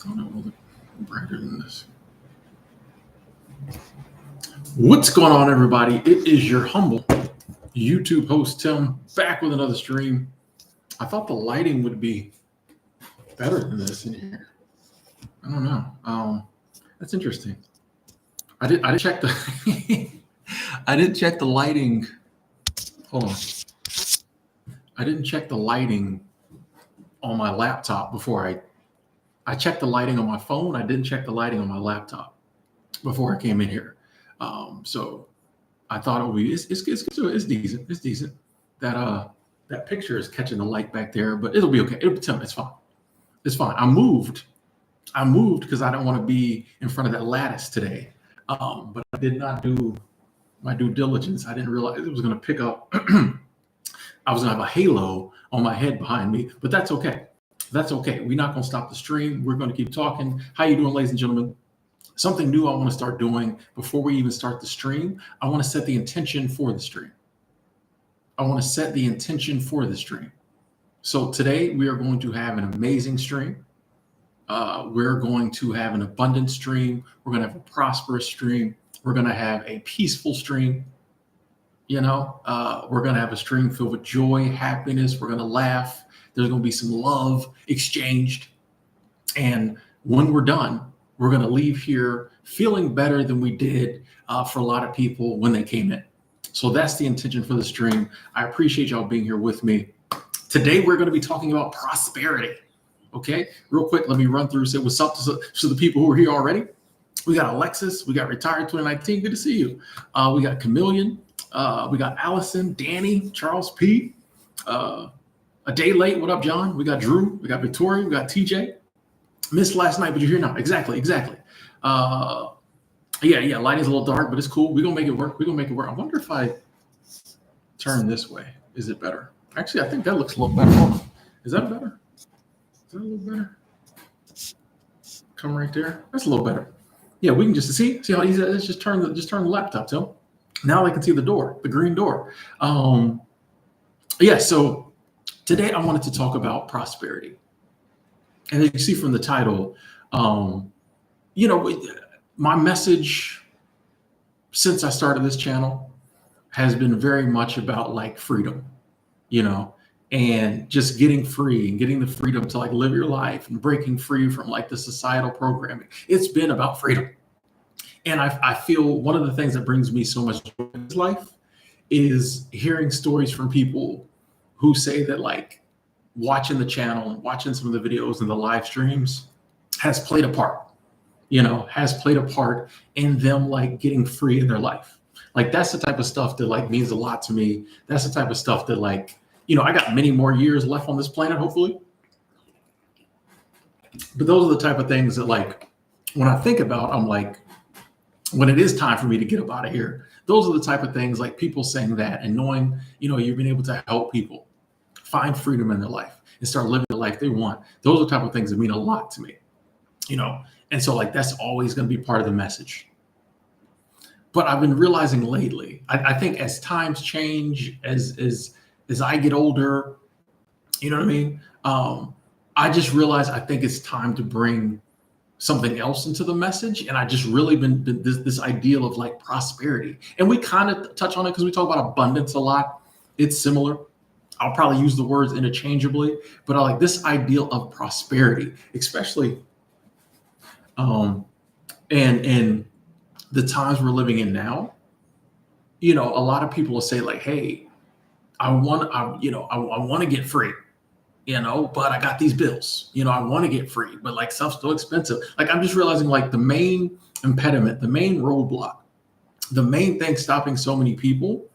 I don't know, brighter than this. What's going on, everybody? It is your humble YouTube host, Tim, back with another stream. I thought the lighting would be better than this in here. I don't know. That's interesting. I didn't check the I didn't check the lighting. Hold on. I didn't check the lighting on my laptop before I checked the lighting on my phone. I didn't check the lighting on my laptop before I came in here. So I thought it would be it's decent. It's decent. That picture is catching the light back there, but it'll be okay. It's fine. It's fine. I moved because I don't want to be in front of that lattice today. But I did not do my due diligence. I didn't realize it was going to pick up. I was going to have a halo on my head behind me, but that's okay. That's okay. We're not going to stop the stream. We're going to keep talking. How you doing, ladies and gentlemen? Something new I want to start doing before we even start the stream. I want to set the intention for the stream. So today we are going to have an amazing stream. We're going to have an abundant stream. We're going to have a prosperous stream. We're going to have a peaceful stream. We're going to have a stream filled with joy, happiness. We're going to laugh. There's going to be some love exchanged. And when we're done, we're going to leave here feeling better than we did for a lot of people when they came in. So that's the intention for the stream. I appreciate y'all being here with me. Today, we're going to be talking about prosperity. Okay, real quick, let me run through, say what's up to the people who are here already. We got Alexis, we got Retired 2019, good to see you. We got Chameleon, we got Allison, Danny, Charles P. A day late, what up, John? We got Drew, we got Victoria, we got TJ. Missed last night, but you're here now. Exactly. Yeah, lighting's a little dark, but it's cool. We're gonna make it work. I wonder if I turn this way, is it better? Actually, I think that looks a little better. Hold on. Is that better? Is that a little better? Come right there. That's a little better. Yeah, we can just see how easy that is. Just turn the laptop to. Now I can see the door, the green door. So today I wanted to talk about prosperity. And as you see from the title, my message since I started this channel has been very much about like freedom, and just getting free and getting the freedom to like live your life and breaking free from like the societal programming. It's been about freedom. And I feel one of the things that brings me so much joy in this life is hearing stories from people who say that like watching the channel and watching some of the videos and the live streams has played a part in them like getting free in their life. Like that's the type of stuff that like means a lot to me. That's the type of stuff that like, I got many more years left on this planet, hopefully. But those are the type of things that like, when I think about, I'm like, when it is time for me to get up out of here, those are the type of things like people saying that and knowing, you've been able to help people find freedom in their life and start living the life they want. Those are the type of things that mean a lot to me, And so like, that's always going to be part of the message. But I've been realizing lately, I think as times change, as I get older, you know what I mean? I just realized I think it's time to bring something else into the message. And I just really been this ideal of like prosperity. And we kind of touch on it because we talk about abundance a lot. It's similar. I'll probably use the words interchangeably, but I like this ideal of prosperity, especially and the times we're living in now. A lot of people will say like, hey, I want to get free, but I got these bills, I want to get free, but like stuff's still expensive. Like I'm just realizing like the main impediment, the main roadblock, the main thing stopping so many people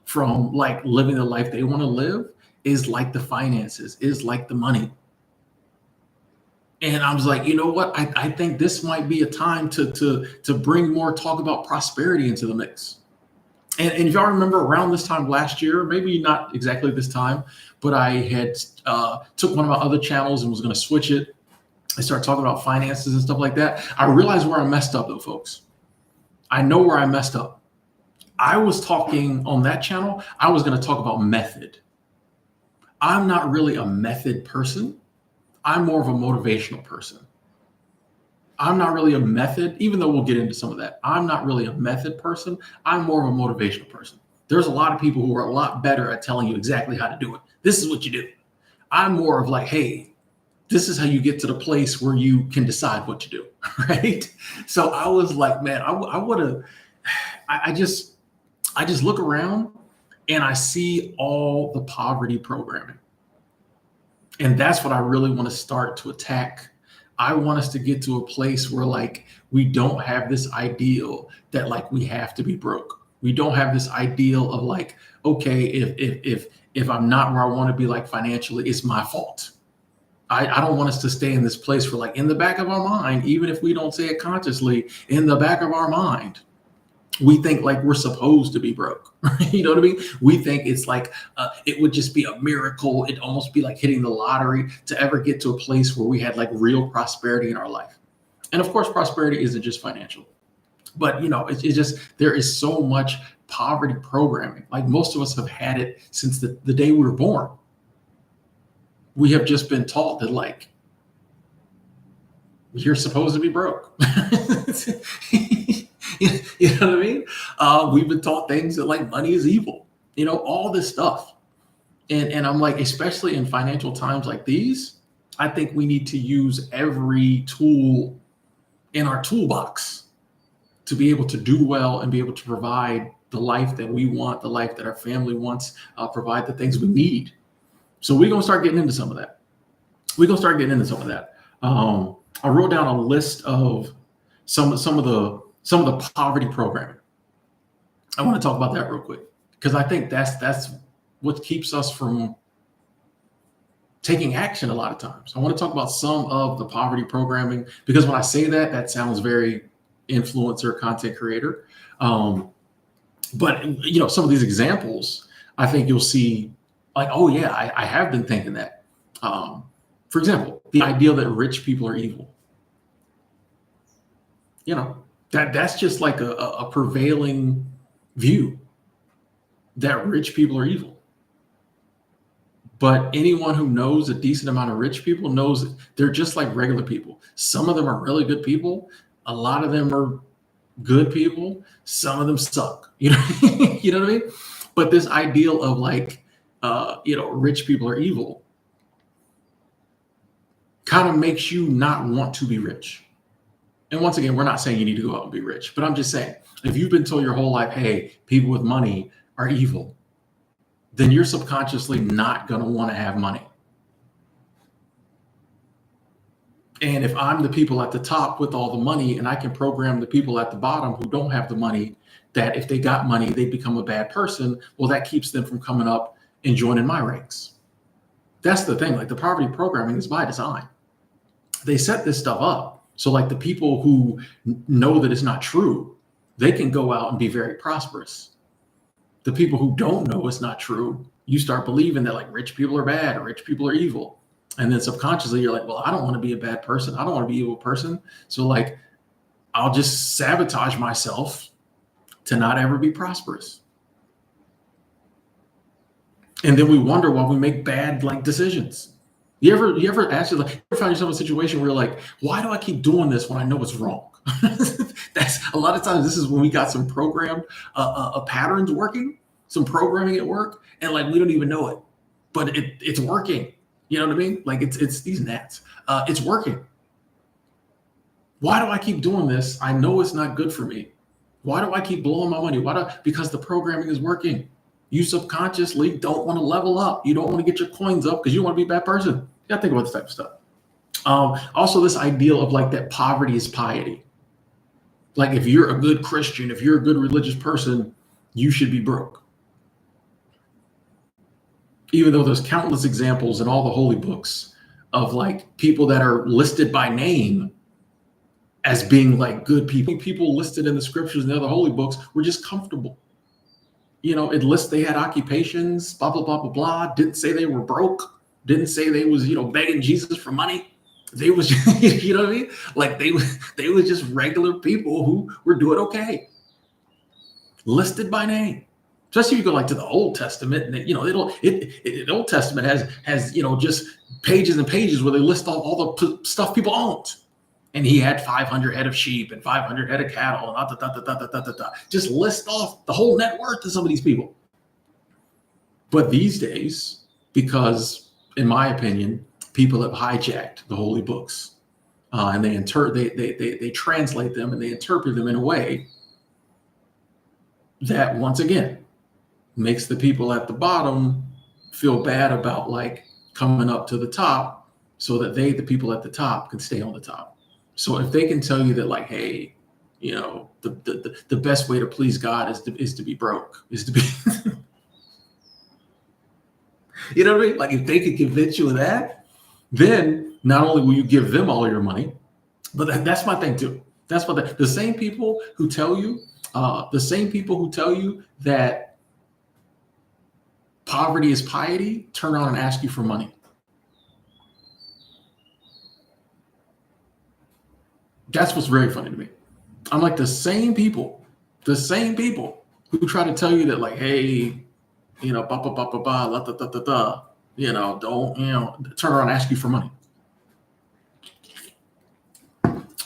from like living the life they want to live is like the finances, is like the money. And I was like, you know what? I think this might be a time to bring more talk about prosperity into the mix. And if y'all remember around this time last year, maybe not exactly this time, but I had took one of my other channels and was going to switch it. I started talking about finances and stuff like that. I realized where I messed up though, folks. I know where I messed up. I was talking on that channel. I was going to talk about method. I'm not really a method person. I'm more of a motivational person. I'm not really a method, even though we'll get into some of that. I'm not really a method person. I'm more of a motivational person. There's a lot of people who are a lot better at telling you exactly how to do it. This is what you do. I'm more of like, hey, this is how you get to the place where you can decide what to do, right? So I was like, man, I would have, I just look around and I see all the poverty programming. And that's what I really want to start to attack. I want us to get to a place where like we don't have this ideal that like we have to be broke. We don't have this ideal of like, okay, if I'm not where I want to be like financially, it's my fault. I don't want us to stay in this place where like in the back of our mind, even if we don't say it consciously, in the back of our mind, we think like we're supposed to be broke. You know what I mean? We think it's like it would just be a miracle. It'd almost be like hitting the lottery to ever get to a place where we had like real prosperity in our life. And of course, prosperity isn't just financial, but you know, it's just there is so much poverty programming. Like most of us have had it since the day we were born. We have just been taught that like you're supposed to be broke. You know what I mean? We've been taught things that like money is evil, you know, all this stuff. And I'm like, especially in financial times like these, I think we need to use every tool in our toolbox to be able to do well and be able to provide the life that we want, the life that our family wants, provide the things we need. So we're gonna start getting into some of that. I wrote down a list of some of the poverty programming. I want to talk about that real quick because I think that's what keeps us from taking action a lot of times. I want to talk about some of the poverty programming because when I say that, that sounds very influencer, content creator. But you know, some of these examples, I think you'll see like, oh yeah, I have been thinking that. For example, the idea that rich people are evil. You know, that's just like a prevailing view that rich people are evil. But anyone who knows a decent amount of rich people knows they're just like regular people. Some of them are really good people. A lot of them are good people. Some of them suck. You know, you know what I mean? But this ideal of like, you know, rich people are evil kind of makes you not want to be rich. And once again, we're not saying you need to go out and be rich, but I'm just saying, if you've been told your whole life, hey, people with money are evil, then you're subconsciously not going to want to have money. And if I'm the people at the top with all the money and I can program the people at the bottom who don't have the money, that if they got money, they become a bad person, well, that keeps them from coming up and joining my ranks. That's the thing. Like the poverty programming is by design. They set this stuff up. So like the people who know that it's not true, they can go out and be very prosperous. The people who don't know it's not true, you start believing that like rich people are bad or rich people are evil. And then subconsciously you're like, well, I don't want to be a bad person. I don't want to be an evil person. So like, I'll just sabotage myself to not ever be prosperous. And then we wonder why we make bad like decisions. You ever actually like, you ever find yourself in a situation where you're like, why do I keep doing this when I know it's wrong? That's a lot of times. This is when we got some programmed patterns working, some programming at work, and like we don't even know it, but it's working. You know what I mean? Like it's these gnats. It's working. Why do I keep doing this? I know it's not good for me. Why do I keep blowing my money? Because the programming is working. You subconsciously don't want to level up. You don't want to get your coins up because you want to be a bad person. You got to think about this type of stuff. Also, this ideal of like that poverty is piety. Like if you're a good Christian, if you're a good religious person, you should be broke. Even though there's countless examples in all the holy books of like people that are listed by name as being like good people. People listed in the scriptures and the other holy books were just comfortable. You know, it lists they had occupations, blah, blah, blah, blah, blah. Didn't say they were broke. Didn't say they was, you know, begging Jesus for money. They was, you know what I mean? Like they were just regular people who were doing okay. Listed by name. Especially if you go like to the Old Testament, and you know, the Old Testament has, you know, just pages and pages where they list all the stuff people owned. and he had 500 head of sheep and 500 head of cattle, and just list off the whole net worth of some of these people. But these days, because in my opinion, people have hijacked the holy books, and they translate them and they interpret them in a way that, once again, makes the people at the bottom feel bad about like coming up to the top, so that the people at the top, can stay on the top. So if they can tell you that, like, hey, the best way to please God is to be broke, is to be you know what I mean? Like, if they could convince you of that, then not only will you give them all your money, but that's my thing too. That's what the same people who tell you, that poverty is piety, turn around and ask you for money. That's what's very funny to me. I'm like, the same people who try to tell you that, like, hey, don't, turn around and ask you for money.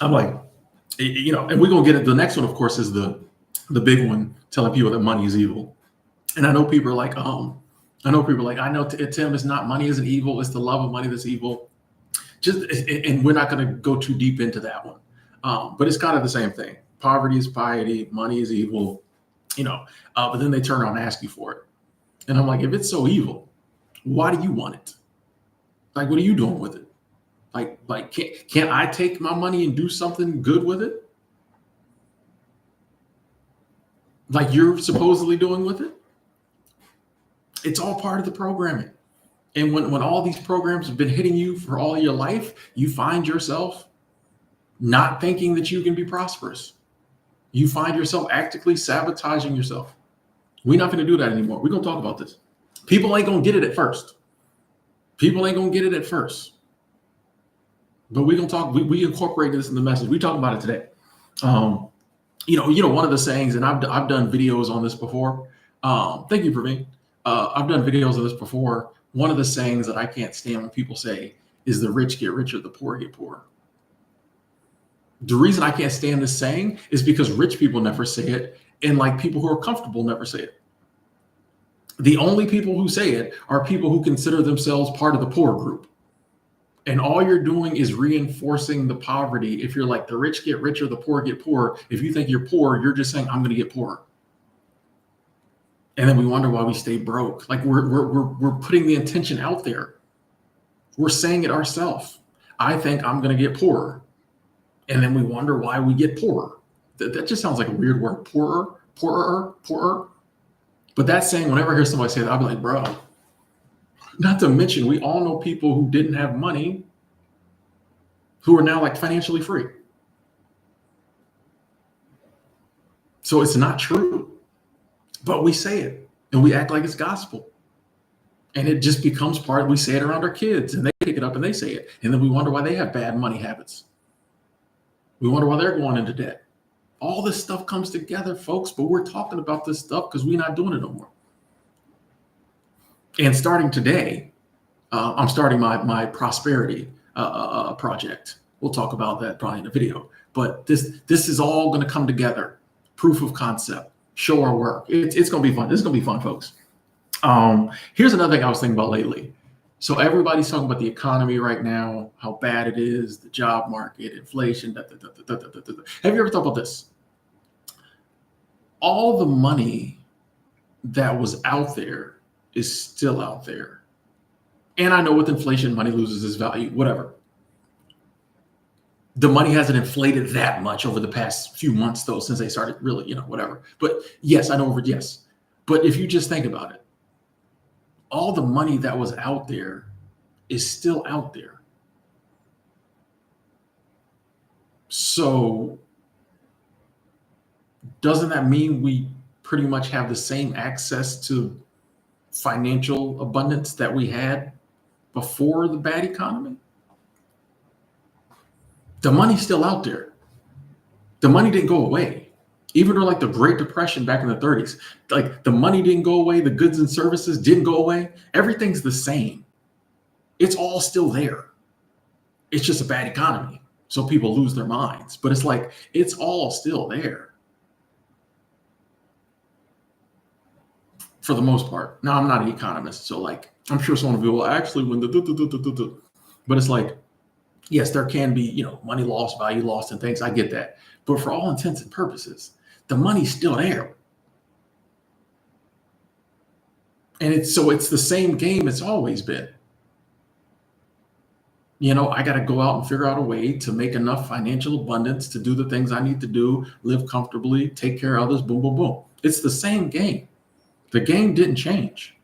I'm like, and we're going to get it. The next one, of course, is the big one, telling people that money is evil. And I know people are like, I know, Tim, it's not, money isn't evil. It's the love of money that's evil. And we're not going to go too deep into that one. But it's kind of the same thing. Poverty is piety, money is evil, but then they turn around and ask you for it. And I'm like, if it's so evil, why do you want it? Like, what are you doing with it? Like, can't I take my money and do something good with it? Like you're supposedly doing with it? It's all part of the programming. And when all these programs have been hitting you for all your life, you find yourself not thinking that you can be prosperous. You find yourself actively sabotaging yourself. We're not going to do that anymore. We're going to talk about this. People ain't going to get it at first. But we're going to talk. We incorporate this in the message. We talk about it today. One of the sayings, and I've done videos on this before. Thank you for me. I've done videos of this before. One of the sayings that I can't stand when people say is, the rich get richer, the poor get poorer. The reason I can't stand this saying is because rich people never say it, and like people who are comfortable never say it. The only people who say it are people who consider themselves part of the poor group. And all you're doing is reinforcing the poverty. If you're like, the rich get richer, the poor get poorer, if you think you're poor, you're just saying, I'm going to get poorer. And then we wonder why we stay broke. Like we're putting the intention out there. We're saying it ourselves. I think I'm going to get poorer. And then we wonder why we get poorer. That just sounds like a weird word. Poorer. But that's saying, whenever I hear somebody say that, I'll be like, bro. Not to mention, we all know people who didn't have money who are now like financially free. So it's not true. But we say it and we act like it's gospel. And it just becomes part. We say it around our kids and they pick it up and they say it. And then we wonder why they have bad money habits. We wonder why they're going into debt. All this stuff comes together, folks, but we're talking about this stuff because we're not doing it no more. And starting today, I'm starting my prosperity project. We'll talk about that probably in a video. But this is all going to come together. Proof of concept. Show our work. It's going to be fun. This is going to be fun, folks. Here's another thing I was thinking about lately. So everybody's talking about the economy right now, how bad it is, the job market, inflation. Have you ever thought about this? All the money that was out there is still out there. And I know with inflation, money loses its value, whatever. The money hasn't inflated that much over the past few months, though, since they started really, whatever. But yes, I know, yes. But if you just think about it, all the money that was out there is still out there. So doesn't that mean we pretty much have the same access to financial abundance that we had before the bad economy? The money's still out there. The money didn't go away. Even during like the Great Depression back in the 30s, like the money didn't go away. The goods and services didn't go away. Everything's the same. It's all still there. It's just a bad economy. So people lose their minds. But it's like, it's all still there for the most part. Now, I'm not an economist, so like, I'm sure someone will be, well, actually, when but it's like, yes, there can be, money lost, value lost, and things. I get that. But for all intents and purposes, the money's still there. And it's the same game it's always been. I got to go out and figure out a way to make enough financial abundance to do the things I need to do, live comfortably, take care of others, boom, boom, boom. It's the same game. The game didn't change.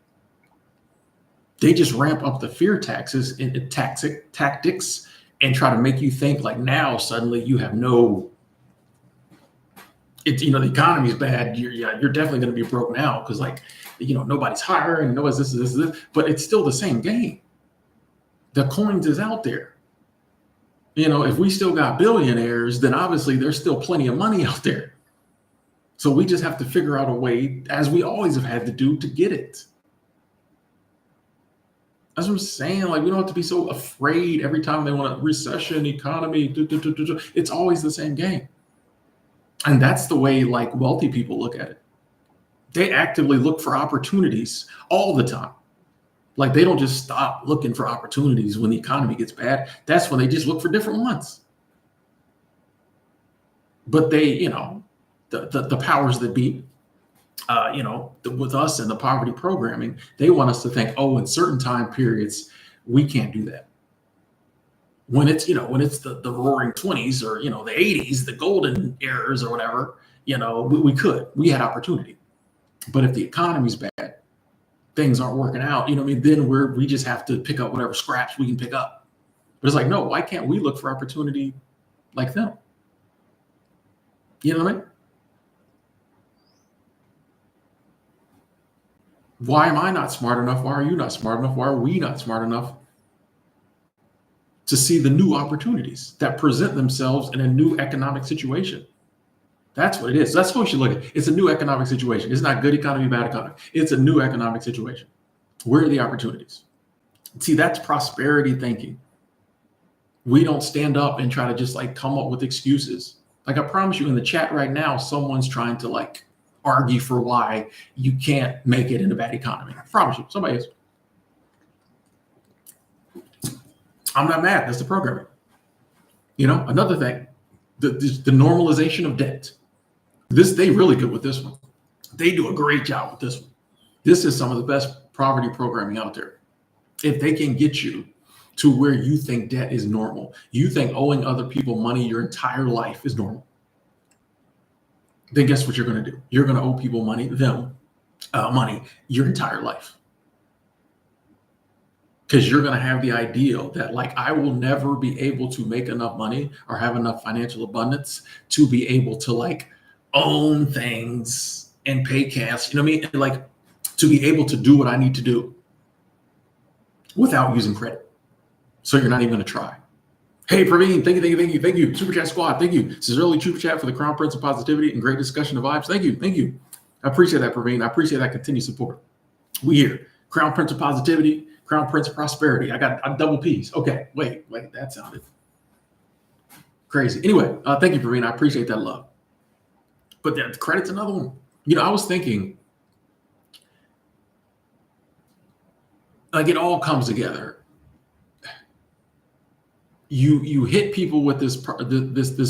They just ramp up the fear taxes and tactics and try to make you think like now suddenly you have the economy's bad. You're definitely going to be broke now because nobody's hiring, nobody's this, but it's still the same game. The coins is out there. If we still got billionaires, then obviously there's still plenty of money out there. So we just have to figure out a way, as we always have had to do, to get it. That's what I'm saying. Like, we don't have to be so afraid every time they want a recession, economy. It's always the same game. And that's the way like wealthy people look at it. They actively look for opportunities all the time. Like, they don't just stop looking for opportunities when the economy gets bad. That's when they just look for different ones. But they, the powers that be, with us and the poverty programming, they want us to think, in certain time periods, we can't do that. When it's the roaring 20s or, the 80s, the golden eras or whatever, we had opportunity. But if the economy's bad, things aren't working out, then we just have to pick up whatever scraps we can pick up. But it's like, no, why can't we look for opportunity like them? You know what I mean? Why am I not smart enough? Why are you not smart enough? Why are we not smart enough to see the new opportunities that present themselves in a new economic situation? That's what it is. That's what we should look at. It's a new economic situation. It's not good economy, bad economy. It's a new economic situation. Where are the opportunities? See, that's prosperity thinking. We don't stand up and try to just like come up with excuses. Like, I promise you in the chat right now, someone's trying to like argue for why you can't make it in a bad economy. I promise you, somebody is. I'm not mad. That's the programming. Another thing, the normalization of debt. They really good with this one. They do a great job with this one. This is some of the best poverty programming out there. If they can get you to where you think debt is normal, you think owing other people money your entire life is normal, then guess what you're going to do? You're going to owe people money your entire life. Because you're going to have the ideal that like, I will never be able to make enough money or have enough financial abundance to be able to like own things and pay cash, and like to be able to do what I need to do without using credit. So you're not even going to try. Hey, Praveen, thank you. Super Chat Squad, thank you. This is early Super Chat for the Crown Prince of Positivity and great discussion of vibes. Thank you. I appreciate that, Praveen. I appreciate that continued support. We here, Crown Prince of Positivity, Crown Prince of Prosperity. I got double P's. Okay, wait, that sounded crazy. Anyway, thank you, Praveen. I appreciate that love. But the credit's another one. I was thinking, like, it all comes together. You hit people with this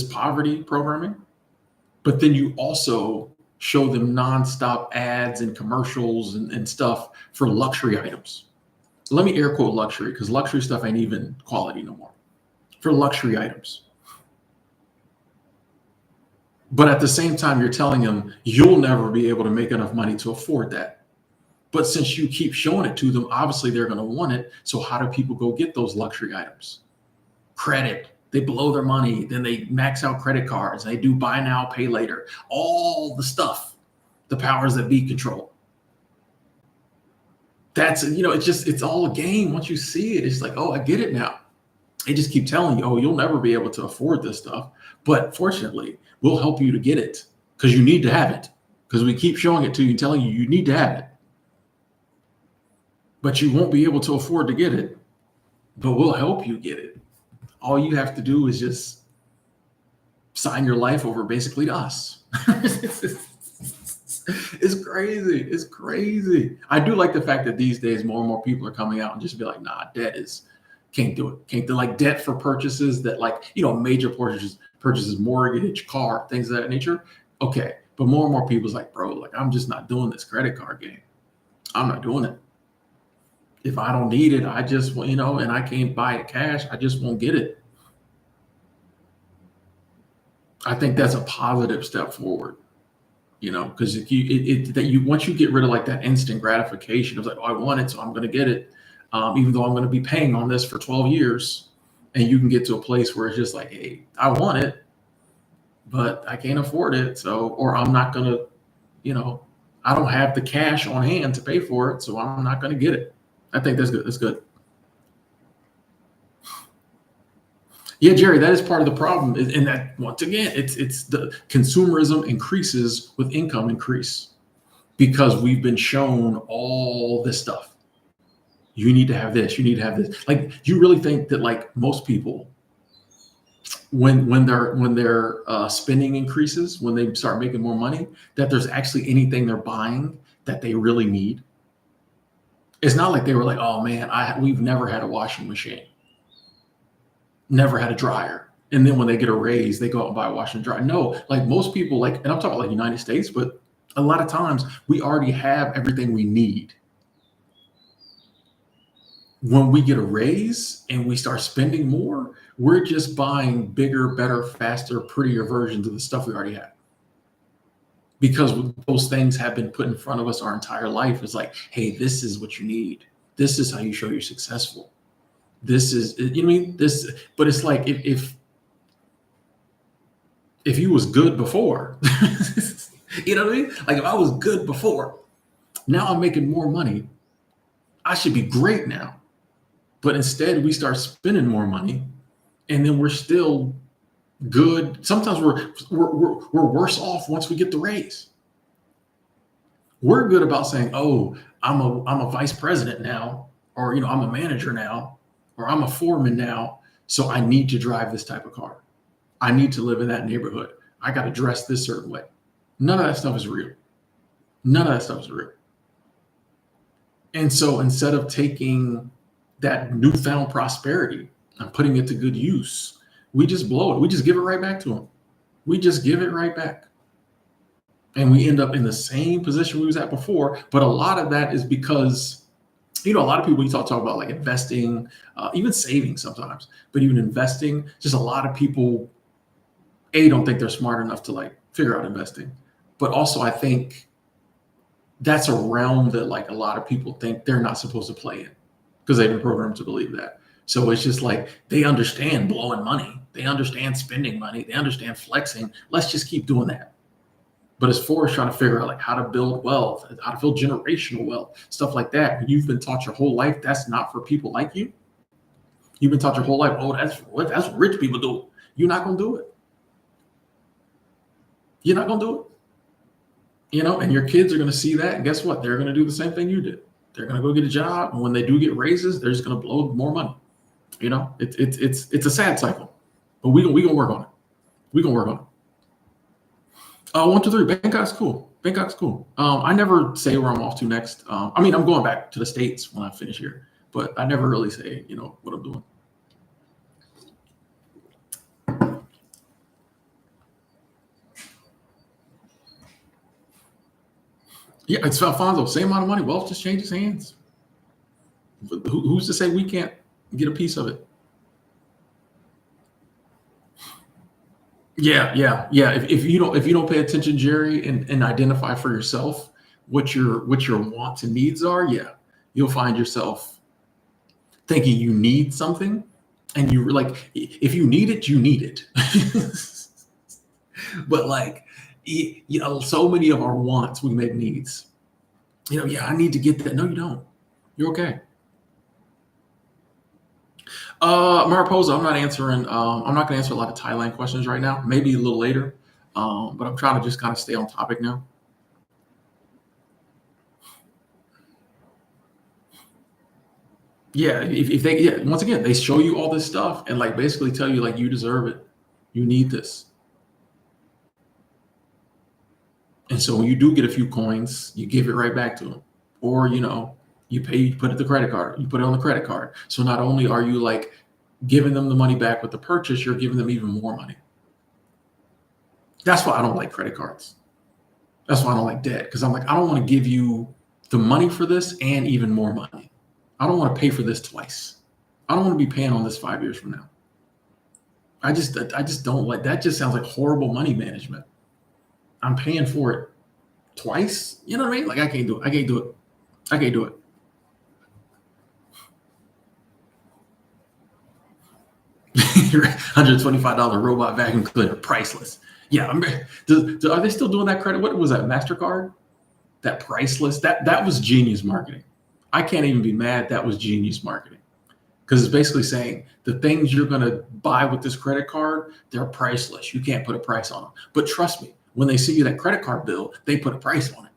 poverty programming, but then you also show them nonstop ads and commercials and stuff for luxury items. Let me air quote luxury, because luxury stuff ain't even quality no more. For luxury items. But at the same time, you're telling them you'll never be able to make enough money to afford that. But since you keep showing it to them, obviously they're going to want it. So how do people go get those luxury items? Credit. They blow their money. Then they max out credit cards. They do buy now, pay later. All the stuff, the powers that be control. That's, it's all a game. Once you see it, it's like, oh, I get it now. They just keep telling you, oh, you'll never be able to afford this stuff. But fortunately, we'll help you to get it because you need to have it. Because we keep showing it to you and telling you, you need to have it. But you won't be able to afford to get it. But we'll help you get it. All you have to do is just sign your life over basically to us. It's crazy. It's crazy. I do like the fact that these days more and more people are coming out and just be like, nah, debt is can't do it. Can't do like debt for purchases that like, major purchases, mortgage, car, things of that nature. Okay. But more and more people's like, bro, like I'm just not doing this credit card game. I'm not doing it. If I don't need it, I just, and I can't buy it cash, I just won't get it. I think that's a positive step forward, because if you once you get rid of like that instant gratification of like, oh, I want it, so I'm going to get it, even though I'm going to be paying on this for 12 years, and you can get to a place where it's just like, hey, I want it, but I can't afford it, so or I'm not going to, I don't have the cash on hand to pay for it, so I'm not going to get it. I think that's good. That's good. Yeah, Jerry, that is part of the problem. And that once again, it's the consumerism increases with income increase because we've been shown all this stuff. You need to have this, you need to have this. Like, you really think that like most people, when their spending increases, when they start making more money, that there's actually anything they're buying that they really need? It's not like they were like, oh man, we've never had a washing machine, never had a dryer. And then when they get a raise, they go out and buy a washer and dryer. No, like most people, like, and I'm talking about like United States, but a lot of times we already have everything we need. When we get a raise and we start spending more, we're just buying bigger, better, faster, prettier versions of the stuff we already have. Because those things have been put in front of us our entire life. It's like, hey, this is what you need. This is how you show you're successful. This is, you know what I mean? This, but it's like if you was good before, you know what I mean? Like if I was good before, now I'm making more money, I should be great now. But instead we start spending more money and then we're still good. Sometimes we're worse off once we get the raise. We're good about saying, oh, I'm a vice president now, or I'm a manager now, or I'm a foreman now, so I need to drive this type of car. I need to live in that neighborhood. I got to dress this certain way. None of that stuff is real. None of that stuff is real. And so instead of taking that newfound prosperity and putting it to good use, we just blow it. We just give it right back to them. We just give it right back. And we end up in the same position we was at before. But a lot of that is because, a lot of people, you talk about like investing, even saving sometimes, but even investing, just a lot of people, don't think they're smart enough to like figure out investing. But also I think that's a realm that like a lot of people think they're not supposed to play in because they've been programmed to believe that. So it's just like they understand blowing money. They understand spending money. They understand flexing. Let's just keep doing that. But as far as trying to figure out like how to build wealth, how to build generational wealth, stuff like that, when you've been taught your whole life that's not for people like you. You've been taught your whole life, oh, that's what rich people do. You're not gonna do it. You're not gonna do it. And your kids are gonna see that, and guess what? They're gonna do the same thing you did. They're gonna go get a job, and when they do get raises, they're just gonna blow more money. It's a sad cycle, but we gonna work on it. We gonna work on it. 1, 2, 3. Bangkok's cool. Bangkok's cool. I never say where I'm off to next. I'm going back to the States when I finish here, but I never really say, what I'm doing. Yeah, it's Alfonso. Same amount of money. Wealth just changes hands. Who's to say we can't get a piece of it? Yeah. If you don't pay attention, Jerry, and identify for yourself what your wants and needs are, yeah, you'll find yourself thinking you need something, and you like if you need it, you need it. But like, so many of our wants we make needs. Yeah, I need to get that. No, you don't. You're okay. Mariposa, I'm not answering. I'm not going to answer a lot of Thailand questions right now. Maybe a little later. But I'm trying to just kind of stay on topic now. Yeah, if they, once again, they show you all this stuff and like basically tell you like you deserve it. You need this. And so when you do get a few coins, you give it right back to them. Or, you pay, you put it the credit card, you put it on the credit card. So not only are you like giving them the money back with the purchase, you're giving them even more money. That's why I don't like credit cards. That's why I don't like debt, because I'm like, I don't want to give you the money for this and even more money. I don't want to pay for this twice. I don't want to be paying on this 5 years from now. I just don't like that. Just sounds like horrible money management. I'm paying for it twice. You know what I mean? Like I can't do it. I can't do it. I can't do it. $125 robot vacuum cleaner, priceless. Yeah, are they still doing that credit? What was that, MasterCard? That priceless. That was genius marketing. I can't even be mad. That was genius marketing, because it's basically saying the things you're going to buy with this credit card, they're priceless. You can't put a price on them. But trust me, when they see you that credit card bill, they put a price on it.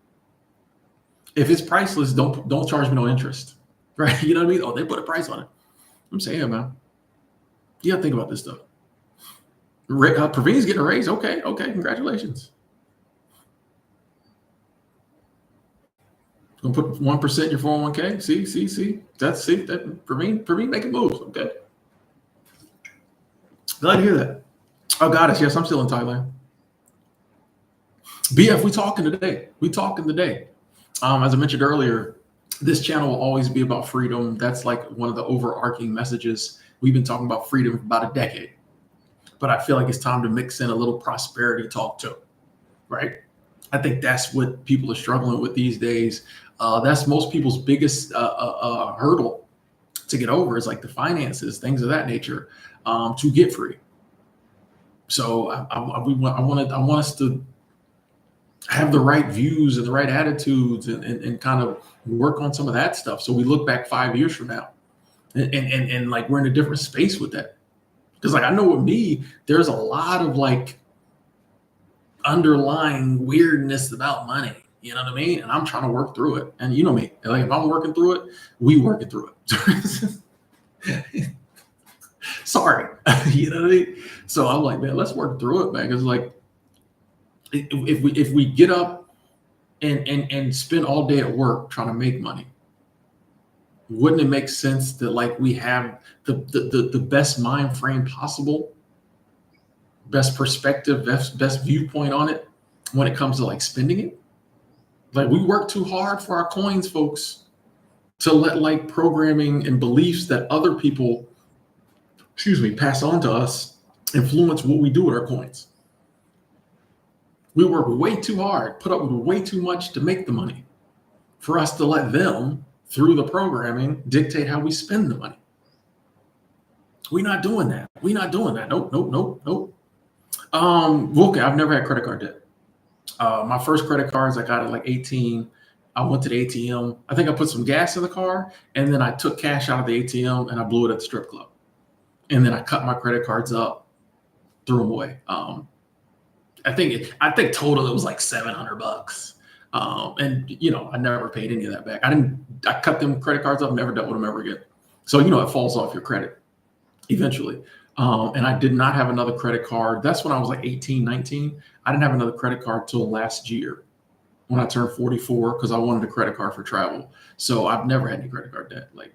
If it's priceless, don't charge me no interest, right? You know what I mean? Oh, they put a price on it. I'm saying, man, you gotta think about this stuff. Praveen's getting a raise. Okay, congratulations. Gonna put 1% in your 401k. See. That Praveen making moves. Okay. Glad to hear that. Oh, Goddess, yes, I'm still in Thailand. BF, we talking today. As I mentioned earlier, this channel will always be about freedom. That's like one of the overarching messages. We've been talking about freedom for about a decade, but I feel like it's time to mix in a little prosperity talk too, right? I think that's what people are struggling with these days. That's most people's biggest hurdle to get over, is like the finances, things of that nature, to get free. So I want us to have the right views and the right attitudes and kind of work on some of that stuff. So we look back 5 years from now and like we're in a different space with that. Because like I know with me, there's a lot of like underlying weirdness about money. You know what I mean? And I'm trying to work through it. And you know me, like if I'm working through it, we working through it. Sorry. You know what I mean? So I'm like, man, let's work through it, man. Because like if we get up and spend all day at work trying to make money, wouldn't it make sense that like we have the best mind frame possible, best perspective, best viewpoint on it when it comes to like spending it? Like we work too hard for our coins, folks, to let like programming and beliefs that other people, pass on to us influence what we do with our coins. We work way too hard, put up with way too much to make the money for us to let them, through the programming, dictate how we spend the money. We're not doing that. Nope. Okay, I've never had credit card debt. My first credit cards I got at like 18. I went to the ATM. I think I put some gas in the car, and then I took cash out of the ATM and I blew it at the strip club. And then I cut my credit cards up, threw them away. I think total it was like $700. And I never paid any of that back. I cut them credit cards up, never dealt with them ever again. So it falls off your credit eventually. And I did not have another credit card. That's when I was like 18, 19. I didn't have another credit card till last year when I turned 44, because I wanted a credit card for travel. So I've never had any credit card debt, like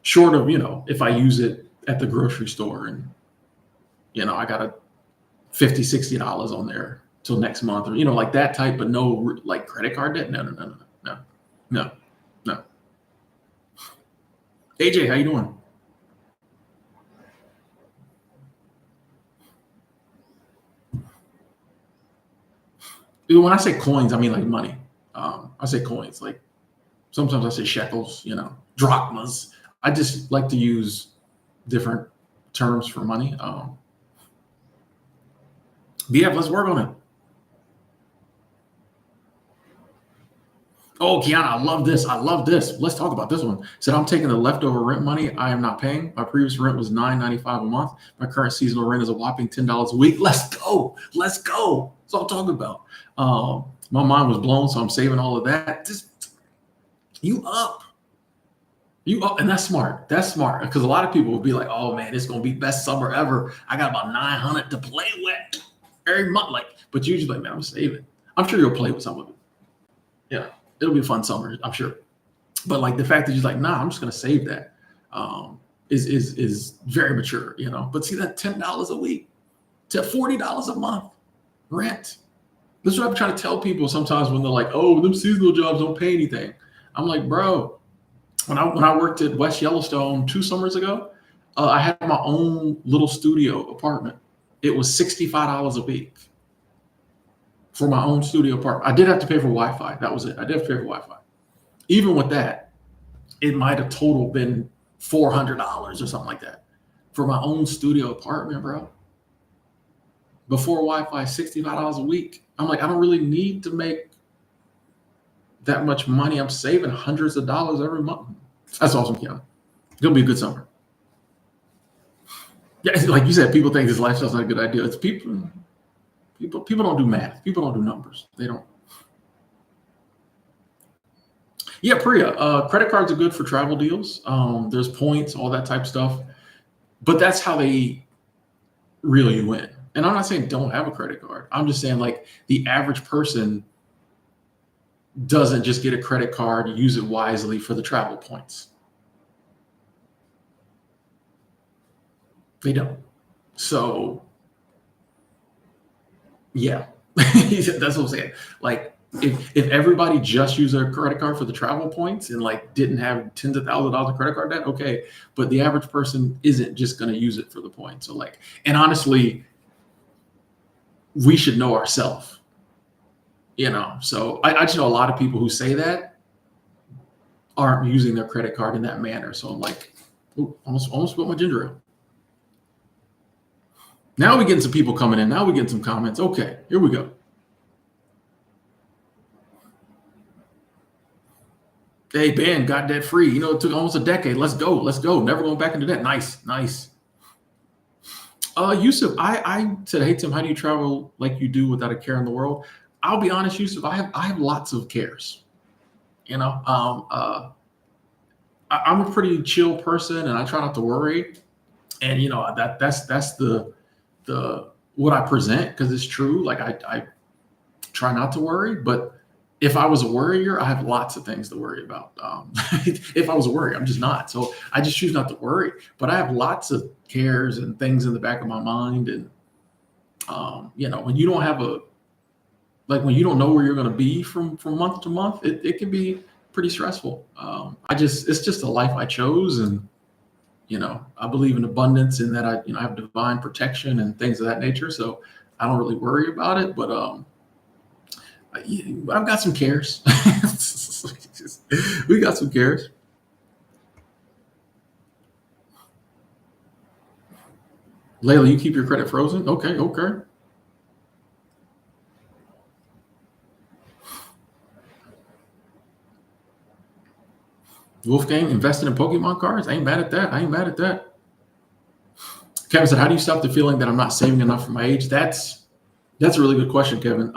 short of, if I use it at the grocery store and, I got a $50, $60 on there till next month, or, like that type, but no like credit card debt. No. AJ, how you doing? When I say coins, I mean like money. I say coins, like sometimes I say shekels, drachmas. I just like to use different terms for money. Yeah, let's work on it. Oh, Kiana, I love this. Let's talk about this one. Said, I'm taking the leftover rent money I am not paying. My previous rent was $9.95 a month. My current seasonal rent is a whopping $10 a week. Let's go. That's all I'm talking about. My mind was blown, so I'm saving all of that. Just you up. And that's smart. Because a lot of people would be like, oh man, it's gonna be best summer ever. I got about 900 to play with every month. But usually, like, man, I'm saving. I'm sure you'll play with some of it. Yeah, it'll be a fun summer, I'm sure. But like the fact that you're like, nah, I'm just gonna save that, is very mature, you know. But see that $10 a week to $40 a month rent. This is what I'm trying to tell people sometimes when they're like, oh, them seasonal jobs don't pay anything. I'm like, bro, when I worked at West Yellowstone 2 summers ago, I had my own little studio apartment. It was $65 a week for my own studio apartment. I did have to pay for Wi-Fi. That was it. I did have to pay for Wi-Fi. Even with that, it might have total been $400 or something like that for my own studio apartment, bro. Before Wi-Fi, $65 a week. I'm like, I don't really need to make that much money. I'm saving hundreds of dollars every month. That's awesome, Keanu. It'll be a good summer. Yeah, like you said, people think this lifestyle's not a good idea. It's people don't do math. People don't do numbers. They don't. Yeah, Priya, credit cards are good for travel deals. There's points, all that type of stuff. But that's how they reel you in. And I'm not saying don't have a credit card. I'm just saying like the average person doesn't just get a credit card, use it wisely for the travel points. They don't. So yeah, that's what I'm saying. Like if everybody just used their credit card for the travel points and like didn't have tens of thousands of dollars of credit card debt, okay. But the average person isn't just going to use it for the points. So like, and honestly, we should know ourselves, you know. So I just know a lot of people who say that aren't using their credit card in that manner. So I'm like, ooh, almost spilled my ginger ale. Now we're getting some people coming in. Now we're getting some comments. Okay, here we go. Hey, Ben, got debt free. You know, it took almost a decade. Let's go. Let's go. Never going back into debt. Nice, nice. Yusuf, I said, hey Tim, how do you travel like you do without a care in the world? I'll be honest, Yusuf, I have lots of cares. You know, I'm a pretty chill person, and I try not to worry. And you know that's the what I present because it's true. Like I try not to worry, but if I was a worrier, I have lots of things to worry about. If I was a worrier, I'm just not. So I just choose not to worry. But I have lots of cares and things in the back of my mind. And, you know, when you don't have when you don't know where you're going to be from month to month, it can be pretty stressful. It's just a life I chose. And, you know, I believe in abundance in that I have divine protection and things of that nature. So I don't really worry about it. But, I've got some cares. We got some cares. Layla, you keep your credit frozen? Okay, okay. Wolfgang invested in Pokemon cards? I ain't mad at that. I ain't mad at that. Kevin said, how do you stop the feeling that I'm not saving enough for my age? That's a really good question, Kevin.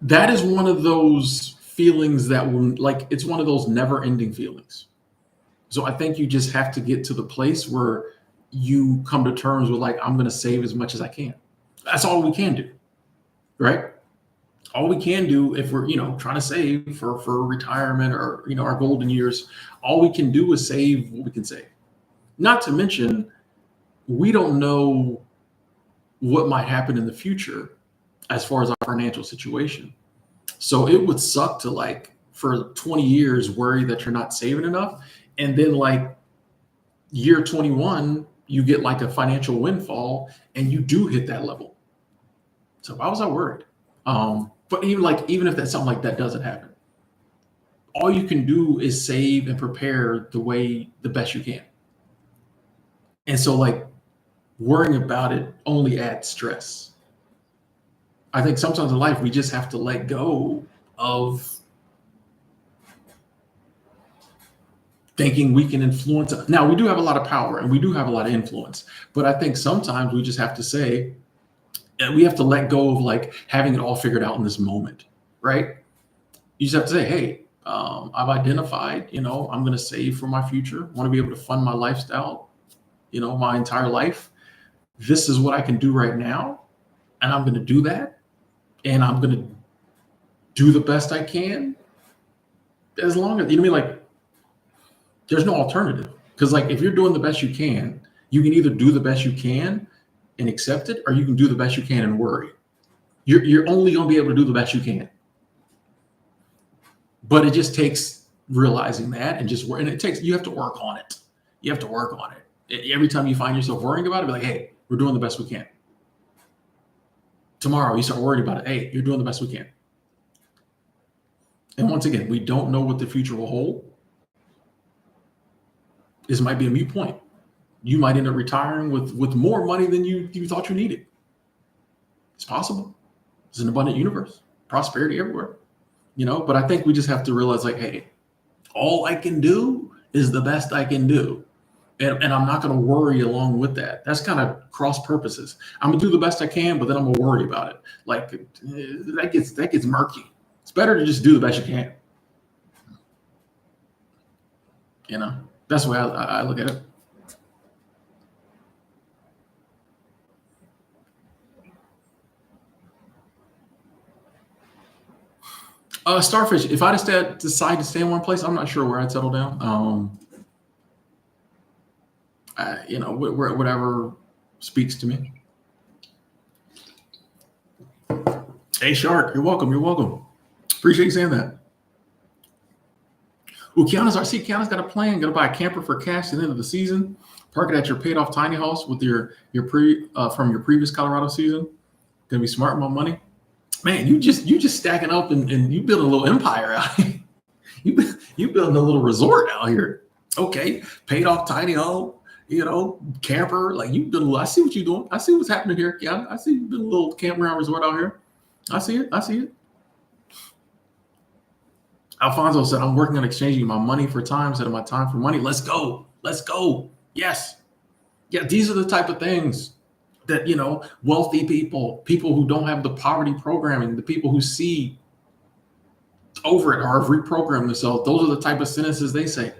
That is one of those feelings that will it's one of those never ending feelings. So I think you just have to get to the place where you come to terms with like, I'm going to save as much as I can. That's all we can do, right? All we can do if we're, trying to save for retirement or, our golden years, all we can do is save what we can save. Not to mention, we don't know what might happen in the future as far as our financial situation. So it would suck to for 20 years worry that you're not saving enough. And then year 21, you get a financial windfall and you do hit that level. So why was I worried? But even if that something like that doesn't happen, all you can do is save and prepare the best you can. And so worrying about it only adds stress. I think sometimes in life we just have to let go of thinking we can influence. Now we do have a lot of power and we do have a lot of influence, but I think sometimes we just have to say, we have to let go of having it all figured out in this moment, right? You just have to say, hey, I've identified, I'm going to save for my future. I want to be able to fund my lifestyle, my entire life. This is what I can do right now. and I'm going to do that, and I'm going to do the best I can, as long as, you know what I mean? Like, there's no alternative. Because like, if you're doing the best you can either do the best you can and accept it, or you can do the best you can and worry. You're only going to be able to do the best you can. But it just takes realizing that and just work. And you have to work on it. You have to work on it. Every time you find yourself worrying about it, be like, hey, we're doing the best we can. Tomorrow you start worrying about it. Hey, you're doing the best we can. And once again, we don't know what the future will hold. This might be a mute point. You might end up retiring with more money than you thought you needed. It's possible. It's an abundant universe, prosperity everywhere, but I think we just have to realize, like, hey, all I can do is the best I can do. And I'm not going to worry along with that. That's kind of cross purposes. I'm going to do the best I can, but then I'm going to worry about it. Like, that gets murky. It's better to just do the best you can. That's the way I look at it. Starfish, if I decide to stay in one place, I'm not sure where I'd settle down. Whatever speaks to me. Hey, Shark, you're welcome. You're welcome. Appreciate you saying that. Well, Kiana's got a plan. Going to buy a camper for cash at the end of the season. Park it at your paid off tiny house with from your previous Colorado season. Going to be smart with my money. Man, you just stacking up and you build a little empire out here. You building a little resort out here. Okay, paid off tiny home, camper. Like, I see what you're doing. I see what's happening here, Kiana. I see you build a little campground resort out here. I see it. Alfonso said, I'm working on exchanging my money for time instead of my time for money. Let's go. Yes. Yeah, these are the type of things that, wealthy people who don't have the poverty programming, the people who see over it or have reprogrammed themselves, those are the type of sentences they say.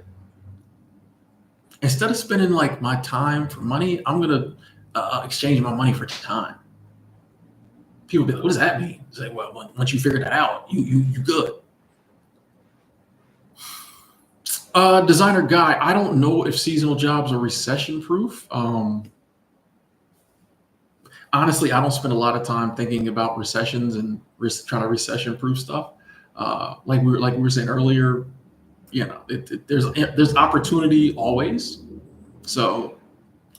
Instead of spending like my time for money, I'm going to exchange my money for time. People be like, what does that mean? It's like, well, once you figure that out, you good. Designer Guy, I don't know if seasonal jobs are recession proof. Honestly, I don't spend a lot of time thinking about recessions and trying to recession proof stuff. Like we were saying earlier, there's opportunity always. So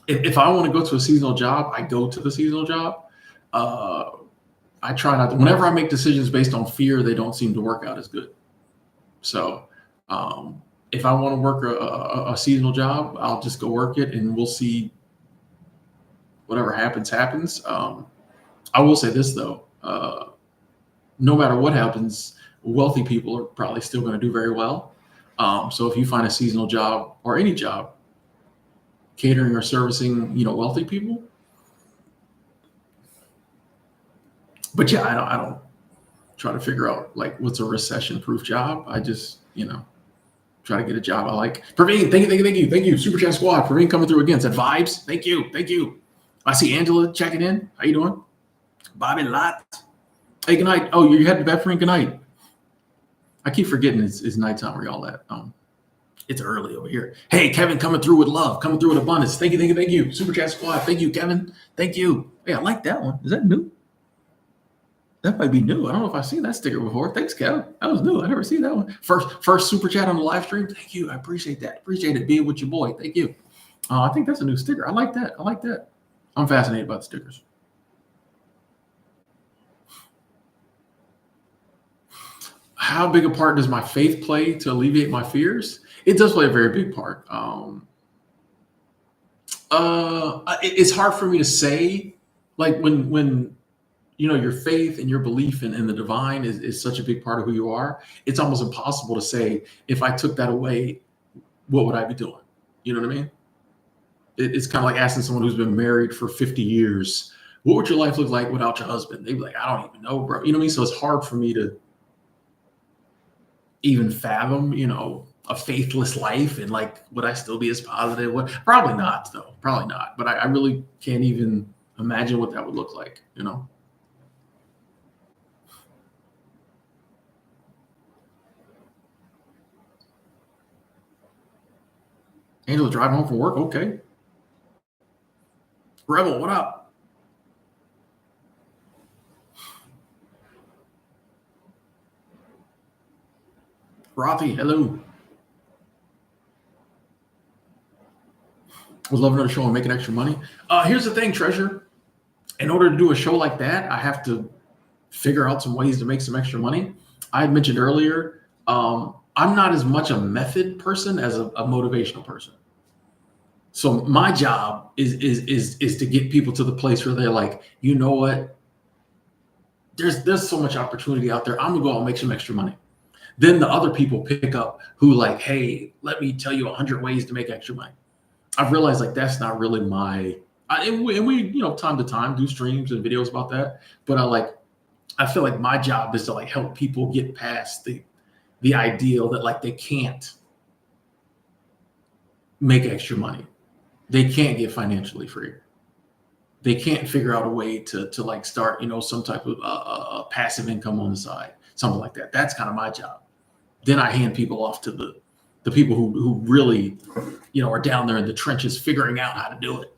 if I want to go to a seasonal job, I go to the seasonal job. I try not to. Whenever I make decisions based on fear, they don't seem to work out as good. So if I want to work a seasonal job, I'll just go work it, and we'll see. Whatever happens. I will say this though, no matter what happens, wealthy people are probably still going to do very well. So if you find a seasonal job or any job, catering or servicing, wealthy people. But yeah, I don't try to figure out like what's a recession-proof job. I just, try to get a job I like. Praveen, thank you. Super Chat Squad. Praveen coming through again. Said vibes. Thank you. I see Angela checking in. How you doing? Bobby Lott. Hey, good night. Oh, you're heading to bed, friend. Good night. I keep forgetting it's nighttime where y'all at. It's early over here. Hey, Kevin, coming through with love, coming through with abundance. Thank you. Super Chat Squad. Thank you, Kevin. Thank you. Hey, I like that one. Is that new? That might be new. I don't know if I've seen that sticker before. Thanks, Kevin. That was new. I never seen that one. First super chat on the live stream. Thank you. I appreciate that. Appreciate it being with your boy. Thank you. I think that's a new sticker. I like that. I'm fascinated by the stickers. How big a part does my faith play to alleviate my fears? It does play a very big part. It's hard for me to say, like when your faith and your belief in the divine is such a big part of who you are. It's almost impossible to say, if I took that away, what would I be doing? You know what I mean? It's kind of like asking someone who's been married for 50 years, what would your life look like without your husband? They'd be like, I don't even know, bro. You know what I mean? So it's hard for me to even fathom, a faithless life, and like, would I still be as positive? Probably not, though. Probably not. But I really can't even imagine what that would look like, Angela driving home from work. Okay. Rebel, what up? Rothy, hello. Would love another show on making extra money. Here's the thing, Treasure. In order to do a show like that, I have to figure out some ways to make some extra money. I had mentioned earlier, I'm not as much a method person as a motivational person. So my job is to get people to the place where they're like, you know what? There's so much opportunity out there. I'm gonna go out and make some extra money. Then the other people pick up who like, hey, let me tell you 100 ways to make extra money. I've realized like that's not really my. And we time to time do streams and videos about that. But I feel like my job is to like help people get past the ideal that like they can't make extra money. They can't get financially free. They can't figure out a way to like start, some type of passive income on the side, something like that. That's kind of my job. Then I hand people off to the people who really, are down there in the trenches figuring out how to do it,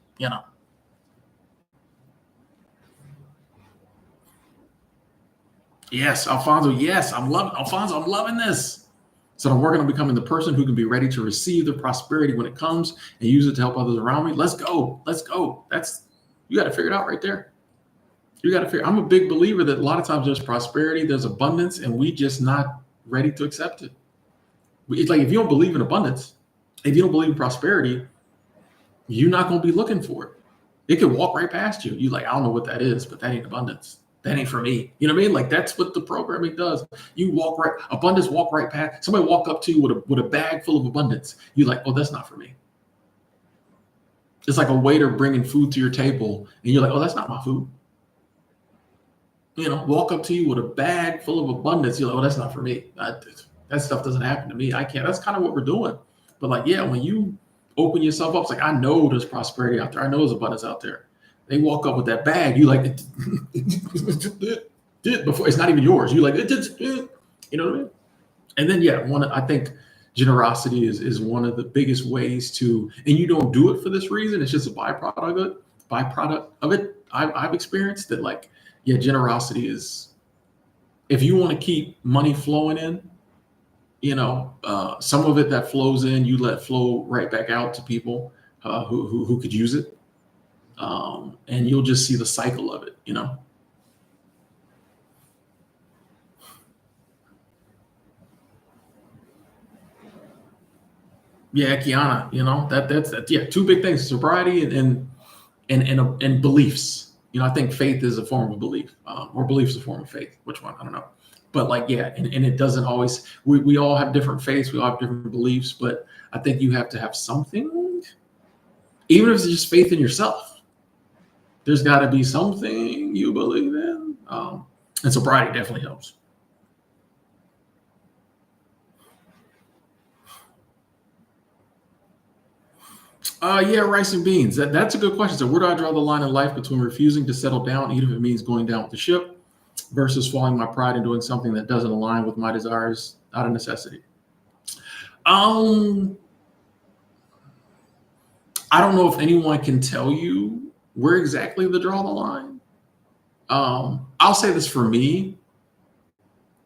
Yes, Alfonso. Yes, Alfonso. I'm loving this. So I'm working on becoming the person who can be ready to receive the prosperity when it comes and use it to help others around me. Let's go. Let's go. You got to figure it out right there. You got to figure. I'm a big believer that a lot of times there's prosperity, there's abundance, and we just not ready to accept it. It's like if you don't believe in abundance, if you don't believe in prosperity, you're not going to be looking for it. It could walk right past you. You like, I don't know what that is, but that ain't abundance. That ain't for me. You know what I mean? Like that's what the programming does. You abundance walk right past. Somebody walk up to you with a bag full of abundance. You like, oh, that's not for me. It's like a waiter bringing food to your table, and you're like, oh, that's not my food. Walk up to you with a bag full of abundance. You're like, oh, that's not for me. That stuff doesn't happen to me. I can't. That's kind of what we're doing. But like, yeah, when you open yourself up, it's like, I know there's prosperity out there. I know there's abundance out there. They walk up with that bag. You like, before it's not even yours. You like, you know what I mean? And then, yeah, I think generosity is one of the biggest ways to, and you don't do it for this reason. It's just a byproduct of it. I've experienced that like, yeah, generosity is, if you want to keep money flowing in, some of it that flows in, you let flow right back out to people who could use it. And you'll just see the cycle of it, Yeah, Kiana, that's yeah, two big things: sobriety and beliefs. I think faith is a form of belief, or belief is a form of faith. Which one? I don't know. But like, yeah, and it doesn't always. We all have different faiths. We all have different beliefs. But I think you have to have something, even if it's just faith in yourself. There's got to be something you believe in, and sobriety definitely helps. Yeah, rice and beans. That's a good question. So where do I draw the line in life between refusing to settle down, even if it means going down with the ship, versus swallowing my pride and doing something that doesn't align with my desires out of necessity? I don't know if anyone can tell you where exactly to draw the line. I'll say this for me.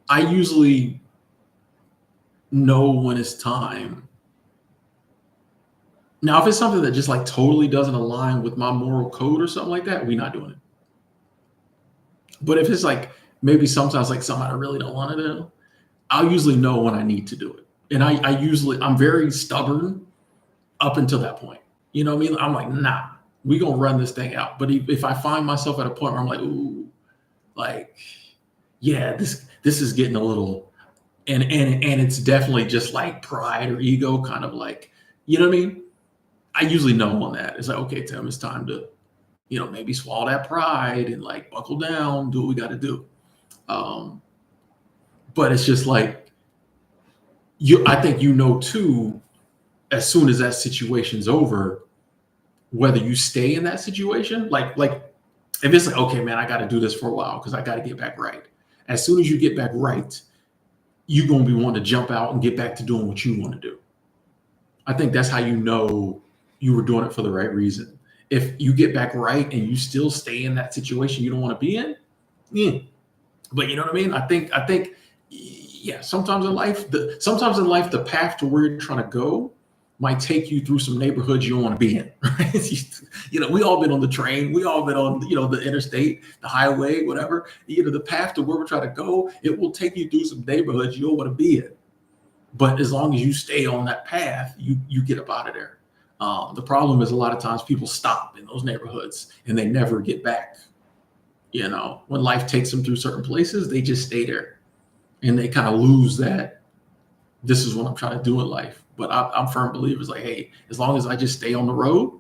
I usually know when it's time. Now, if it's something that just like totally doesn't align with my moral code or something like that, we're not doing it. But if it's like maybe sometimes like something I really don't want to do, I'll usually know when I need to do it. And I'm very stubborn up until that point. You know what I mean? I'm like, nah, we gonna run this thing out. But if I find myself at a point where I'm like, ooh, like, yeah, this is getting a little, and it's definitely just like pride or ego, kind of like, you know what I mean? I usually know on that. It's like, okay, Tim, it's time to, maybe swallow that pride and like buckle down, do what we got to do. But it's just like, I think too, as soon as that situation's over, whether you stay in that situation, like if it's like, okay, man, I got to do this for a while because I got to get back right. As soon as you get back right, you're going to be wanting to jump out and get back to doing what you want to do. I think that's how you know you were doing it for the right reason. If you get back right and you still stay in that situation you don't want to be in, yeah. But you know what I mean? I think, yeah. Sometimes in life, the path to where you're trying to go might take you through some neighborhoods you don't want to be in. Right? We all been on the train, we all been on the interstate, the highway, whatever. The path to where we're trying to go, it will take you through some neighborhoods you don't want to be in. But as long as you stay on that path, you get up out of there. The problem is a lot of times people stop in those neighborhoods and they never get back. When life takes them through certain places, they just stay there and they kind of lose that. This is what I'm trying to do in life. But I'm firm believers like, hey, as long as I just stay on the road,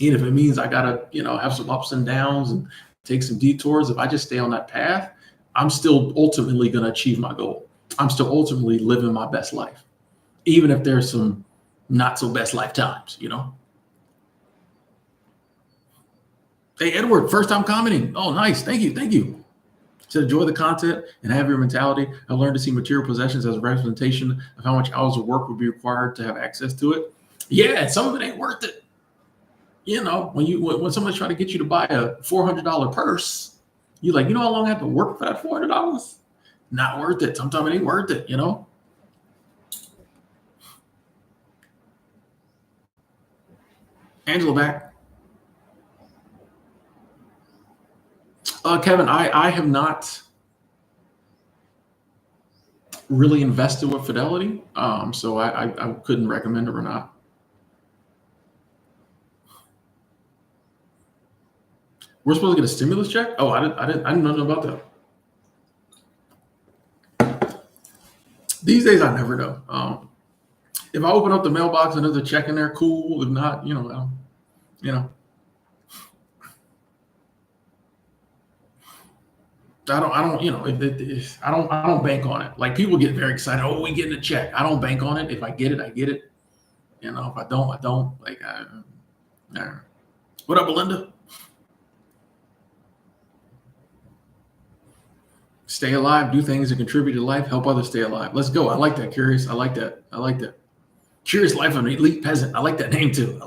even if it means I gotta, have some ups and downs and take some detours, if I just stay on that path, I'm still ultimately going to achieve my goal. I'm still ultimately living my best life, even if there's some not so best lifetimes. Hey, Edward, first time commenting. Oh, nice. Thank you. Thank you. To enjoy the content and have your mentality. I learned to see material possessions as a representation of how much hours of work would be required to have access to it. Yeah, some of it ain't worth it. When somebody's trying to get you to buy a $400 purse, you're like, how long I have to work for that $400? Not worth it. Sometimes it ain't worth it. Angela back. Kevin, I have not really invested with Fidelity, so I couldn't recommend it or not. We're supposed to get a stimulus check? Oh, I didn't know about that. These days, I never know. If I open up the mailbox and there's a check in there, cool. If not, I don't bank on it. Like people get very excited. Oh, we getting a check. I don't bank on it. If I get it, I get it. If I don't, I don't. Like, what up, Belinda? Stay alive, do things that contribute to life, help others stay alive. Let's go. I like that, Curious. I like that. Curious Life of an Elite Peasant. I like that name too.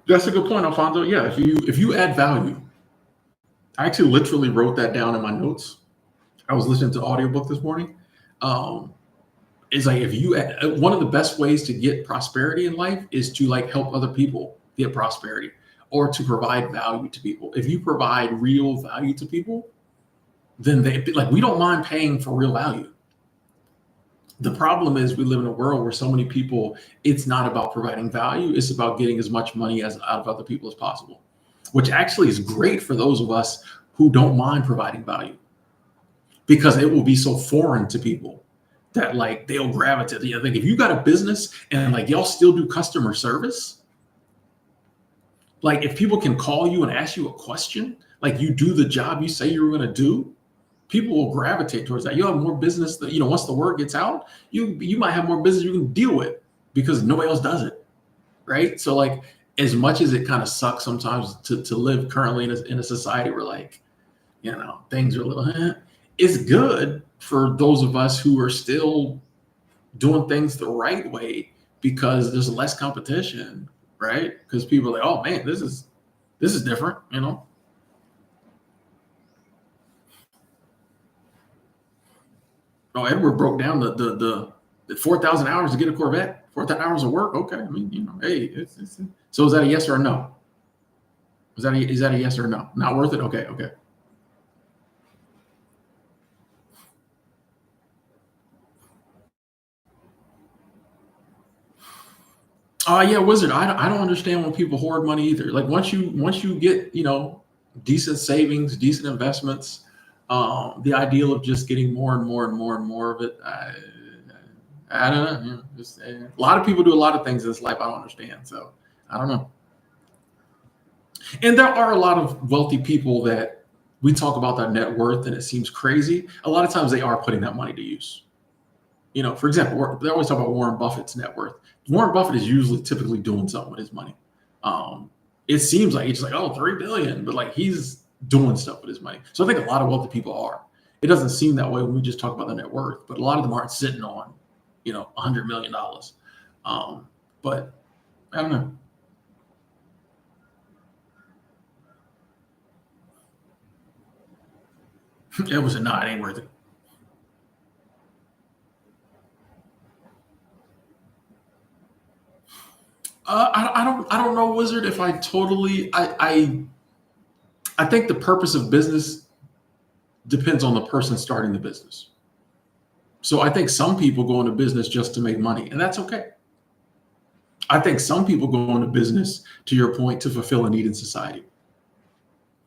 That's a good point, Alfonso. Yeah, if you add value, I actually literally wrote that down in my notes. I was listening to the audiobook this morning. It's like one of the best ways to get prosperity in life is to help other people get prosperity or to provide value to people. If you provide real value to people, then we don't mind paying for real value. The problem is we live in a world where so many people, it's not about providing value. It's about getting as much money out of other people as possible, which actually is great for those of us who don't mind providing value because it will be so foreign to people that they'll gravitate. If you got a business and y'all still do customer service, if people can call you and ask you a question, you do the job you say you were going to do, people will gravitate towards that. You'll have more business that, once the word gets out, you might have more business you can deal with because nobody else does it. Right. So as much as it kind of sucks sometimes to live currently in a society where things are a little, it's good for those of us who are still doing things the right way because there's less competition, right? Because people are like, oh man, this is different, Oh, Edward broke down the 4,000 hours to get a Corvette, 4,000 hours of work. Okay, I mean, hey, so is that a yes or a no? Is that a yes or a no? Not worth it? Okay. Yeah, Wizard. I don't understand when people hoard money either. Once you get decent savings, decent investments, the ideal of just getting more and more and more and more of it. I don't know. A lot of people do a lot of things in this life I don't understand. So I don't know. And there are a lot of wealthy people that we talk about their net worth and it seems crazy. A lot of times they are putting that money to use. For example, they always talk about Warren Buffett's net worth. Warren Buffett is usually typically doing something with his money. It seems like it's just $3 billion, but he's doing stuff with his money. So I think a lot of wealthy people are. It doesn't seem that way when we just talk about the net worth, but a lot of them aren't sitting on, $100 million. But I don't know. It was it ain't worth it. I don't know, Wizard. If I totally, I think the purpose of business depends on the person starting the business. So I think some people go into business just to make money, and that's okay. I think some people go into business, to your point, to fulfill a need in society.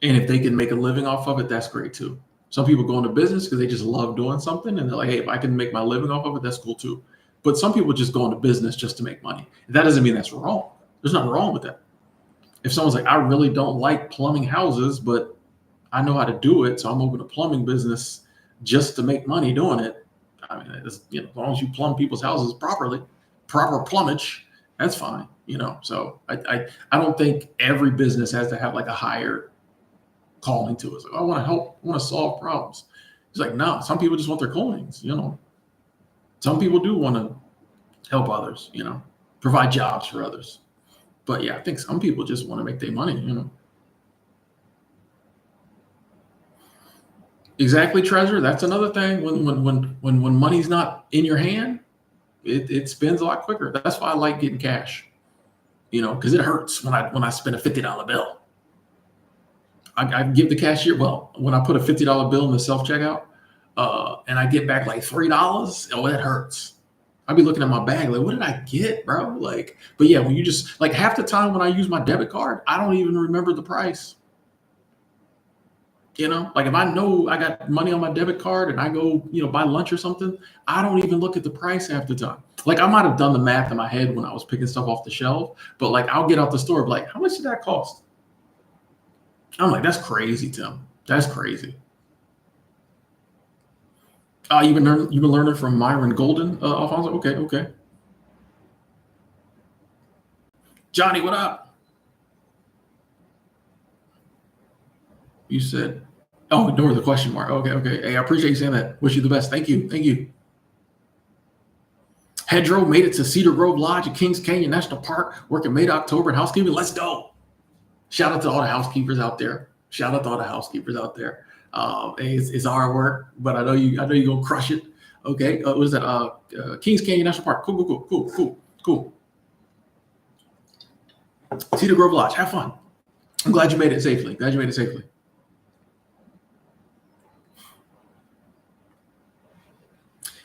And if they can make a living off of it, that's great too. Some people go into business because they just love doing something and they're like, hey, if I can make my living off of it, that's cool too. But some people just go into business just to make money. That doesn't mean that's wrong. There's nothing wrong with that. If someone's like, I really don't like plumbing houses, but I know how to do it, so I'm open a plumbing business just to make money doing it. I mean, as long as you plumb people's houses properly, proper plumbage, that's fine. So I don't think every business has to have like a higher calling to us. Like, I want to help, I want to solve problems. It's like, no, some people just want their coins, Some people do want to help others, provide jobs for others. But yeah, I think some people just want to make their money. Exactly, treasure. That's another thing. When money's not in your hand, it spends a lot quicker. That's why I like getting cash. Because it hurts when I spend a $50 bill. I give the cashier, well, when I put a $50 bill in the self checkout, and I get back like $3, oh, that hurts. I'd be looking at my bag like, what did I get, bro? Like, but yeah, when you just like half the time when I use my debit card, I don't even remember the price. Like if I know I got money on my debit card and I go, buy lunch or something, I don't even look at the price half the time. Like I might have done the math in my head when I was picking stuff off the shelf, but like I'll get out the store, like, how much did that cost? I'm like, that's crazy, Tim. That's crazy. You've been learning from Myron Golden, Alfonso. Okay. Johnny, what up? You said, oh, ignore the question mark. Okay. Hey, I appreciate you saying that. Wish you the best. Thank you. Hedro made it to Cedar Grove Lodge at Kings Canyon National Park, working mid-October in housekeeping. Let's go. Shout out to all the housekeepers out there. Hey, it's hard work, but I know you gonna crush it. Okay, what is that? Kings Canyon National Park. Cool. Cedar Grove Lodge. Have fun. I'm glad you made it safely.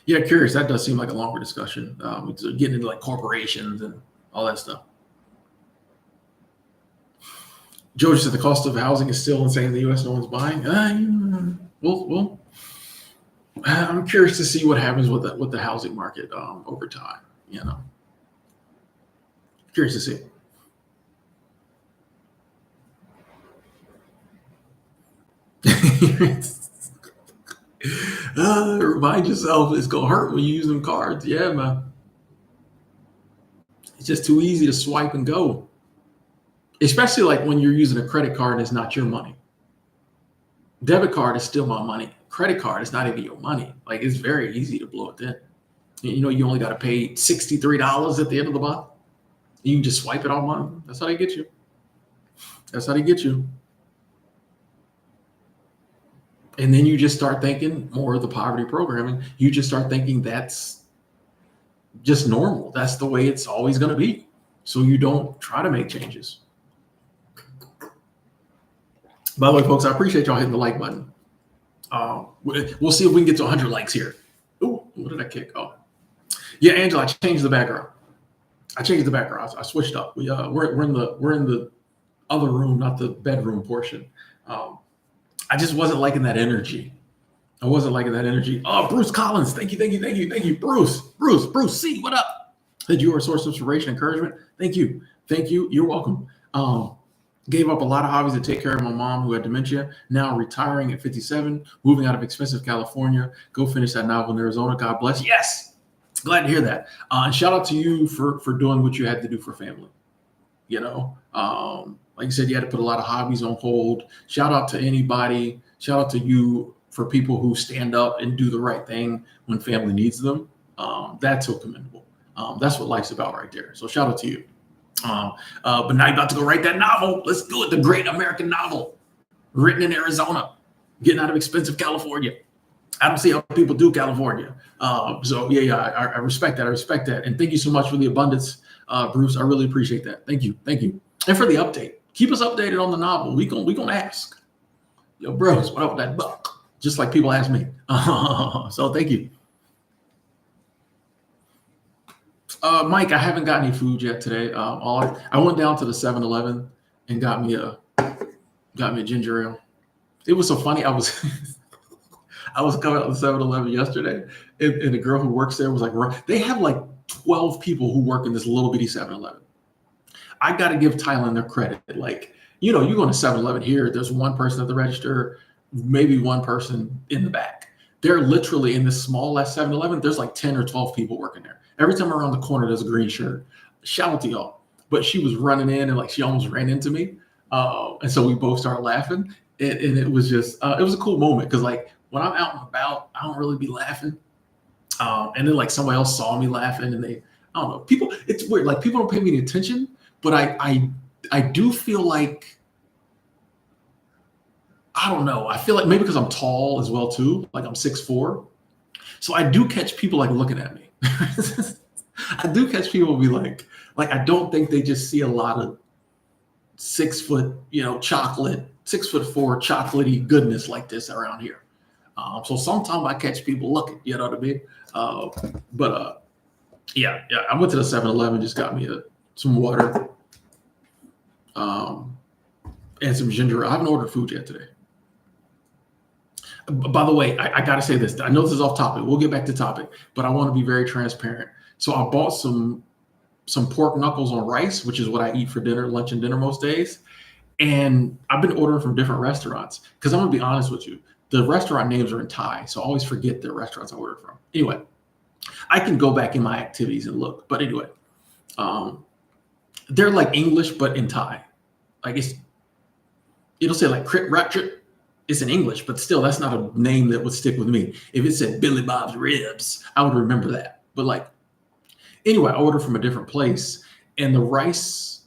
Yeah, curious. That does seem like a longer discussion. Getting into like corporations and all that stuff. George said the cost of housing is still insane in the U.S. No one's buying. Well, I'm curious to see what happens with the housing market over time. Curious to see. Remind yourself it's gonna hurt when you use them cards. Yeah, man. It's just too easy to swipe and go. Especially like when you're using a credit card and it's not your money. Debit card is still my money. Credit card is not even your money. Like it's very easy to blow it then. You only got to pay $63 at the end of the month. You can just swipe it all month. That's how they get you. And then you just start thinking more of the poverty programming. You just start thinking that's just normal. That's the way it's always going to be. So you don't try to make changes. By the way, folks, I appreciate y'all hitting the like button. We'll see if we can get to 100 likes here. Oh, what did I kick? Oh, yeah, Angela, I changed the background. I switched up. We're in the other room, not the bedroom portion. I just wasn't liking that energy. Oh, Bruce Collins, thank you, Bruce C, what up? That you are a source of inspiration, encouragement. Thank you. You're welcome. Gave up a lot of hobbies to take care of my mom who had dementia. Now retiring at 57, moving out of expensive California. Go finish that novel in Arizona. God bless. Yes, glad to hear that. And shout out to you for doing what you had to do for family. Like you said, you had to put a lot of hobbies on hold. Shout out to anybody. Shout out to you for people who stand up and do the right thing when family needs them. That's so commendable. That's what life's about right there. So shout out to you. But now you're about to go write that novel. Let's do it. The Great American Novel, written in Arizona, getting out of expensive California. I don't see how people do California. So yeah, I respect that. I respect that. And thank you so much for the abundance, Bruce. I really appreciate that. Thank you. Thank you. And for the update. Keep us updated on the novel. We gonna ask. Yo, bros, what up with that buck? Just like people ask me. So thank you. Mike, I haven't got any food yet today. I went down to the 7-Eleven and got me a ginger ale. It was so funny. I was coming out of the 7-Eleven yesterday, and the girl who works there was like, they have like 12 people who work in this little bitty 7-Eleven. I got to give Thailand their credit. Like, you go to 7-Eleven here, there's one person at the register, maybe one person in the back. They're literally in this small 7-Eleven. There's like 10 or 12 people working there. Every time around the corner, there's a green shirt. Shout out to y'all. But she was running in and like she almost ran into me. And so we both started laughing. And it was just, it was a cool moment because like when I'm out and about, I don't really be laughing. And then like somebody else saw me laughing and I don't know, it's weird. Like people don't pay me any attention, but I do feel like, I don't know. I feel like maybe because I'm tall as well too, like I'm 6'4". So I do catch people like looking at me. I do catch people be like I don't think they just see a lot of 6 foot, 6'4" chocolatey goodness like this around here. So sometimes I catch people looking, you know what I mean? Yeah, I went to the 7-Eleven, just got me some water, and some ginger. I haven't ordered food yet today. By the way, I got to say this. I know this is off topic. We'll get back to topic, but I want to be very transparent. So I bought some pork knuckles on rice, which is what I eat for dinner, lunch and dinner most days. And I've been ordering from different restaurants because I'm going to be honest with you. The restaurant names are in Thai, so I always forget the restaurants I order from. Anyway, I can go back in my activities and look. But anyway, they're like English, but in Thai. Like it'll say like Crit Ratchet. It's in English, but still, that's not a name that would stick with me. If it said Billy Bob's Ribs, I would remember that. But like, anyway, I ordered from a different place, and the rice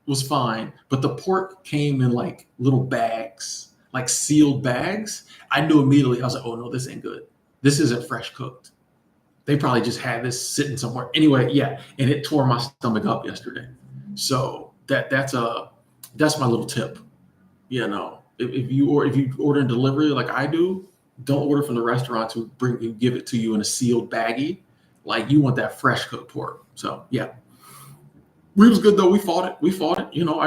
was fine, but the pork came in like little bags, like sealed bags. I knew immediately. I was like, oh no, this ain't good. This isn't fresh cooked. They probably just had this sitting somewhere. Anyway, yeah, and it tore my stomach up yesterday. So that's my little tip. If you order in delivery like I do, don't order from the restaurants who give it to you in a sealed baggie. Like you want that fresh cooked pork. So yeah, we was good though. We fought it. I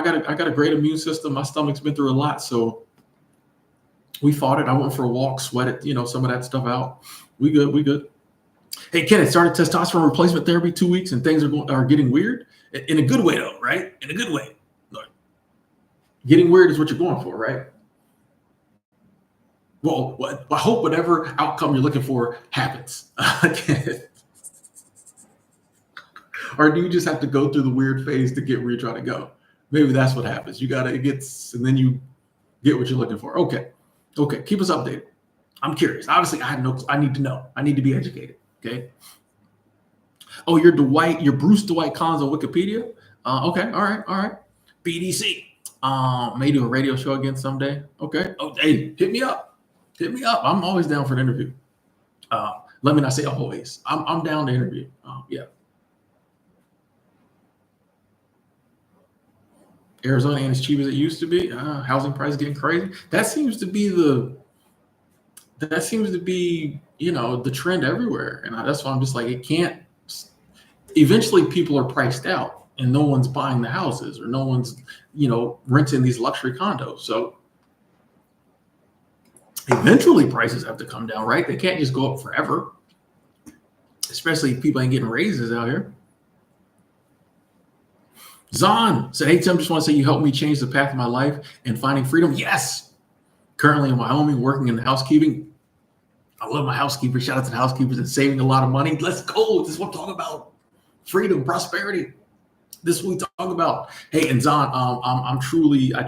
got a great immune system. My stomach's been through a lot, so we fought it. I went for a walk, sweated some of that stuff out. We good. Hey, Ken, I started testosterone replacement therapy 2 weeks, and things are getting weird in a good way though, right? In a good way. Look, getting weird is what you're going for, right? Well, I hope whatever outcome you're looking for happens. Or do you just have to go through the weird phase to get where you're trying to go? Maybe that's what happens. And then you get what you're looking for. Okay. Keep us updated. I'm curious. Obviously, I need to know. I need to be educated. Okay. Oh, you're Bruce Dwight Collins on Wikipedia. Okay. All right. BDC. May do a radio show again someday. Okay. Oh, hey, hit me up. I'm always down for an interview. Let me not say always. I'm down to interview. Yeah. Arizona ain't as cheap as it used to be. Housing prices getting crazy. That seems to be the trend everywhere. And that's why I'm just like, it can't. Eventually, people are priced out, and no one's buying the houses, or no one's renting these luxury condos. So eventually prices have to come down, right? They can't just go up forever, especially if people ain't getting raises out here. Zahn said, hey, Tim, just want to say you helped me change the path of my life and finding freedom. Yes. Currently in Wyoming, working in housekeeping. I love my housekeepers. Shout out to the housekeepers and saving a lot of money. Let's go. This is what I'm talking about. Freedom, prosperity. This is what we talk about. Hey, and Zahn, I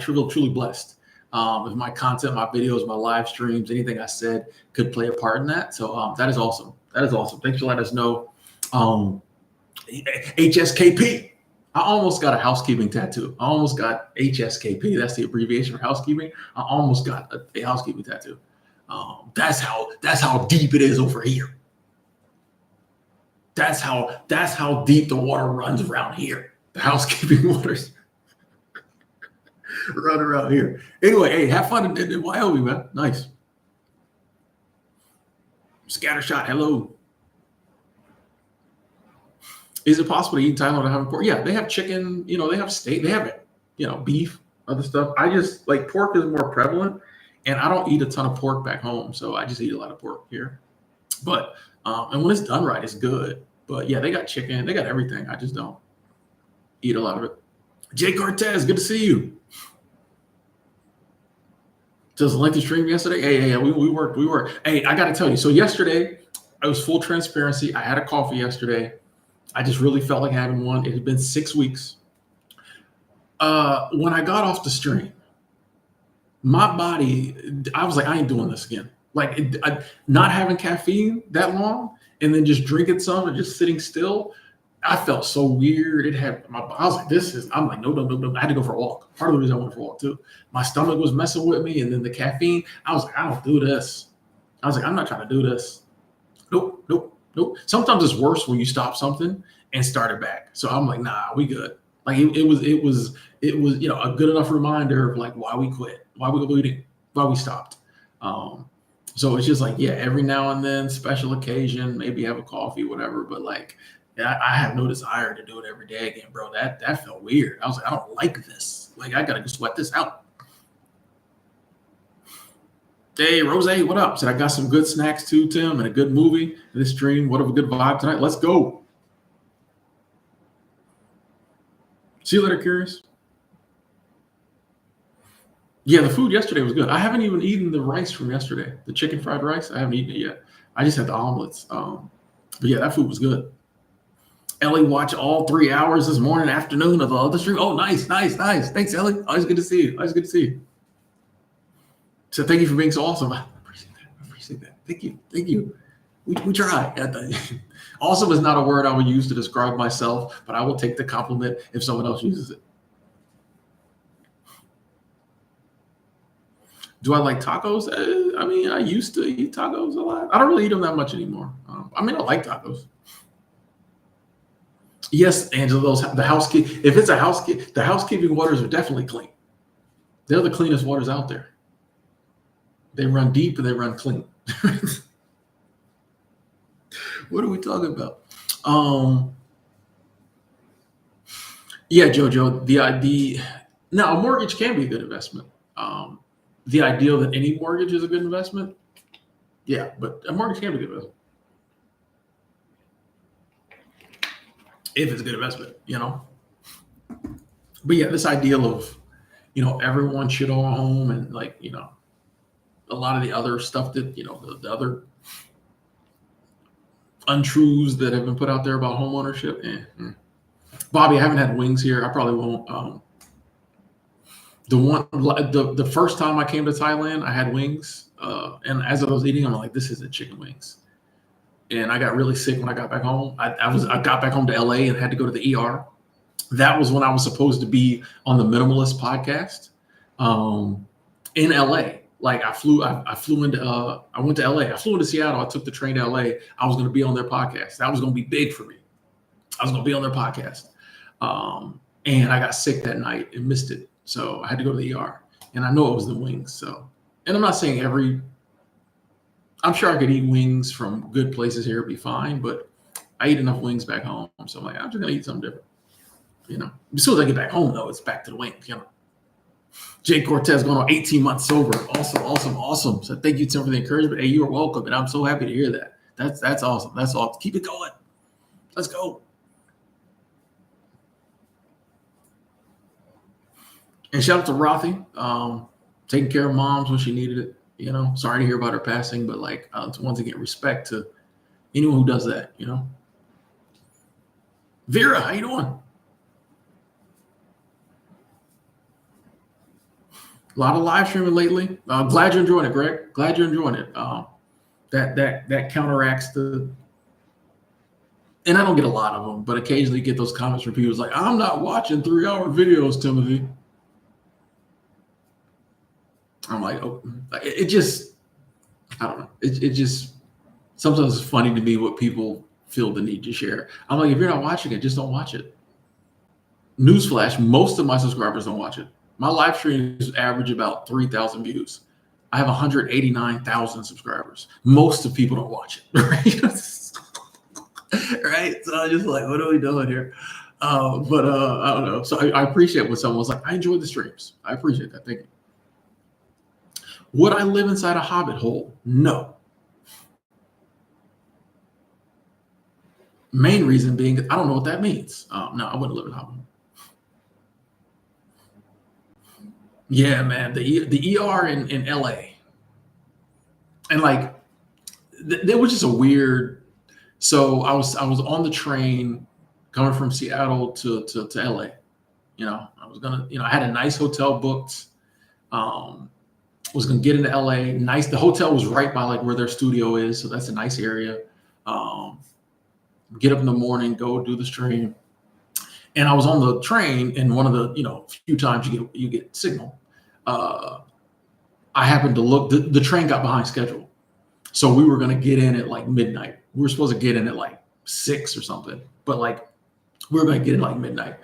feel truly blessed. if my content, my videos, my live streams, anything I said could play a part in that. So that is awesome. That is awesome. Thanks for letting us know. HSKP. I almost got a housekeeping tattoo. I almost got HSKP. That's the abbreviation for housekeeping. I almost got a housekeeping tattoo. That's how deep it is over here. That's how deep the water runs around here. The housekeeping waters run around here. Anyway, hey, have fun in Wyoming, man. Nice. Scattershot, hello. Is it possible to eat in Thailand and have pork? Yeah, they have chicken, they have steak, they have, beef, other stuff. I just like pork is more prevalent, and I don't eat a ton of pork back home, so I just eat a lot of pork here. But and when it's done right, it's good. But yeah, they got chicken, they got everything. I just don't eat a lot of it. Jay Cortez, good to see you. Just like the stream yesterday. Hey, we worked. Hey, I got to tell you. So yesterday, I was full transparency. I had a coffee yesterday. I just really felt like having one. It had been 6 weeks. When I got off the stream, my body, I was like, I ain't doing this again. Like not having caffeine that long and then just drinking some and just sitting still. I felt so weird. I was like, I'm like, no. I had to go for a walk. Part of the reason I went for a walk too. My stomach was messing with me. And then the caffeine, I was like, I don't do this. I was like, I'm not trying to do this. Nope. Sometimes it's worse when you stop something and start it back. So I'm like, nah, we good. Like it was, a good enough reminder of like why we quit, why we eating, why we stopped. So it's just like, yeah, every now and then, special occasion, maybe have a coffee, whatever. But like, I have no desire to do it every day again, bro. That felt weird. I was like, I don't like this. Like, I gotta go sweat this out. Hey, Rose, what up? Said I got some good snacks too, Tim, and a good movie. This stream, what a good vibe tonight. Let's go. See you later, Curious. Yeah, the food yesterday was good. I haven't even eaten the rice from yesterday. The chicken fried rice, I haven't eaten it yet. I just had the omelets. But yeah, that food was good. Ellie watched all 3 hours this morning, afternoon of the other stream. Oh, nice. Thanks, Ellie. Always good to see you. So thank you for being so awesome. I appreciate that. Thank you. We try. Awesome is not a word I would use to describe myself, but I will take the compliment if someone else uses it. Do I like tacos? I mean, I used to eat tacos a lot. I don't really eat them that much anymore. I like tacos. Yes, Angela, the housekeeping. If it's a housekeeping, the housekeeping waters are definitely clean. They're the cleanest waters out there. They run deep and they run clean. What are we talking about? Yeah, Jojo. Now a mortgage can be a good investment. The ideal that any mortgage is a good investment. Yeah, but a mortgage can be a good investment if it's a good investment, But yeah, this ideal of, everyone should own a home and like, a lot of the other stuff that, the other untruths that have been put out there about home ownership. Bobby, I haven't had wings here. I probably won't. The first time I came to Thailand, I had wings. And as I was eating, I'm like, this isn't chicken wings. And I got really sick when I got back home. I got back home to LA and had to go to the ER. That was when I was supposed to be on the Minimalist podcast in LA. Like I went to LA. I flew into Seattle. I took the train to LA. I was going to be on their podcast. That was going to be big for me. I was going to be on their podcast. And I got sick that night and missed it. So I had to go to the ER. And I know it was the wings. So, and I'm not saying I'm sure I could eat wings from good places here, it'd be fine, but I eat enough wings back home. So I'm like, I'm just going to eat something different. As soon as I get back home, though, it's back to the wings, Jay Cortez going on 18 months sober. Awesome. So thank you, Tim, for the encouragement. Hey, you are welcome, and I'm so happy to hear that. That's awesome. That's awesome. Keep it going. Let's go. And shout out to Rothy, taking care of moms when she needed it. Sorry to hear about her passing, but like once again, respect to anyone who does that. Vera, how you doing? A lot of live streaming lately. Glad you're enjoying it, Greg. Glad you're enjoying it. That counteracts the. And I don't get a lot of them, but occasionally get those comments from people like, "I'm not watching 3 hour videos, Timothy." I'm like, oh, it just, I don't know. It just sometimes it's funny to me what people feel the need to share. I'm like, if you're not watching it, just don't watch it. Newsflash: most of my subscribers don't watch it. My live streams average about 3,000 views. I have 189,000 subscribers. Most of people don't watch it, right? Right? So I'm just like, what are we doing here? But I don't know. So I appreciate when someone's like, I enjoy the streams. I appreciate that. Thank you. Would I live inside a hobbit hole? No. Main reason being, I don't know what that means. No, I wouldn't live in a hobbit hole. Yeah, man. The ER in LA. And like, there was just a weird. So I was on the train coming from Seattle to LA. I was gonna, I had a nice hotel booked. Um, was gonna get into LA. Nice. The hotel was right by like where their studio is, so that's a nice area. Um, get up in the morning, go do the stream, and I was on the train, and one of the few times you get signal. Uh, I happened to look. The train got behind schedule, so we were gonna get in at like midnight. We were supposed to get in at like 6 or something, but like we were gonna get in like midnight.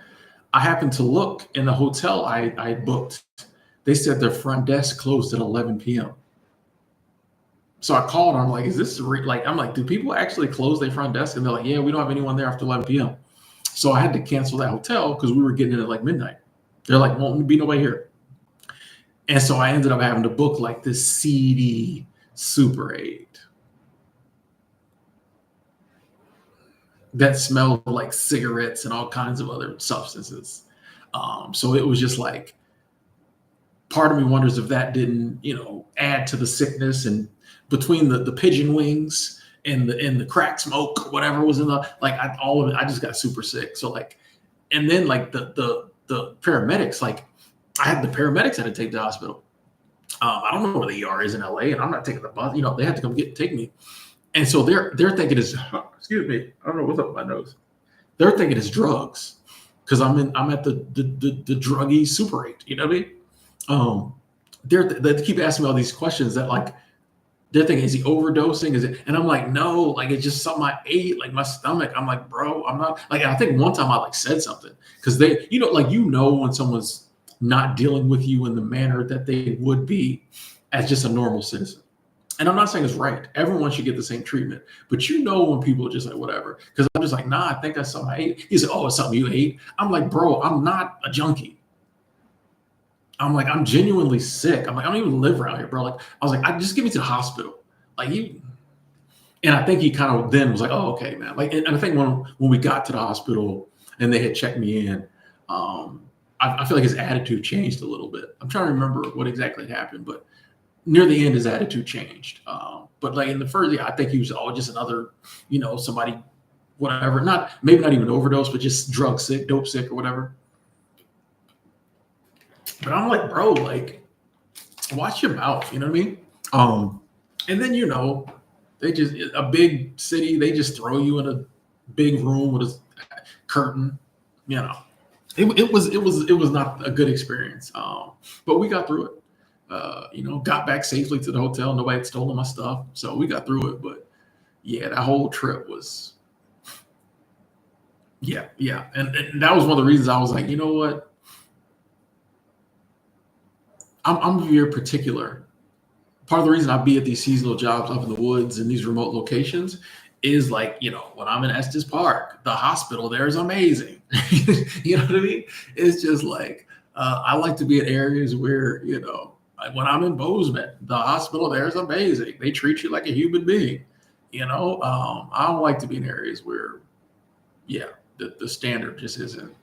I happened to look in the hotel I booked. They said their front desk closed at 11 p.m. So I called. I'm like, is this like? I'm like, do people actually close their front desk? And they're like, yeah, we don't have anyone there after 11 p.m. So I had to cancel that hotel because we were getting in at like midnight. They're like, won't be nobody here. And so I ended up having to book like this seedy Super 8 that smelled like cigarettes and all kinds of other substances. So it was just like, part of me wonders if that didn't, add to the sickness, and between the pigeon wings and the crack smoke, or whatever was in the like all of it, I just got super sick. So like, and then like the paramedics, like I had the paramedics had to take the hospital. I don't know where the ER is in LA, and I'm not taking the bus. They had to come take me, and so they're thinking it's excuse me, I don't know what's up with my nose. They're thinking it's drugs because I'm at the druggy Super 8. You know what I mean? They keep asking me all these questions that like they're thinking, is he overdosing? Is it? And I'm like, no, like it's just something I ate, like my stomach. I'm like, bro, I'm not like. I think one time I like said something because they, like when someone's not dealing with you in the manner that they would be as just a normal citizen. And I'm not saying it's right. Everyone should get the same treatment, but when people are just like whatever. Because I'm just like, nah, I think that's something I ate. He said, oh, it's something you ate. I'm like, bro, I'm not a junkie. I'm like, I'm genuinely sick. I'm like, I don't even live around here, bro. Like, I was like, just get me to the hospital. Like you. And I think he kind of then was like, oh, okay, man. Like, and I think when we got to the hospital and they had checked me in, I feel like his attitude changed a little bit. I'm trying to remember what exactly happened, but near the end, his attitude changed. But like in the first, yeah, I think he was just another, somebody, whatever. Maybe not even overdose, but just drug sick, dope sick, or whatever. But I'm like, bro, like, watch your mouth. You know what I mean? And then they just a big city. They just throw you in a big room with a curtain. It was not a good experience. But we got through it. Got back safely to the hotel. Nobody had stolen my stuff, so we got through it. But yeah, that whole trip was, yeah, and that was one of the reasons I was like, you know what, I'm very particular. Part of the reason I be at these seasonal jobs up in the woods in these remote locations is like, when I'm in Estes Park, the hospital there is amazing. You know what I mean? It's just like, I like to be in areas where, like when I'm in Bozeman, the hospital there is amazing. They treat you like a human being. I don't like to be in areas where, yeah, the standard just isn't,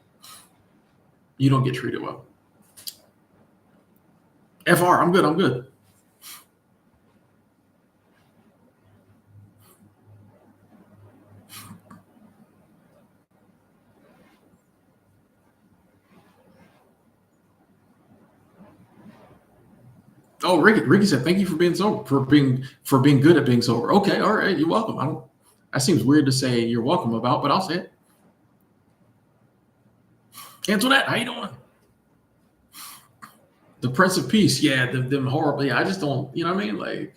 you don't get treated well. FR, I'm good. I'm good. Oh, Ricky said, "Thank you for being sober, for being good at being sober." Okay, all right, you're welcome. I don't. That seems weird to say you're welcome about, but I'll say it. Antoinette, how you doing? The Prince of Peace. Yeah, them horrible. Yeah, I just don't. You know what I mean? Like,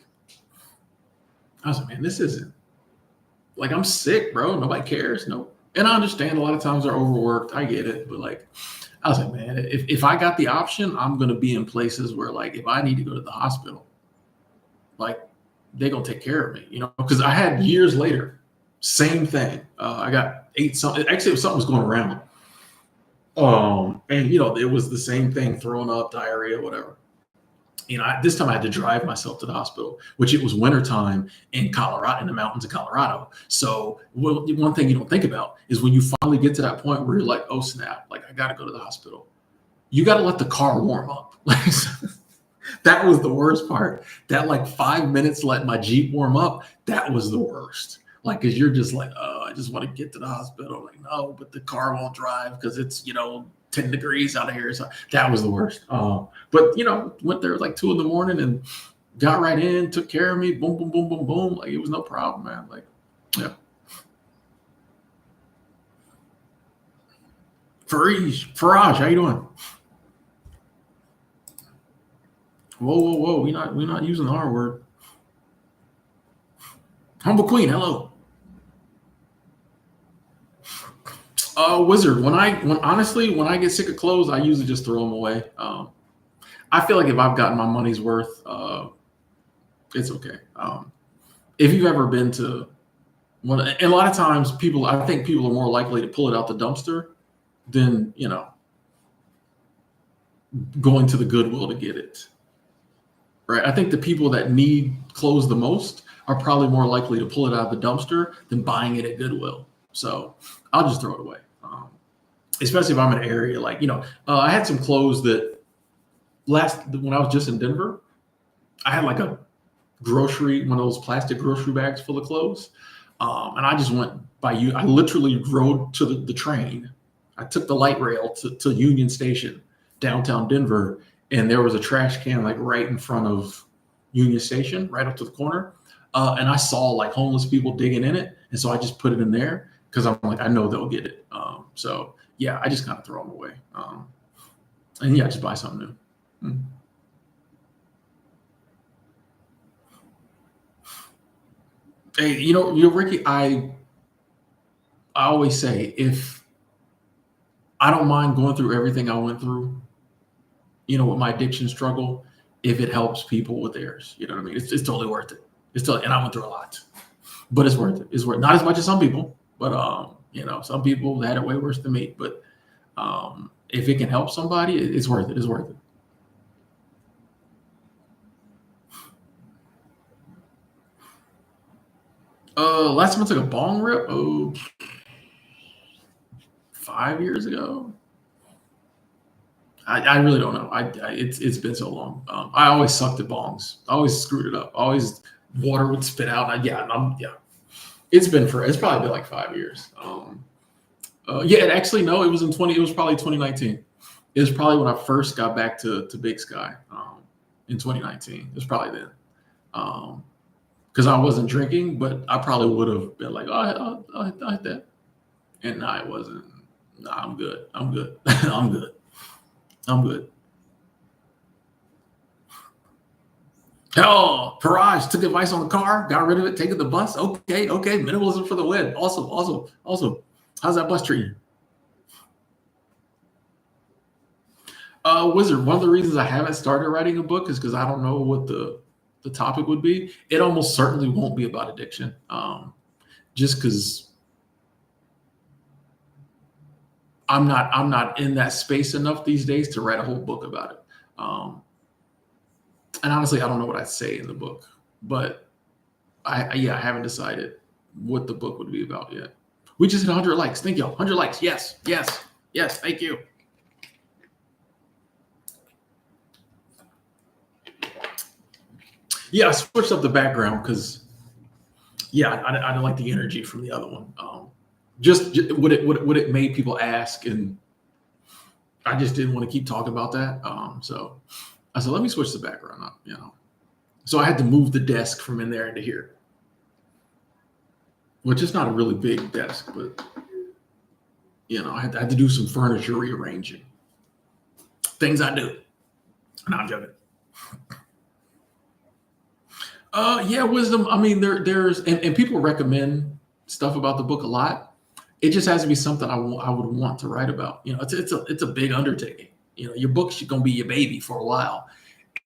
I was like, man, this isn't like I'm sick, bro. Nobody cares. No. And I understand a lot of times they're overworked. I get it, but like, I was like, man, if I got the option, I'm gonna be in places where like if I need to go to the hospital, like they're gonna take care of me, you know, because I had years later, same thing. I got ate something. Actually, something was going around. And you know, it was the same thing, throwing up, diarrhea, whatever. You know, this time I had to drive myself to the hospital, which it was wintertime in Colorado, in the mountains of Colorado. So one thing you don't think about is when you finally get to that point where you're like, oh snap, like I got to go to the hospital. You got to let the car warm up. Like that was the worst part. That like 5 minutes let my Jeep warm up. That was the worst. Like, cause you're just like, oh, I just want to get to the hospital. Like, no, but the car won't drive because it's, you know, 10 degrees out of here. So that was the worst. But you know, went there like 2 a.m. and got right in, took care of me. Boom, boom, boom, boom, boom. Like it was no problem, man. Like, yeah. Faraj, how you doing? Whoa, whoa, whoa. We're not using the R word. Humble Queen, hello. Wizard. When I get sick of clothes, I usually just throw them away. I feel like if I've gotten my money's worth, it's okay. If you've ever been to one, and a lot of times I think people are more likely to pull it out the dumpster than, you know, going to the Goodwill to get it. Right. I think the people that need clothes the most are probably more likely to pull it out of the dumpster than buying it at Goodwill. So I'll just throw it away. Especially if I'm in an area like, you know, I had some clothes that when I was just in Denver, I had like one of those plastic grocery bags full of clothes. And I just went by you. I literally rode to the train. I took the light rail to Union Station, downtown Denver. And there was a trash can like right in front of Union Station, right up to the corner. And I saw like homeless people digging in it. And so I just put it in there because I'm like, I know they'll get it. So yeah, I just kind of throw them away. And yeah, just buy something new. Hey, you know, Ricky, I always say if I don't mind going through everything I went through, you know, with my addiction struggle, if it helps people with theirs, you know what I mean? It's totally worth it. And I went through a lot, but it's worth it. It's worth not as much as some people, but you know, some people had it way worse than me. But if it can help somebody, it's worth it. It's worth it. Last time I took a bong rip, 5 years ago. I really don't know. It's been so long. I always sucked at bongs. I always screwed it up. Always water would spit out. Yeah. It's probably been like 5 years. Yeah, actually no, it was probably 2019. It was probably when I first got back to Big Sky in 2019. It was probably then. Because I wasn't drinking, but I probably would have been like, oh, I hit that. And no, I wasn't. No, I'm good. I'm good. I'm good. I'm good. Oh, Faraj took advice on the car, got rid of it, taking the bus. Okay. Minimalism for the win. Awesome. How's that bus treating you? Wizard, one of the reasons I haven't started writing a book is because I don't know what the topic would be. It almost certainly won't be about addiction. Just because I'm not in that space enough these days to write a whole book about it. And honestly, I don't know what I'd say in the book, but I haven't decided what the book would be about yet. We just hit 100 likes. Thank you. 100 likes. Yes. Thank you. Yeah, I switched up the background because, yeah, I didn't like the energy from the other one. Just what it made people ask, and I just didn't want to keep talking about that. So I said, let me switch the background up, So I had to move the desk from in there into here, which is not a really big desk, but I had to do some furniture rearranging. Things I do. No, I'm joking. Yeah, wisdom. I mean, there's and people recommend stuff about the book a lot. It just has to be something I would want to write about. It's a big undertaking. Your book's gonna be your baby for a while.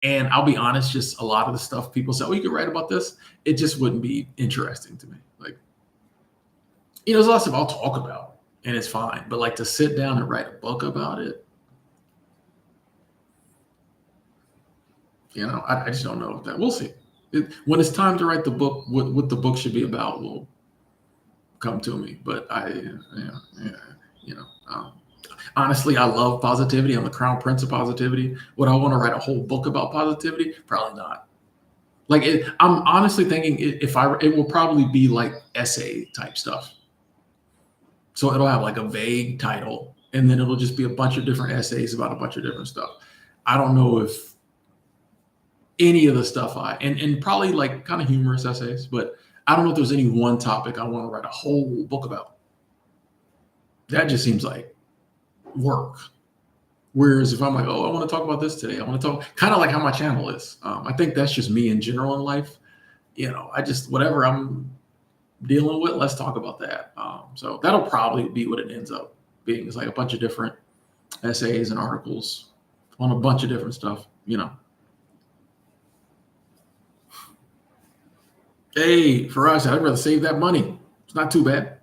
And I'll be honest, just a lot of the stuff people say, oh, you could write about this. It just wouldn't be interesting to me. Like, there's a lot of stuff I'll talk about and it's fine. But like to sit down and write a book about it, I just don't know that. We'll see. When it's time to write the book, what the book should be about will come to me. But honestly, I love positivity. I'm the crown prince of positivity. Would I want to write a whole book about positivity? Probably not. Like, I'm honestly thinking it will probably be like essay type stuff. So it'll have like a vague title, and then it'll just be a bunch of different essays about a bunch of different stuff. I don't know if any of the stuff and probably like kind of humorous essays, but I don't know if there's any one topic I want to write a whole book about. That just seems like work. Whereas if I'm like, oh, I want to talk about this today, I want to talk kind of like how my channel is. I think that's just me in general in life. I just, whatever I'm dealing with, let's talk about that. So that'll probably be what it ends up being. It's like a bunch of different essays and articles on a bunch of different stuff, Hey, for us, I'd rather save that money. It's not too bad.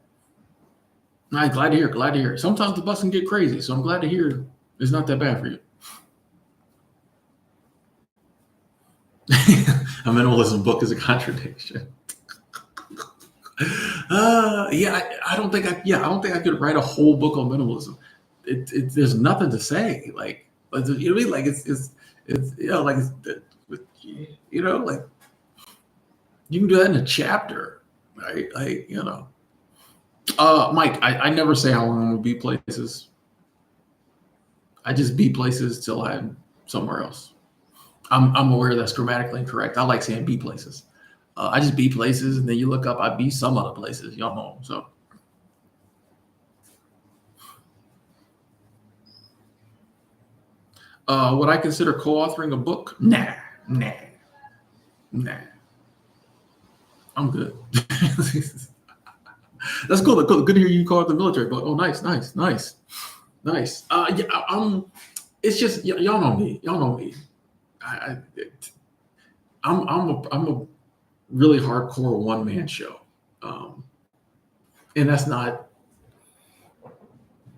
I'm glad to hear. Sometimes the bus can get crazy, so I'm glad to hear it's not that bad for you. A minimalism book is a contradiction. I don't think I could write a whole book on minimalism. There's nothing to say. Like, you know what I mean? Like like you can do that in a chapter, right? Like, Mike, I never say how long I'm gonna be places. I just be places till I'm somewhere else. I'm aware that's grammatically incorrect. I like saying be places. I just be places, and then you look up, I be some other places. Y'all know. So, would I consider co-authoring a book? Nah. I'm good. That's cool. Good to hear you call it the military book. Oh, nice. It's just y'all know me. I'm a really hardcore one-man show, and that's not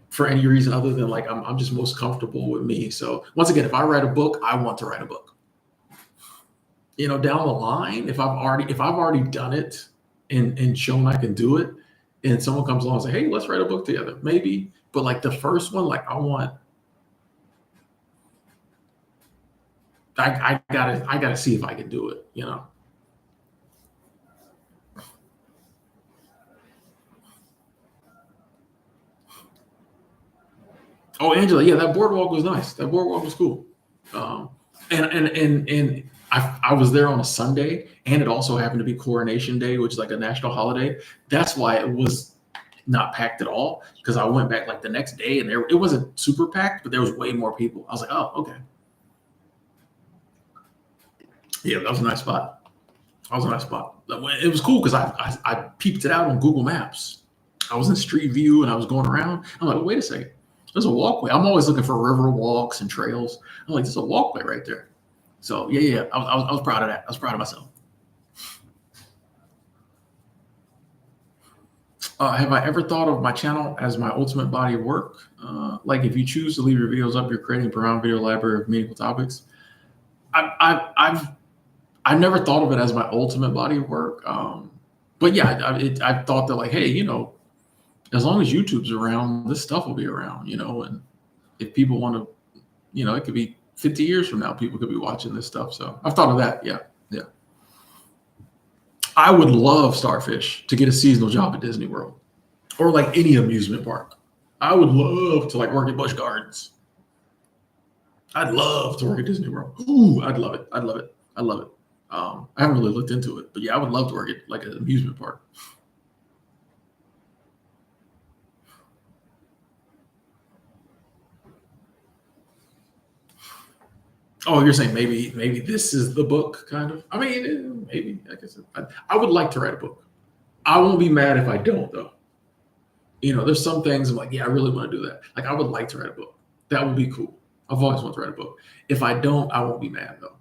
for any reason other than like I'm just most comfortable with me. So once again, if I write a book, I want to write a book. Down the line, if I've already done it and shown I can do it, and someone comes along and say, hey, let's write a book together, maybe. But like the first one, like I gotta see if I can do it, Oh, Angela, yeah, that boardwalk was nice. That boardwalk was cool. And I was there on a Sunday, and it also happened to be Coronation Day, which is like a national holiday. That's why it was not packed at all, because I went back like the next day, and it wasn't super packed, but there was way more people. I was like, oh, okay. Yeah, that was a nice spot. It was cool because I peeped it out on Google Maps. I was in Street View and I was going around. I'm like, wait a second. There's a walkway. I'm always looking for river walks and trails. I'm like, there's a walkway right there. So yeah. I was proud of that. I was proud of myself. Have I ever thought of my channel as my ultimate body of work? Like if you choose to leave your videos up, you're creating a profound video library of meaningful topics. I've never thought of it as my ultimate body of work. But yeah, I've thought that like, hey, as long as YouTube's around, this stuff will be around, and if people want to, it could be 50 years from now, people could be watching this stuff. So I've thought of that. Yeah. I would love Starfish to get a seasonal job at Disney World or like any amusement park. I would love to like work at Busch Gardens. I'd love to work at Disney World. Ooh, I'd love it. I'd love it. I love it. I haven't really looked into it, but yeah, I would love to work at like an amusement park. Oh, you're saying maybe this is the book, kind of. I mean, maybe. I guess I would like to write a book. I won't be mad if I don't, though. There's some things I'm like, yeah, I really want to do that. Like, I would like to write a book. That would be cool. I've always wanted to write a book. If I don't, I won't be mad though.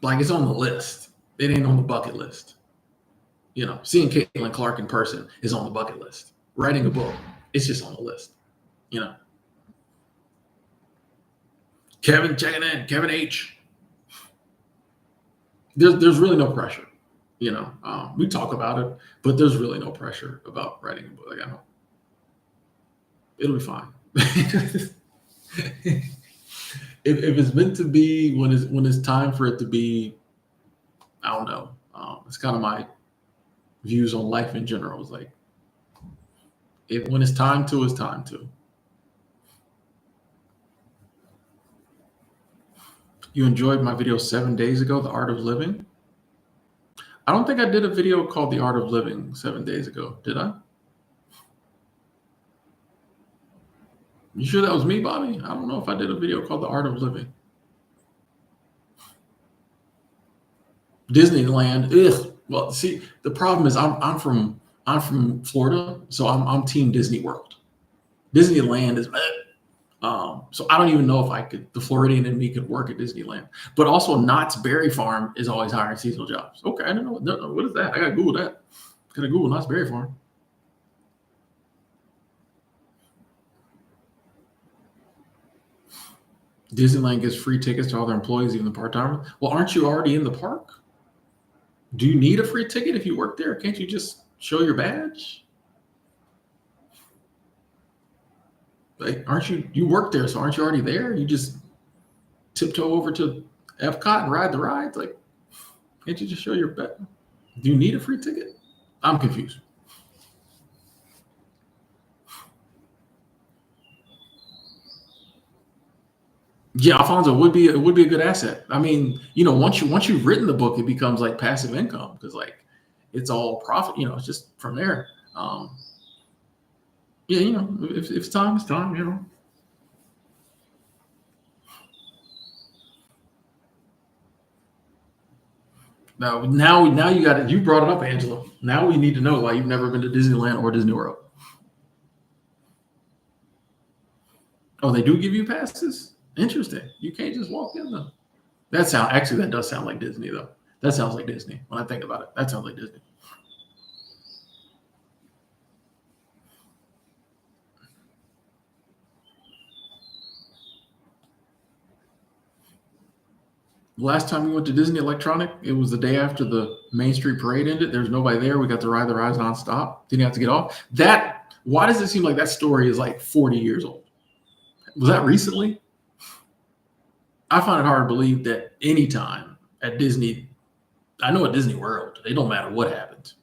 Like it's on the list. It ain't on the bucket list. Seeing Caitlin Clark in person is on the bucket list. Writing a book, it's just on the list. You know, Kevin checking in, Kevin H. There's really no pressure. We talk about it, but there's really no pressure about writing a book. Like I know it'll be fine. if it's meant to be, when it's time for it to be, I don't know. It's kind of my views on life in general. It's like when it's time to, it's time to. You enjoyed my video 7 days ago, The Art of Living? I don't think I did a video called The Art of Living 7 days ago. Did I? You sure that was me, Bobby? I don't know if I did a video called The Art of Living. Disneyland. Ugh. Well, see, the problem is I'm from Florida, so I'm Team Disney World. Disneyland is so I don't even know if the Floridian in me could work at Disneyland. But also Knott's Berry Farm is always hiring seasonal jobs. Okay, I don't know. What is that? I gotta Google that. Gotta Google Knott's Berry Farm. Disneyland gives free tickets to all their employees, even the part-timers. Well, aren't you already in the park? Do you need a free ticket if you work there? Can't you just show your badge? Like, you work there, so aren't you already there? You just tiptoe over to Epcot and ride the rides? Like, can't you just show your badge? Do you need a free ticket? I'm confused. Yeah, Alfonso would be a good asset. I mean, once you've written the book, it becomes like passive income because like it's all profit. It's just from there. Yeah, if it's time, it's time. Now you got it. You brought it up, Angela. Now we need to know why you've never been to Disneyland or Disney World. Oh, they do give you passes? Interesting. You can't just walk in though. That does sound like Disney though. That sounds like Disney when I think about it. That sounds like Disney. Last time we went to Disney Electronic, it was the day after the Main Street Parade ended. There was nobody there. We got to ride the rides nonstop. Didn't have to get off. Why does it seem like that story is like 40 years old? Was that recently? I find it hard to believe that anytime at Disney, I know at Disney World, it don't matter what happens.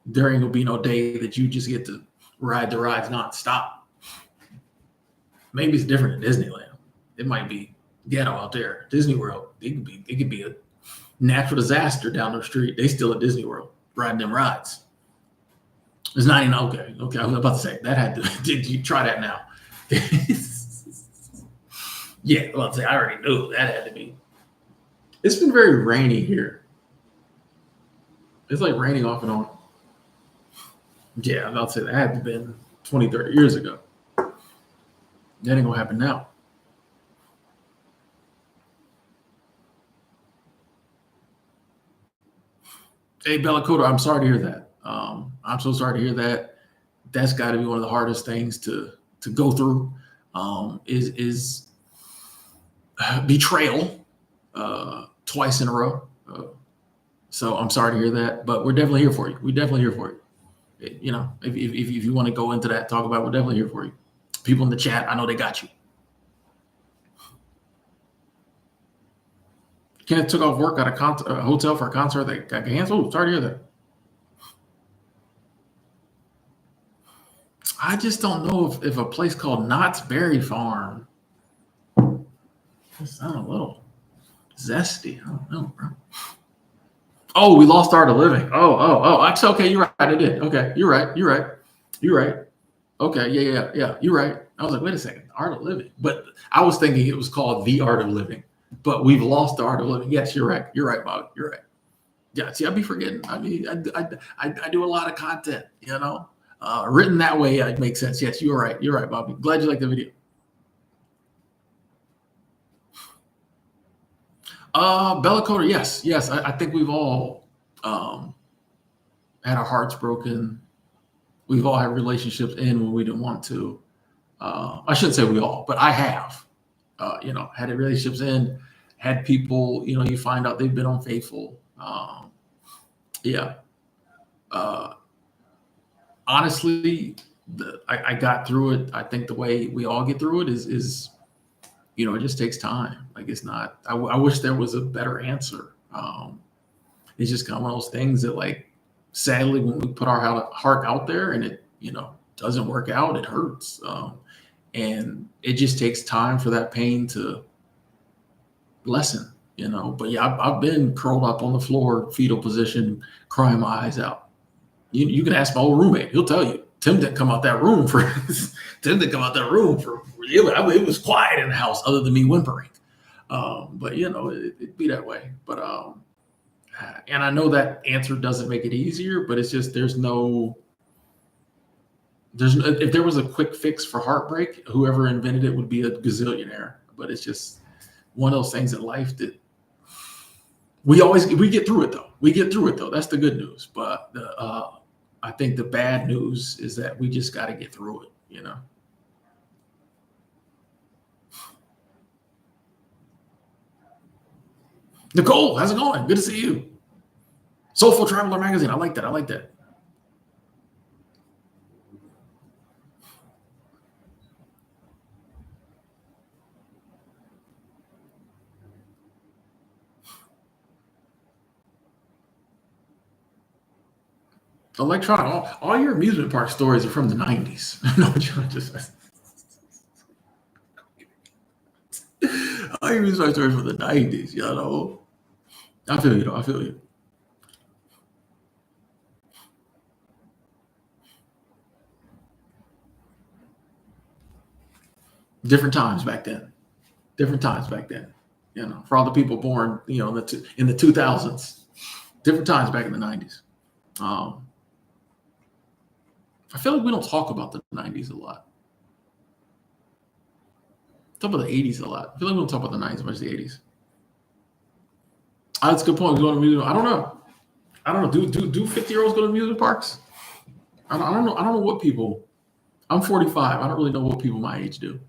There ain't gonna be no day that you just get to ride the rides nonstop. Maybe it's different at Disneyland. It might be ghetto out there. Disney World, it could be a natural disaster down the street. They still at Disney World riding them rides. It's not even okay. Okay, I was about to say that had to. Did you try that now? Yeah, well, I already knew that had to be. It's been very rainy here. It's like raining off and on. Yeah, I'm about to say that had to have been 20, 30 years ago. That ain't gonna happen now. Hey, Bella Cota, I'm sorry to hear that. I'm so sorry to hear that. That's got to be one of the hardest things to go through. Is betrayal twice in a row. So I'm sorry to hear that, but we're definitely here for you. We're definitely here for you. If you want to go into that, talk about it, we're definitely here for you. People in the chat, I know they got you. Kenneth took off work at a hotel for a concert that got canceled. Sorry to hear that. I just don't know if a place called Knott's Berry Farm. It sounds a little zesty. I don't know, bro. Oh, we lost Art of Living. Oh. Actually, okay, you're right. I did. Okay, you're right. You're right. Okay, yeah. You're right. I was like, wait a second, Art of Living. But I was thinking it was called The Art of Living. But we've lost the Art of Living. Yes, you're right. You're right, Bobby. You're right. Yeah, see, I'd be forgetting. I mean, I do a lot of content, written that way. It makes sense. Yes, you're right. You're right, Bobby. Glad you liked the video. Bella Coder, yes. I think we've all had our hearts broken. We've all had relationships end when we didn't want to. I shouldn't say we all, but I have. Had relationships end, had people. You find out they've been unfaithful. Yeah. Honestly, I got through it. I think the way we all get through it is it just takes time. Like it's not. I wish there was a better answer. It's just kind of one of those things that, like, sadly, when we put our heart out there and it doesn't work out, it hurts, and it just takes time for that pain to lessen. But yeah, I've been curled up on the floor, fetal position, crying my eyes out. You can ask my old roommate; he'll tell you. Tim didn't come out that room for. It was quiet in the house, other than me whimpering. But it'd be that way. But and I know that answer doesn't make it easier, but it's just if there was a quick fix for heartbreak, whoever invented it would be a gazillionaire. But it's just one of those things in life that we get through it though. We get through it though. That's the good news. But I think the bad news is that we just got to get through it. Nicole, how's it going? Good to see you. Soulful Traveler Magazine. I like that. Electronic. All your amusement park stories are from the 90s. No, just. All your amusement park stories from the 90s. I feel you. Different times back then. For all the people born, in the 2000s. Different times back in the 90s. I feel like we don't talk about the 90s a lot. Talk about the 80s a lot. I feel like we don't talk about the 90s as much as the 80s. That's a good point. I don't know. Do 50-year-olds go to amusement parks? I don't know. I don't know what people. I'm 45. I don't really know what people my age do.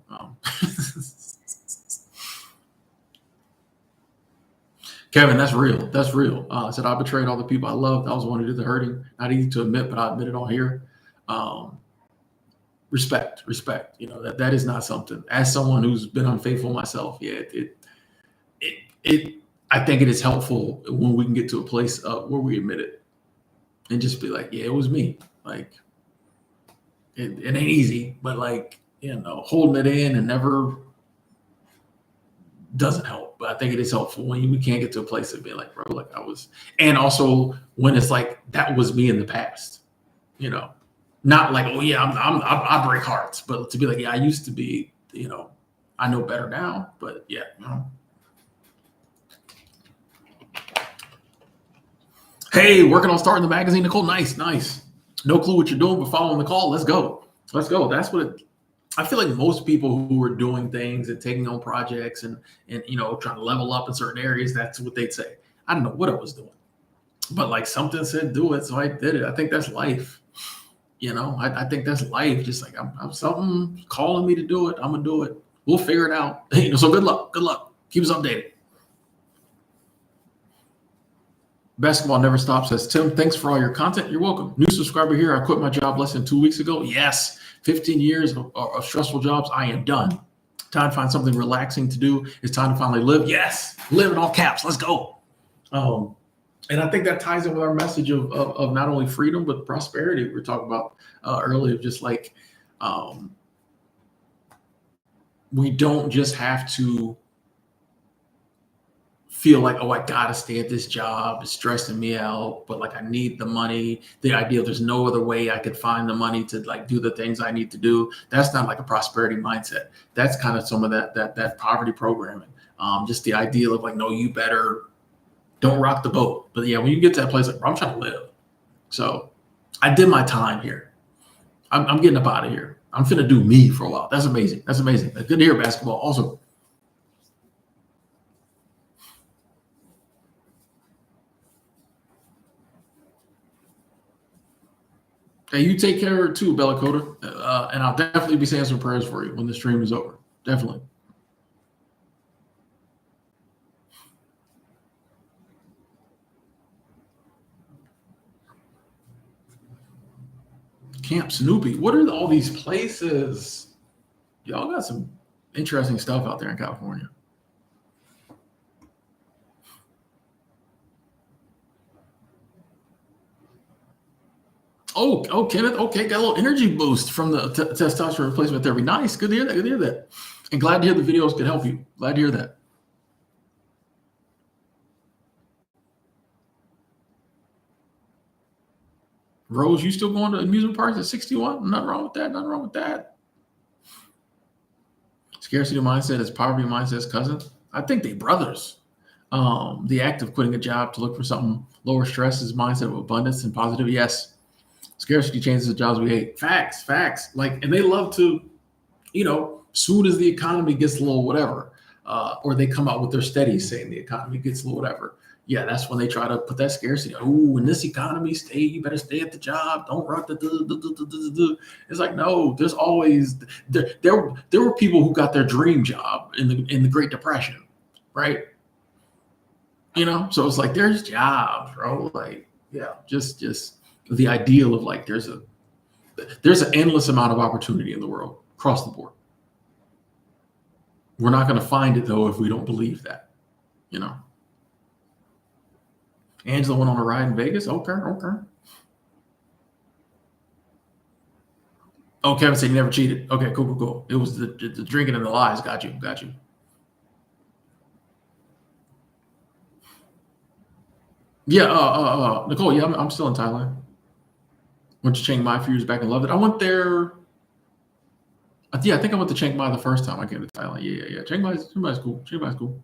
Kevin, that's real. I said I betrayed all the people I loved. I was the one who did the hurting. Not easy to admit, but I admit it on here. Respect. That is not something. As someone who's been unfaithful myself, I think it is helpful when we can get to a place where we admit it and just be like, yeah, it was me. Like it ain't easy, but holding it in and never doesn't help. But I think it is helpful when we can't get to a place of being like, bro, like I was, and also when it's like that was me in the past, not like, oh yeah, I break hearts, but to be like, yeah, I used to be, I know better now, but yeah, Hey, working on starting the magazine, Nicole. Nice. No clue what you're doing, but following the call. Let's go. That's what I feel like most people who are doing things and taking on projects and trying to level up in certain areas, that's what they'd say. I don't know what I was doing, but like something said do it, so I did it. I think that's life. I think that's life. Just like I'm something calling me to do it. I'm gonna do it. We'll figure it out. So good luck. Keep us updated. Basketball Never Stops says, Tim, thanks for all your content. You're welcome. New subscriber here. I quit my job less than 2 weeks ago. Yes, 15 years of stressful jobs. I am done. Time to find something relaxing to do. It's time to finally live. Yes, live in all caps. Let's go. And I think that ties in with our message of not only freedom, but prosperity we were talking about earlier. Just like Um, we don't just have to feel like, oh, I gotta stay at this job. It's stressing me out, but like I need the money. The idea there's no other way I could find the money to like do the things I need to do. That's not like a prosperity mindset. That's kind of some of that poverty programming. Just the idea of like, no, you better don't rock the boat. But yeah, when you get to that place, like, I'm trying to live. So I did my time here. I'm getting up out of here. I'm finna do me for a while. That's amazing. That's amazing. Good to hear basketball. Also, hey, you take care of it too, Bella Cota. And I'll definitely be saying some prayers for you when the stream is over. Definitely. Camp Snoopy. What are all these places? Y'all got some interesting stuff out there in California. Oh, Kenneth. Okay, got a little energy boost from the testosterone replacement therapy. Nice. Good to hear that. Good to hear that. And glad to hear the videos could help you. Glad to hear that. Rose, you still going to amusement parks at 61? Nothing wrong with that. Nothing wrong with that. Scarcity mindset is poverty mindset's cousin. I think they brothers. The act of quitting a job to look for something lower stress is mindset of abundance and positive. Yes. Scarcity changes the jobs we hate. Facts, facts. Like, and they love to, soon as the economy gets a little whatever, or they come out with their studies saying the economy gets a little whatever. Yeah, that's when they try to put that scarcity. Oh, in this economy, you better stay at the job. Don't run the. It's like, no, there's always there were people who got their dream job in the Great Depression, right? So it's like there's jobs, bro. Like, yeah, just the ideal of like there's an endless amount of opportunity in the world across the board. We're not going to find it though if we don't believe that, you know. Angela went on a ride in Vegas. Okay, okay. Oh, Kevin said he never cheated. Okay, cool, cool, cool. It was the drinking and the lies. Got you, got you. Yeah, Nicole. Yeah, I'm still in Thailand. Went to Chiang Mai a few years back and loved it. I went there. Yeah, I think I went to Chiang Mai the first time I came to Thailand. Yeah, yeah, yeah. Chiang Mai's cool. Chiang Mai's cool.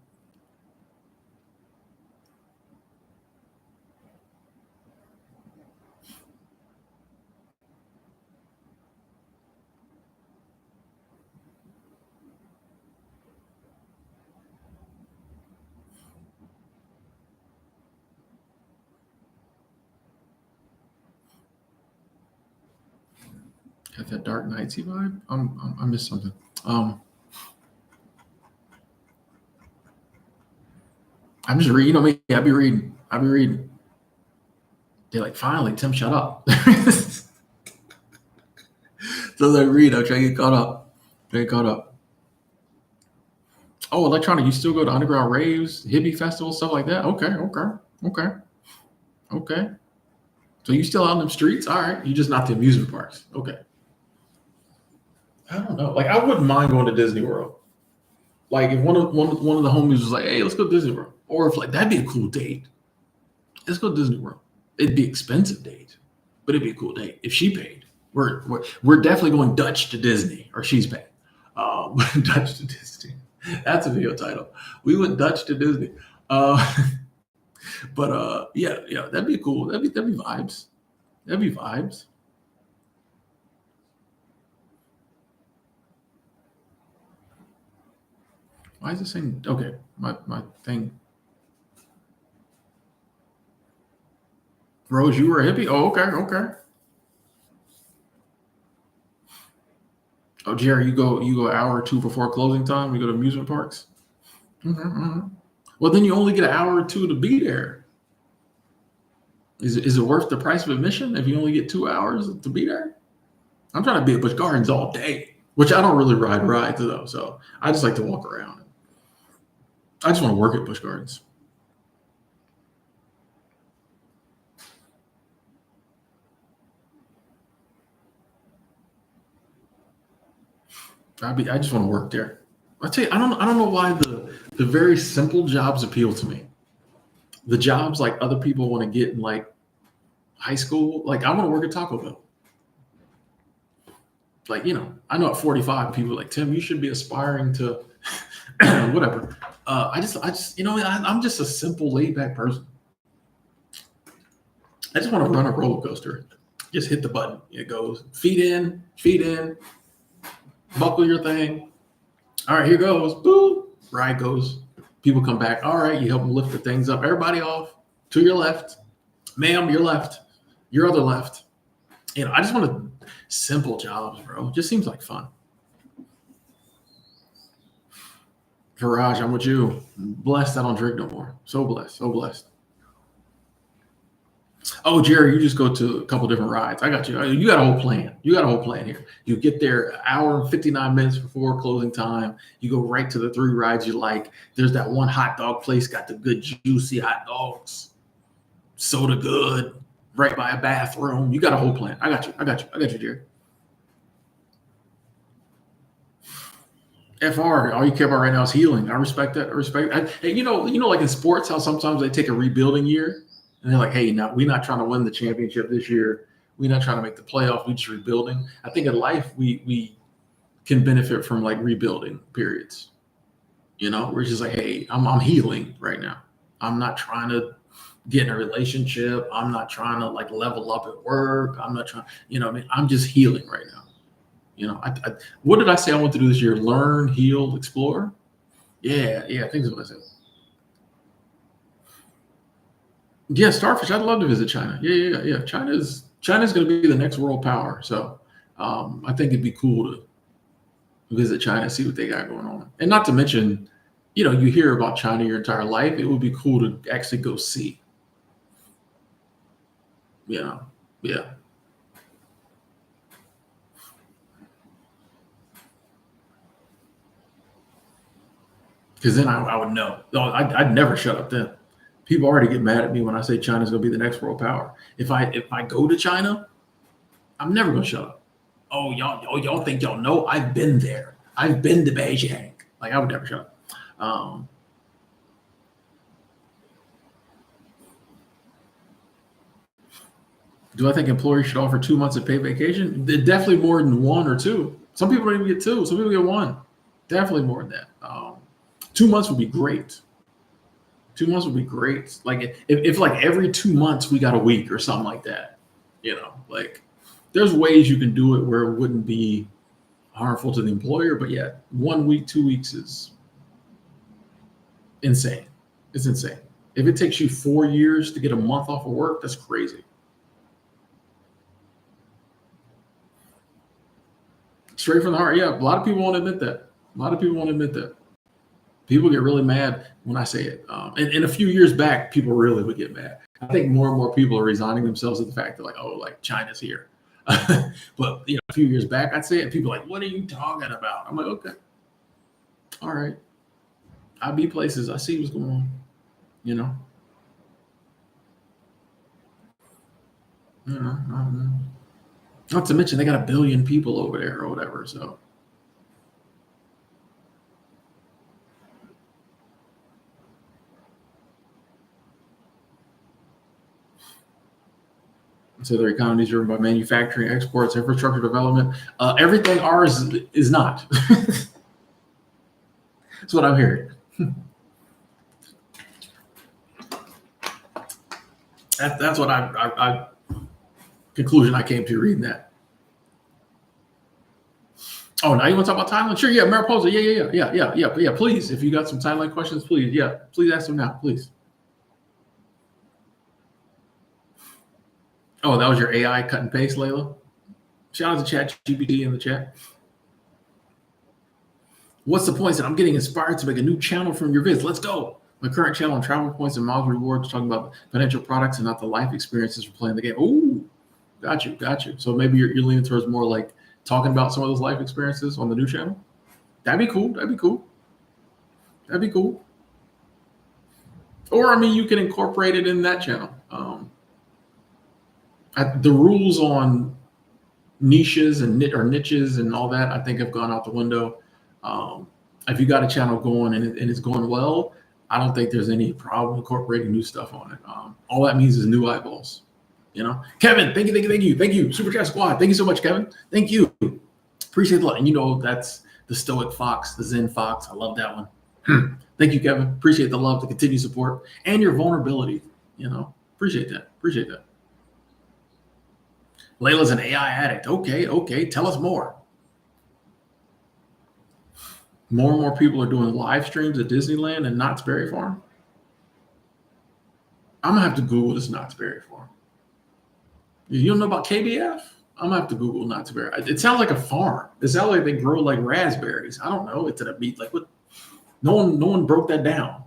Got that Dark Knightsy vibe. I missed something. Um, I'm just reading. You know me. I be reading. I be reading. They're like, finally, Tim, shut up. So as I read, I try to get caught up. Get caught up. Oh, electronic. You still go to underground raves, hippie festivals, stuff like that? Okay, okay, okay, okay. So you still out in them streets? All right. You just not the amusement parks. Okay. I don't know. Like I wouldn't mind going to Disney World. Like if one of the homies was like, "Hey, let's go to Disney World," or if like that'd be a cool date. Let's go to Disney World. It'd be expensive date, but it'd be a cool date if she paid. We're definitely going Dutch to Disney, or she's paying. Dutch to Disney. That's a video title. We went Dutch to Disney. Uh, but yeah, yeah, that'd be cool. That'd be vibes. That'd be vibes. Why is it saying okay? My thing. Rose, you were a hippie. Oh, okay, okay. Oh, Jerry, you go an hour or two before closing time. You go to amusement parks. Mm-hmm. Well, then you only get an hour or two to be there. Is it worth the price of admission if you only get 2 hours to be there? I'm trying to be at Busch Gardens all day, which I don't really ride rides though. So I just like to walk around. I just want to work at Busch Gardens. I just want to work there. I tell you, I don't know why the very simple jobs appeal to me. The jobs like other people want to get in like high school, like I want to work at Taco Bell. Like, I know at 45, people are like, Tim, you should be aspiring to whatever. I'm just a simple, laid back person. I just want to run a roller coaster. Just hit the button. It goes feet in, buckle your thing. All right, here goes. Boom. Ride goes. People come back. All right, you help them lift the things up. Everybody off to your left. Ma'am, your left. Your other left. I just want simple jobs, bro. Just seems like fun. Faraj, I'm with you. Blessed I don't drink no more. So blessed. So blessed. Oh, Jerry, you just go to a couple different rides. I got you. You got a whole plan. You got a whole plan here. You get there an hour and 59 minutes before closing time. You go right to the 3 rides you like. There's that one hot dog place, got the good juicy hot dogs. Soda good. Right by a bathroom. You got a whole plan. I got you, Jerry. FR, all you care about right now is healing. I respect that. Hey, like in sports, how sometimes they take a rebuilding year and they're like, hey, now we're not trying to win the championship this year. We're not trying to make the playoff. We're just rebuilding. I think in life, we can benefit from like rebuilding periods. We're just like, hey, I'm healing right now. I'm not trying to get in a relationship. I'm not trying to like level up at work. I'm not trying, I'm just healing right now. What did I say I want to do this year? Learn, heal, explore. Yeah, I think that's what I said. Yeah, Starfish. I'd love to visit China. Yeah. China's going to be the next world power. So I think it'd be cool to visit China, see what they got going on. And not to mention, you hear about China your entire life. It would be cool to actually go see. Yeah. Because then I would know. I'd never shut up then. People already get mad at me when I say China's going to be the next world power. If I go to China, I'm never going to shut up. Oh, y'all think y'all know? I've been there. I've been to Beijing. Like, I would never shut up. Do I think employers should offer 2 months of paid vacation? Definitely more than 1 or 2. Some people don't even get 2. Some people get 1. Definitely more than that. 2 months would be great. 2 months would be great. Like if like every 2 months we got a week or something like that, like there's ways you can do it where it wouldn't be harmful to the employer. But yeah, 1 week, 2 weeks is insane. It's insane. If it takes you 4 years to get a month off of work, that's crazy. Straight from the heart. Yeah, a lot of people won't admit that. People get really mad when I say it. And a few years back, people really would get mad. I think more and more people are resigning themselves to the fact that like, oh, like China's here. But a few years back, I'd say it, and people are like, what are you talking about? I'm like, okay, all right. I be places. I see what's going on. Not to mention they got 1 billion people over there or whatever. So. So their economy is driven by manufacturing, exports, infrastructure development. Everything ours is not. That's what I'm hearing. That's what I conclusion I came to reading that. Oh, now you want to talk about Thailand? Sure, yeah, Mariposa. Yeah. Please, if you got some Thailand questions, please ask them now, please. Oh, that was your AI cut and paste, Layla? Shout out to ChatGPT in the chat. What's the point? I'm getting inspired to make a new channel from your vids. Let's go. My current channel on travel points and miles rewards, talking about financial products and not the life experiences for playing the game. Oh, got you. So maybe you're leaning towards more like talking about some of those life experiences on the new channel. That'd be cool. Or I mean, you can incorporate it in that channel. The rules on niches and niches and all that, I think have gone out the window. Um, if you got a channel going and it's going well, I don't think there's any problem incorporating new stuff on it. All that means is new eyeballs. Kevin, thank you. Super Chat Squad, thank you so much, Kevin. Thank you. Appreciate the love. And that's the Stoic Fox, the Zen Fox. I love that one. Thank you, Kevin. Appreciate the love, the continued support, and your vulnerability. Appreciate that. Layla's an AI addict. Okay. Tell us more. More and more people are doing live streams at Disneyland and Knott's Berry Farm. I'm gonna have to Google this Knott's Berry Farm. You don't know about KBF? I'm gonna have to Google Knott's Berry. It sounds like a farm. It sounds like they grow like raspberries. I don't know. It's at a meat like what? No one broke that down.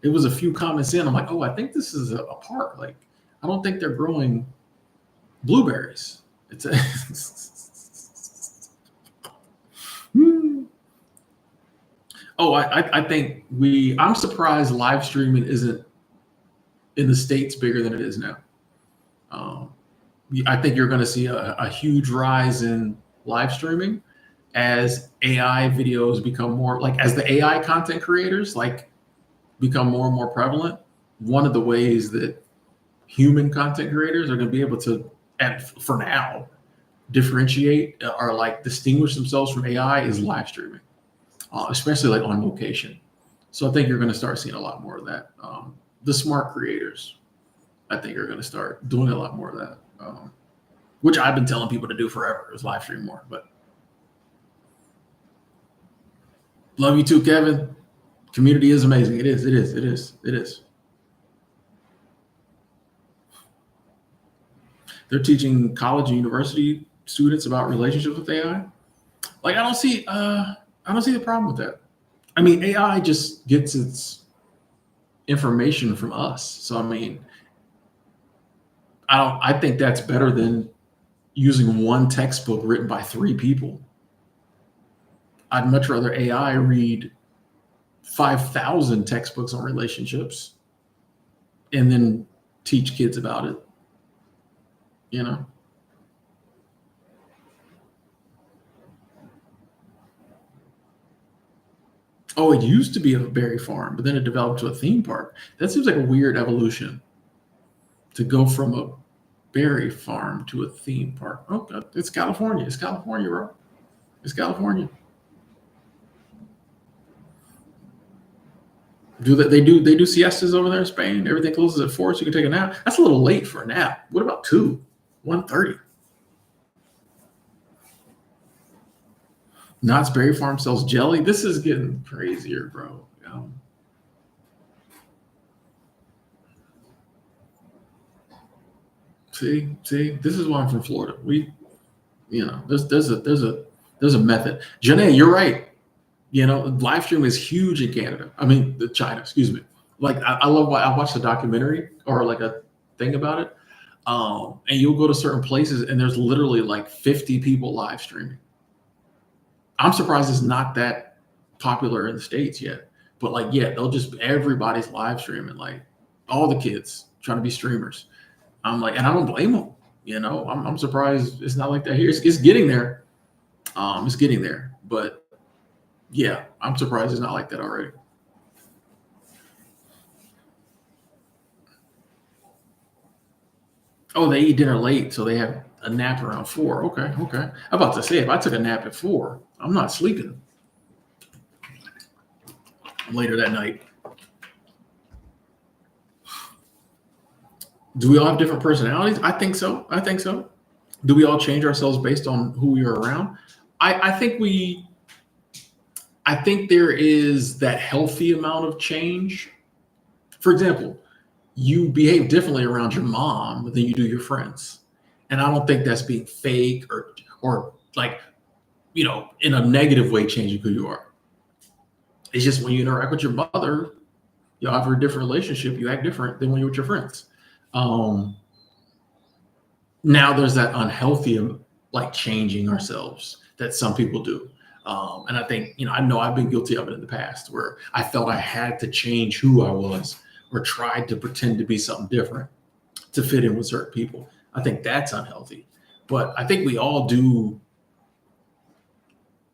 It was a few comments in. I'm like, oh, I think this is a park. Like, I don't think they're growing blueberries. It's a Oh, I think I'm surprised live streaming isn't in the States bigger than it is now. I think you're going to see a huge rise in live streaming as AI videos become more like as the AI content creators like become more and more prevalent. One of the ways that human content creators are going to be able to, and for now, differentiate or like distinguish themselves from AI is live streaming, especially like on location. So I think you're going to start seeing a lot more of that. The smart creators, I think, are going to start doing a lot more of that, which I've been telling people to do forever is live stream more. But love you too, Kevin. Community is amazing. It is. They're teaching college and university students about relationships with AI. Like I don't see the problem with that. I mean, AI just gets its information from us. So I mean, I think that's better than using one textbook written by 3 people. I'd much rather AI read 5,000 textbooks on relationships and then teach kids about it. Oh, it used to be a berry farm, but then it developed to a theme park. That seems like a weird evolution to go from a berry farm to a theme park. Oh, God, it's California. It's California, bro. It's California. They do siestas over there in Spain? Everything closes at 4, so you can take a nap. That's a little late for a nap. What about 2? 1:30? Knott's Berry Farm sells jelly. This is getting crazier, bro. See, this is why I'm from Florida. There's a method. Janae, you're right. Live stream is huge in Canada. I mean, China, excuse me. Like I love I watched a documentary or like a thing about it. And you'll go to certain places and there's literally like 50 people live streaming. I'm surprised it's not that popular in the States yet. But like, yeah, everybody's live streaming, like all the kids trying to be streamers. I'm like, and I don't blame them. I'm surprised it's not like that here. It's getting there. It's getting there. But yeah, I'm surprised it's not like that already. Oh, they eat dinner late, so they have a nap around 4. Okay. I'm about to say, if I took a nap at 4, I'm not sleeping later that night. Do we all have different personalities? I think so. Do we all change ourselves based on who we are around? I think there is that healthy amount of change. For example, you behave differently around your mom than you do your friends. And I don't think that's being fake or like, in a negative way changing who you are. It's just when you interact with your mother, you have a different relationship, you act different than when you're with your friends. Now there's that unhealthy, like changing ourselves that some people do. And I think, I know I've been guilty of it in the past where I felt I had to change who I was or tried to pretend to be something different to fit in with certain people. I think that's unhealthy. But I think we all do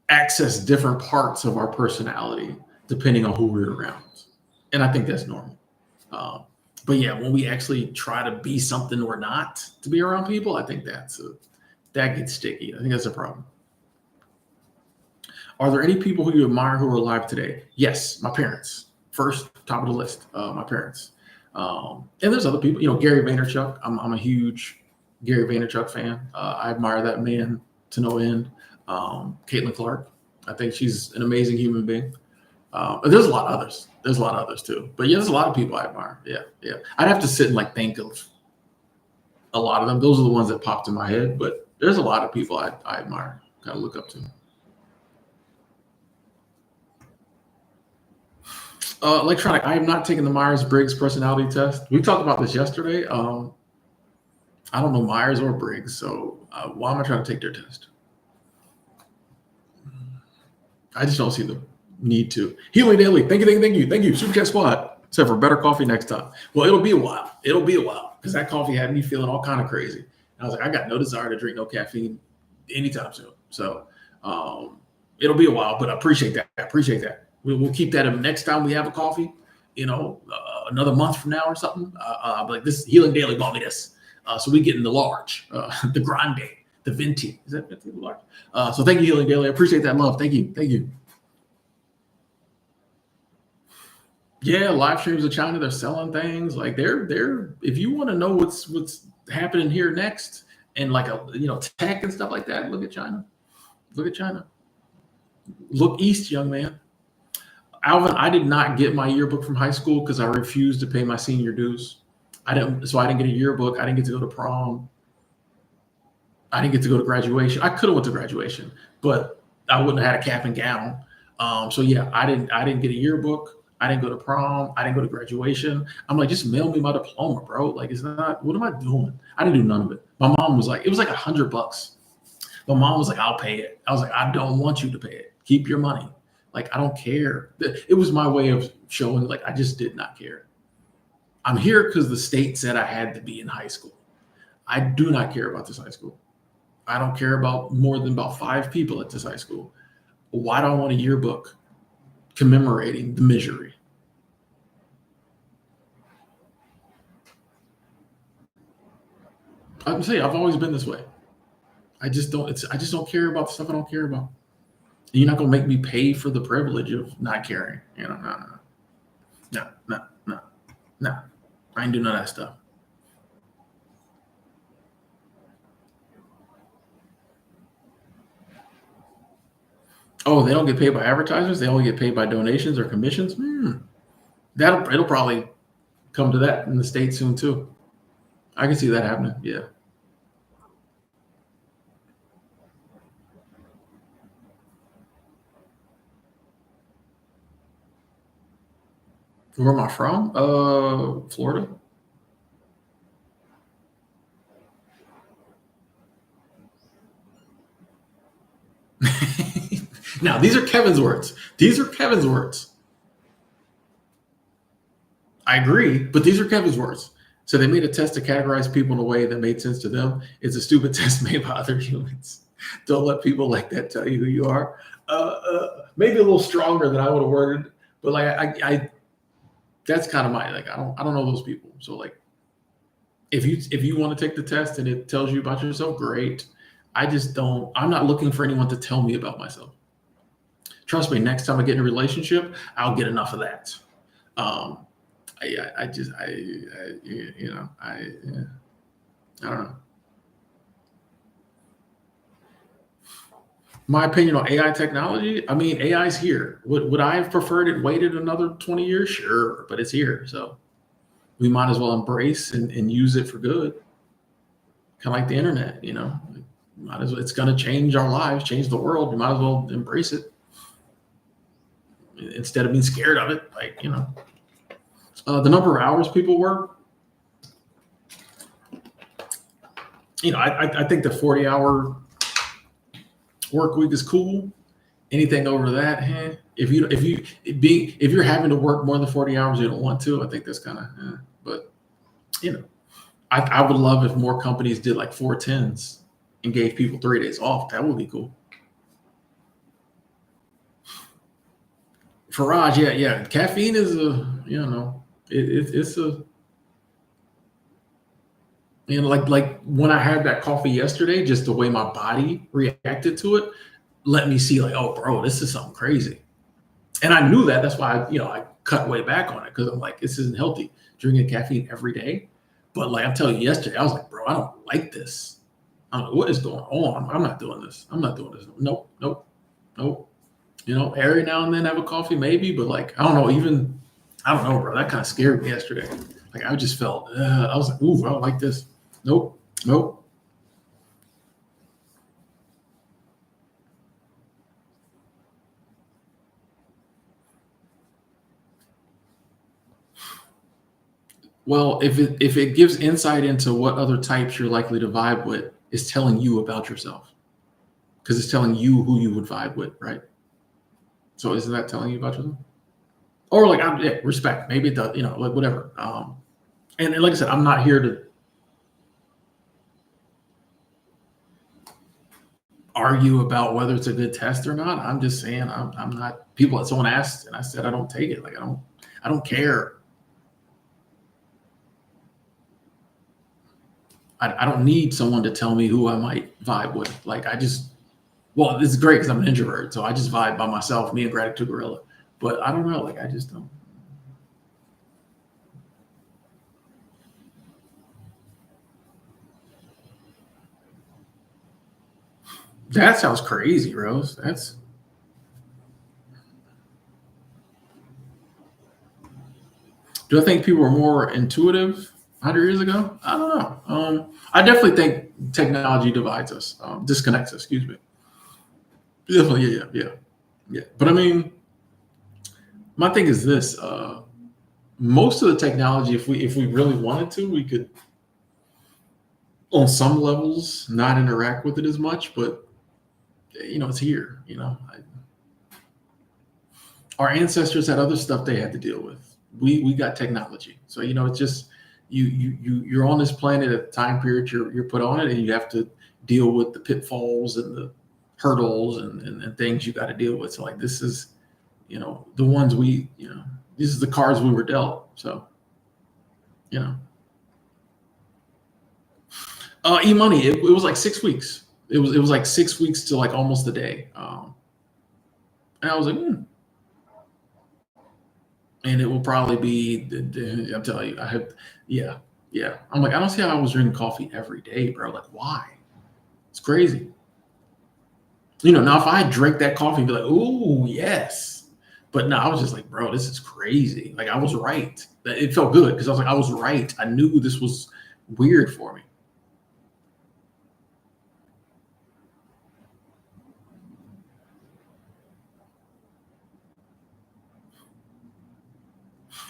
access different parts of our personality depending on who we're around. And I think that's normal. Um, but yeah, when we actually try to be something we're not to be around people, I think that gets sticky. I think that's a problem. Are there any people who you admire who are alive today? Yes, my parents. First, top of the list, my parents. And there's other people, Gary Vaynerchuk. I'm a huge Gary Vaynerchuk fan. I admire that man to no end. Caitlin Clark. I think she's an amazing human being. There's a lot of others. There's a lot of others too. But yeah, there's a lot of people I admire. Yeah. I'd have to sit and think of a lot of them. Those are the ones that popped in my head. But there's a lot of people I admire, kind of look up to. Electronic. I have not taken the Myers-Briggs personality test. We talked about this yesterday. I don't know Myers or Briggs, so why am I trying to take their test? I just don't see the need to. Healing Daily. Thank you. Super Chat Squad. Except for better coffee next time. Well, it'll be a while because that coffee had me feeling all kind of crazy. And I was like, I got no desire to drink no caffeine anytime soon. So it'll be a while, but I appreciate that. We'll keep that next time we have a coffee, another month from now or something. I'll be like, this Healing Daily bought me this. So we get in the large, the grande, the venti. Is that venti large? So thank you, Healing Daily. I appreciate that love. Thank you. Yeah, live streams of China, they're selling things. Like they're if you want to know what's happening here next and tech and stuff like that, look at China. Look east, young man. Alvin, I did not get my yearbook from high school because I refused to pay my senior dues. I didn't get a yearbook. I didn't get to go to prom. I didn't get to go to graduation. I could have went to graduation, but I wouldn't have had a cap and gown. So yeah, I didn't get a yearbook. I didn't go to prom. I didn't go to graduation. I'm like, just mail me my diploma, bro. Like, it's not. What am I doing? I didn't do none of it. My mom was like, it was like $100. My mom was like, I'll pay it. I was like, I don't want you to pay it. Keep your money. Like, I don't care. It was my way of showing, I just did not care. I'm here because the state said I had to be in high school. I do not care about this high school. I don't care about more than about 5 people at this high school. Why do I want a yearbook commemorating the misery? I'm saying I've always been this way. I just don't care about the stuff I don't care about. You're not gonna make me pay for the privilege of not caring. No. I ain't do none of that stuff. Oh, they don't get paid by advertisers. They only get paid by donations or commissions. It'll probably come to that in the States soon too. I can see that happening. Yeah. Where am I from? Florida. Now, these are Kevin's words. I agree, but these are Kevin's words. So they made a test to categorize people in a way that made sense to them. It's a stupid test made by other humans. Don't let people like that tell you who you are. Maybe a little stronger than I would have worded, but I that's kind of my I don't know those people. So if you want to take the test and it tells you about yourself, great. I'm not looking for anyone to tell me about myself. Trust me, next time I get in a relationship, I'll get enough of that. I don't know. My opinion on AI technology, I mean, AI is here. Would I have preferred it waited another 20 years? Sure, but it's here. So we might as well embrace and use it for good. Kind of like the internet, might as well, it's going to change our lives, change the world. We might as well embrace it instead of being scared of it. The number of hours people work, I think the 40-hour work week is cool. Anything over that, if you're having to work more than 40 hours, you don't want to. I think that's kind of, but I would love if more companies did 410s. and gave people 3 days off, that would be cool. Faraj, yeah. Caffeine is it's a, like when I had that coffee yesterday, just the way my body reacted to it, let me see like, oh, bro, this is something crazy. And I knew that. That's why I cut way back on it because I'm like, this isn't healthy drinking caffeine every day. But like I'm telling you, yesterday I was like, bro, I don't like this. I don't know what is going on. I'm not doing this. Nope. Every now and then have a coffee maybe, but like I don't know. Even I don't know, bro. That kind of scared me yesterday. Like I just felt. I was like, ooh, I don't like this. Nope. Well, if it gives insight into what other types you're likely to vibe with, it's telling you about yourself because it's telling you who you would vibe with, right? So isn't that telling you about yourself? Or like, respect. Maybe it does, like whatever. And like I said, I'm not here to argue about whether it's a good test or not. I'm just saying I'm not. Someone asked, and I said I don't take it. Like I don't care. I don't need someone to tell me who I might vibe with. Like well, this is great because I'm an introvert, so I just vibe by myself, me and Gratitude Gorilla. But I don't know, like I just don't. That sounds crazy, Rose. Do I think people were more intuitive 100 years ago? I don't know. I definitely think technology divides us, disconnects us. Excuse me. Definitely, yeah. But I mean, my thing is this: most of the technology, if we really wanted to, we could, on some levels, not interact with it as much. But it's here. Our ancestors had other stuff they had to deal with. We got technology, so it's just you're on this planet at the time period you're put on it, and you have to deal with the pitfalls and the hurdles and things you got to deal with. So like this is the ones this is the cards we were dealt. So you know e-money, it was like 6 weeks. It was like 6 weeks to like almost a day. And I was like, and it will probably be I'm telling you, I have, yeah. I'm like, I don't see how I was drinking coffee every day, bro. Like, why? It's crazy. Now if I drink that coffee and be like, ooh, yes. But no, I was just like, bro, this is crazy. Like I was right. It felt good because I was like, I was right. I knew this was weird for me.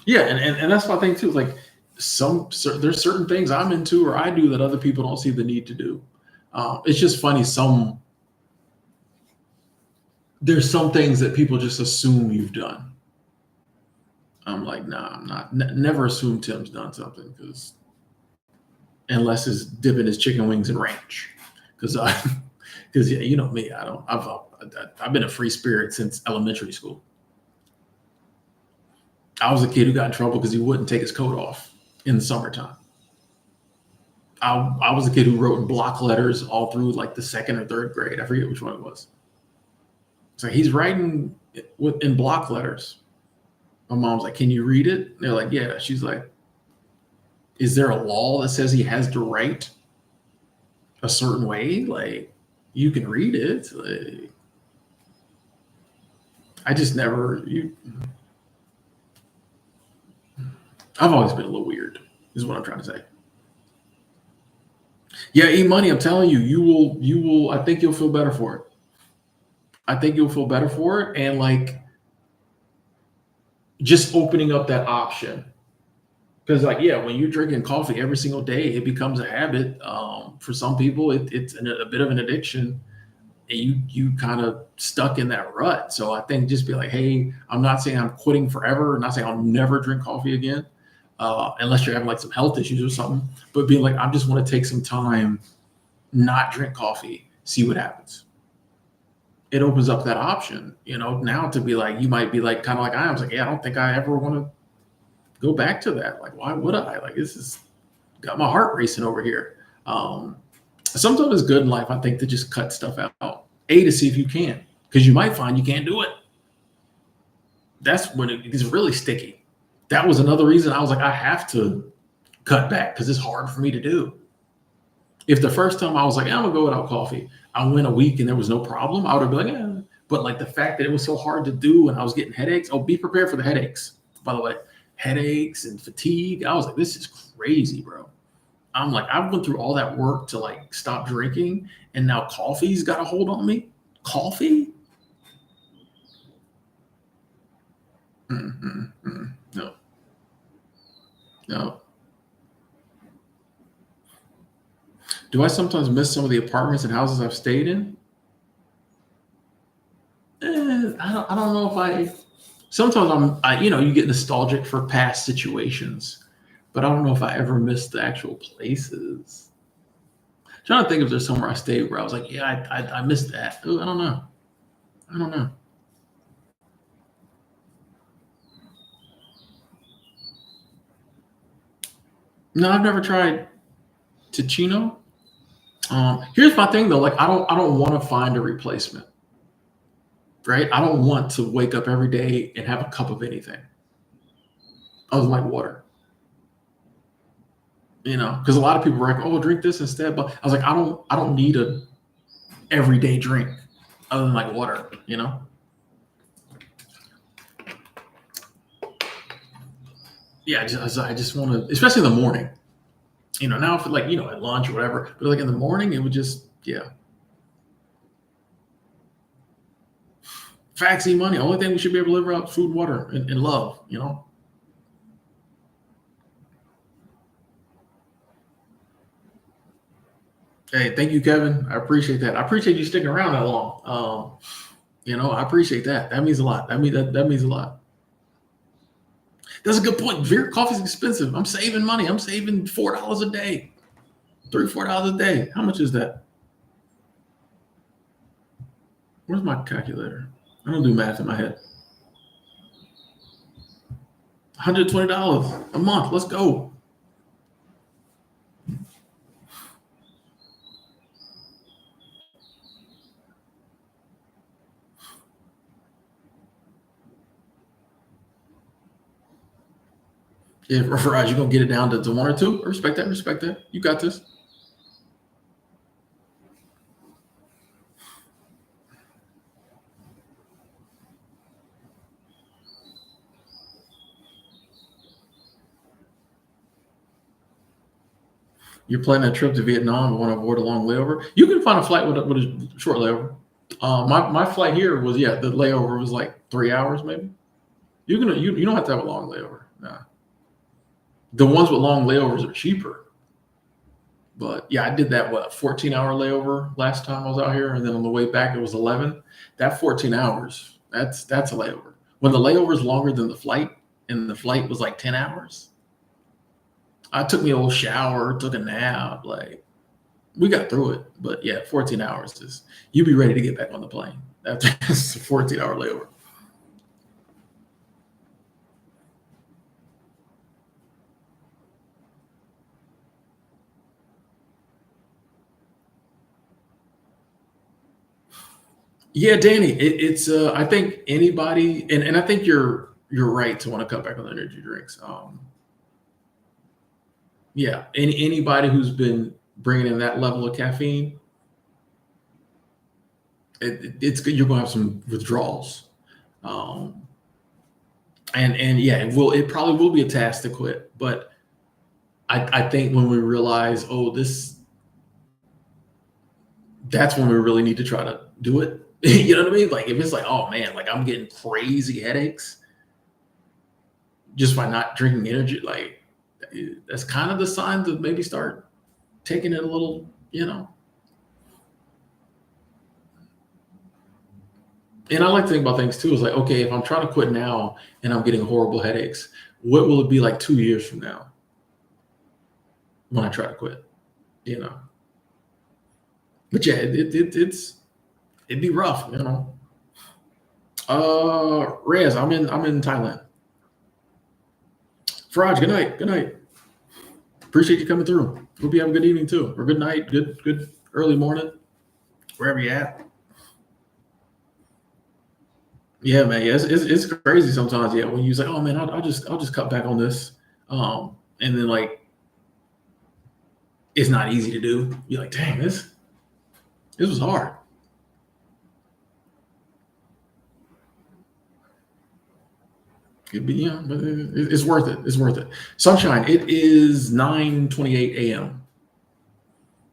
Yeah, and that's my thing too. Like there's certain things I'm into or I do that other people don't see the need to do. It's just funny. There's some things that people just assume you've done. I'm like, nah, I'm not. Never assume Tim's done something because unless it's dipping his chicken wings in ranch, because yeah, you know me, I don't. I've been a free spirit since elementary school. I was a kid who got in trouble because he wouldn't take his coat off in the summertime. I was a kid who wrote in block letters all through like the second or third grade. I forget which one it was. So he's writing in block letters. My mom's like, "Can you read it?" And they're like, "Yeah." She's like, "Is there a law that says he has to write a certain way? Like, you can read it." Like, I just never. I've always been a little weird. Is what I'm trying to say. Yeah, E-money. I'm telling you, you will. I think you'll feel better for it. I think you'll feel better for it, and like just opening up that option. Because like yeah, when you're drinking coffee every single day, it becomes a habit. For some people, it's a bit of an addiction, and you kind of stuck in that rut. So I think just be like, hey, I'm not saying I'm quitting forever. I'm not saying I'll never drink coffee again, unless you're having like some health issues or something. But being like, I just want to take some time not drink coffee, see what happens. It opens up that option, now to be like, you might be like, kind of like I was like, yeah, I don't think I ever want to go back to that. Like, why would I? Like, this is got my heart racing over here. Sometimes it's good in life, I think, to just cut stuff out. To see if you can, because you might find you can't do it. That's when it gets really sticky. That was another reason I was like, I have to cut back because it's hard for me to do. If the first time I was like, I'm gonna go without coffee, I went a week and there was no problem, I would have been like, eh. But like the fact that it was so hard to do and I was getting headaches. Oh, be prepared for the headaches, by the way. Headaches and fatigue. I was like, this is crazy, bro. I'm like, I've went through all that work to like stop drinking, and now coffee's got a hold on me. Coffee? No, no. Do I sometimes miss some of the apartments and houses I've stayed in? I don't know if I. Sometimes you get nostalgic for past situations, but I don't know if I ever miss the actual places. Trying to think if there's somewhere I stayed where I was like, yeah, I missed that. Ooh, I don't know. I don't know. No, I've never tried Ticino. Here's my thing though. Like, I don't want to find a replacement, right? I don't want to wake up every day and have a cup of anything other than like water. Because a lot of people are like, oh, drink this instead. But I was like, I don't need a everyday drink other than like water. Yeah, I just want to, especially in the morning. Now if like, at lunch or whatever, but like in the morning, it would just, yeah. Facts, money. Only thing we should be able to live without food, water, and love. Hey, thank you, Kevin. I appreciate that. I appreciate you sticking around that long. I appreciate that. That means a lot. That means a lot. That's a good point. Coffee's expensive. I'm saving money. I'm saving $4 a day, $3, $4 a day. How much is that? Where's my calculator? I don't do math in my head. $120 a month. Let's go. If Raj, you're gonna get it down to one or two. Respect that. Respect that. You got this. You're planning a trip to Vietnam and want to avoid a long layover. You can find a flight with a short layover. My flight here was, yeah, the layover was like 3 hours maybe. You don't have to have a long layover. Nah. The ones with long layovers are cheaper. But yeah, I did that 14-hour layover last time I was out here, and then on the way back it was 11. That 14 hours, that's a layover. When the layover is longer than the flight, and the flight was like 10 hours, I took me a little shower, took a nap, like we got through it. But yeah, 14 hours is you be ready to get back on the plane after this 14-hour layover. Yeah, Danny, it's I think anybody, and I think you're right to want to cut back on the energy drinks. Yeah, anybody who's been bringing in that level of caffeine, it's good. You're going to have some withdrawals, um, and yeah, it probably will be a task to quit. But I think when we realize, oh, that's when we really need to try to do it. You know what I mean? Like if it's like, oh man, like I'm getting crazy headaches just by not drinking energy, like that's kind of the sign to maybe start taking it a little. And I like to think about things too. Is like, okay, if I'm trying to quit now and I'm getting horrible headaches, what will it be like 2 years from now when I try to quit? You know, But yeah, it'd be rough, you know. Rez, I'm in Thailand. Faraj, good night. Good night. Appreciate you coming through. Hope you have a good evening too, or good night, good early morning, wherever you at. Yeah, man. Yeah, it's crazy sometimes. Yeah, when you say, "Oh man, I'll just cut back on this," and then like it's not easy to do. You're like, "Dang, this was hard." It'd be, yeah, but it's worth it. It's worth it. Sunshine. It is 9:28 a.m.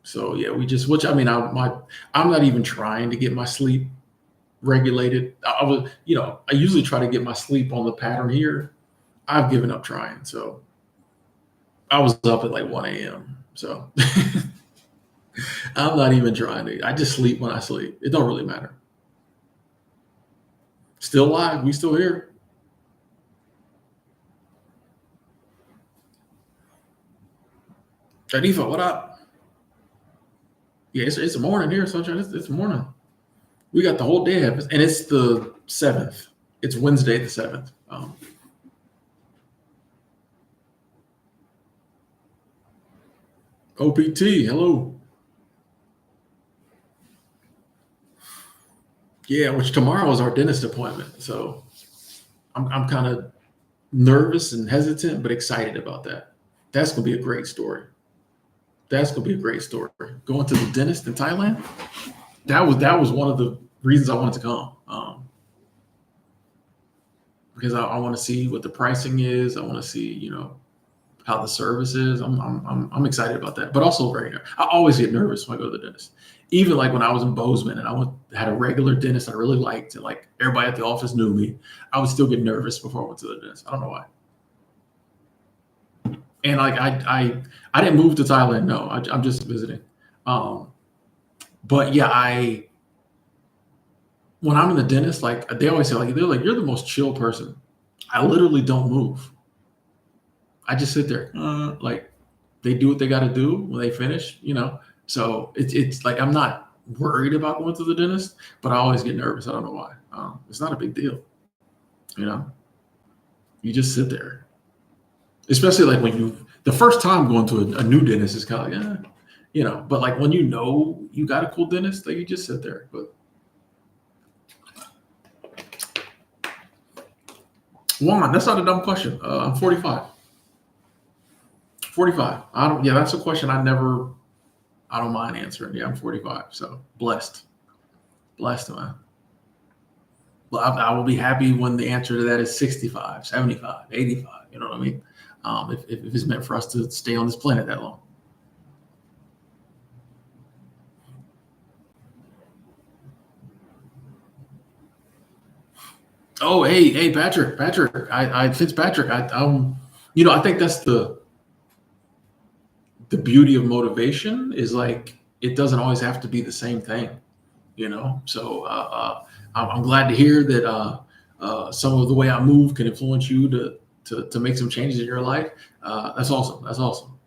So yeah, which I mean, I'm not even trying to get my sleep regulated. I was, I usually try to get my sleep on the pattern here. I've given up trying. So I was up at like 1 a.m. So I'm not even trying to. I just sleep when I sleep. It don't really matter. Still live. We still here. Jadifa, what up? Yeah, it's morning here, sunshine. It's morning. We got the whole day ahead of us, and it's the 7th. It's Wednesday the 7th. OPT, hello. Yeah, which tomorrow is our dentist appointment. So I'm kind of nervous and hesitant, but excited about that. That's gonna be a great story. That's gonna be a great story. Going to the dentist in Thailand. That was one of the reasons I wanted to come. Because I want to see what the pricing is. I want to see, how the service is. I'm excited about that, but also very nervous. I always get nervous when I go to the dentist. Even like when I was in Bozeman and had a regular dentist I really liked, and like everybody at the office knew me, I would still get nervous before I went to the dentist. I don't know why. And like I didn't move to Thailand. No, I'm just visiting. Um, but yeah, when I'm in the dentist, like they always say, like they're like you're the most chill person. I literally don't move. I just sit there, like they do what they got to do when they finish. So it's like I'm not worried about going to the dentist, but I always get nervous. I don't know why. It's not a big deal, you know. You just sit there, especially like when the first time going to a new dentist is kind of like, But like when you got a cool dentist, like you just sit there. But Juan, that's not a dumb question. I'm 45. 45. I don't. Yeah, that's a question I don't mind answering. Yeah, I'm 45. So blessed. Blessed, man. Well, I will be happy when the answer to that is 65, 75, 85. You know what I mean? If it's meant for us to stay on this planet that long. Oh, hey, Patrick, I Fitzpatrick, I think that's the beauty of motivation is like it doesn't always have to be the same thing. So I'm glad to hear that some of the way I move can influence you to make some changes in your life. That's awesome. That's awesome.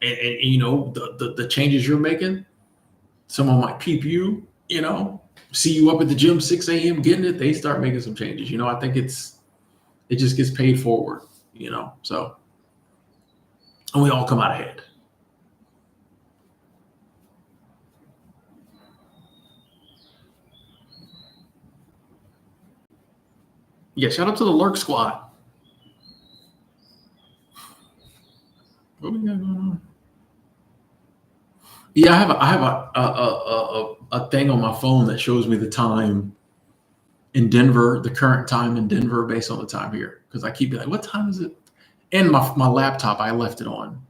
And the changes you're making, someone might peep see you up at the gym 6 a.m. getting it. They start making some changes. I think it just gets paid forward. So and we all come out ahead. Yeah, shout out to the Lurk Squad. What we got going on? Yeah, I have a thing on my phone that shows me the time in Denver, the current time in Denver based on the time here. Because I keep being like, what time is it? And my laptop, I left it on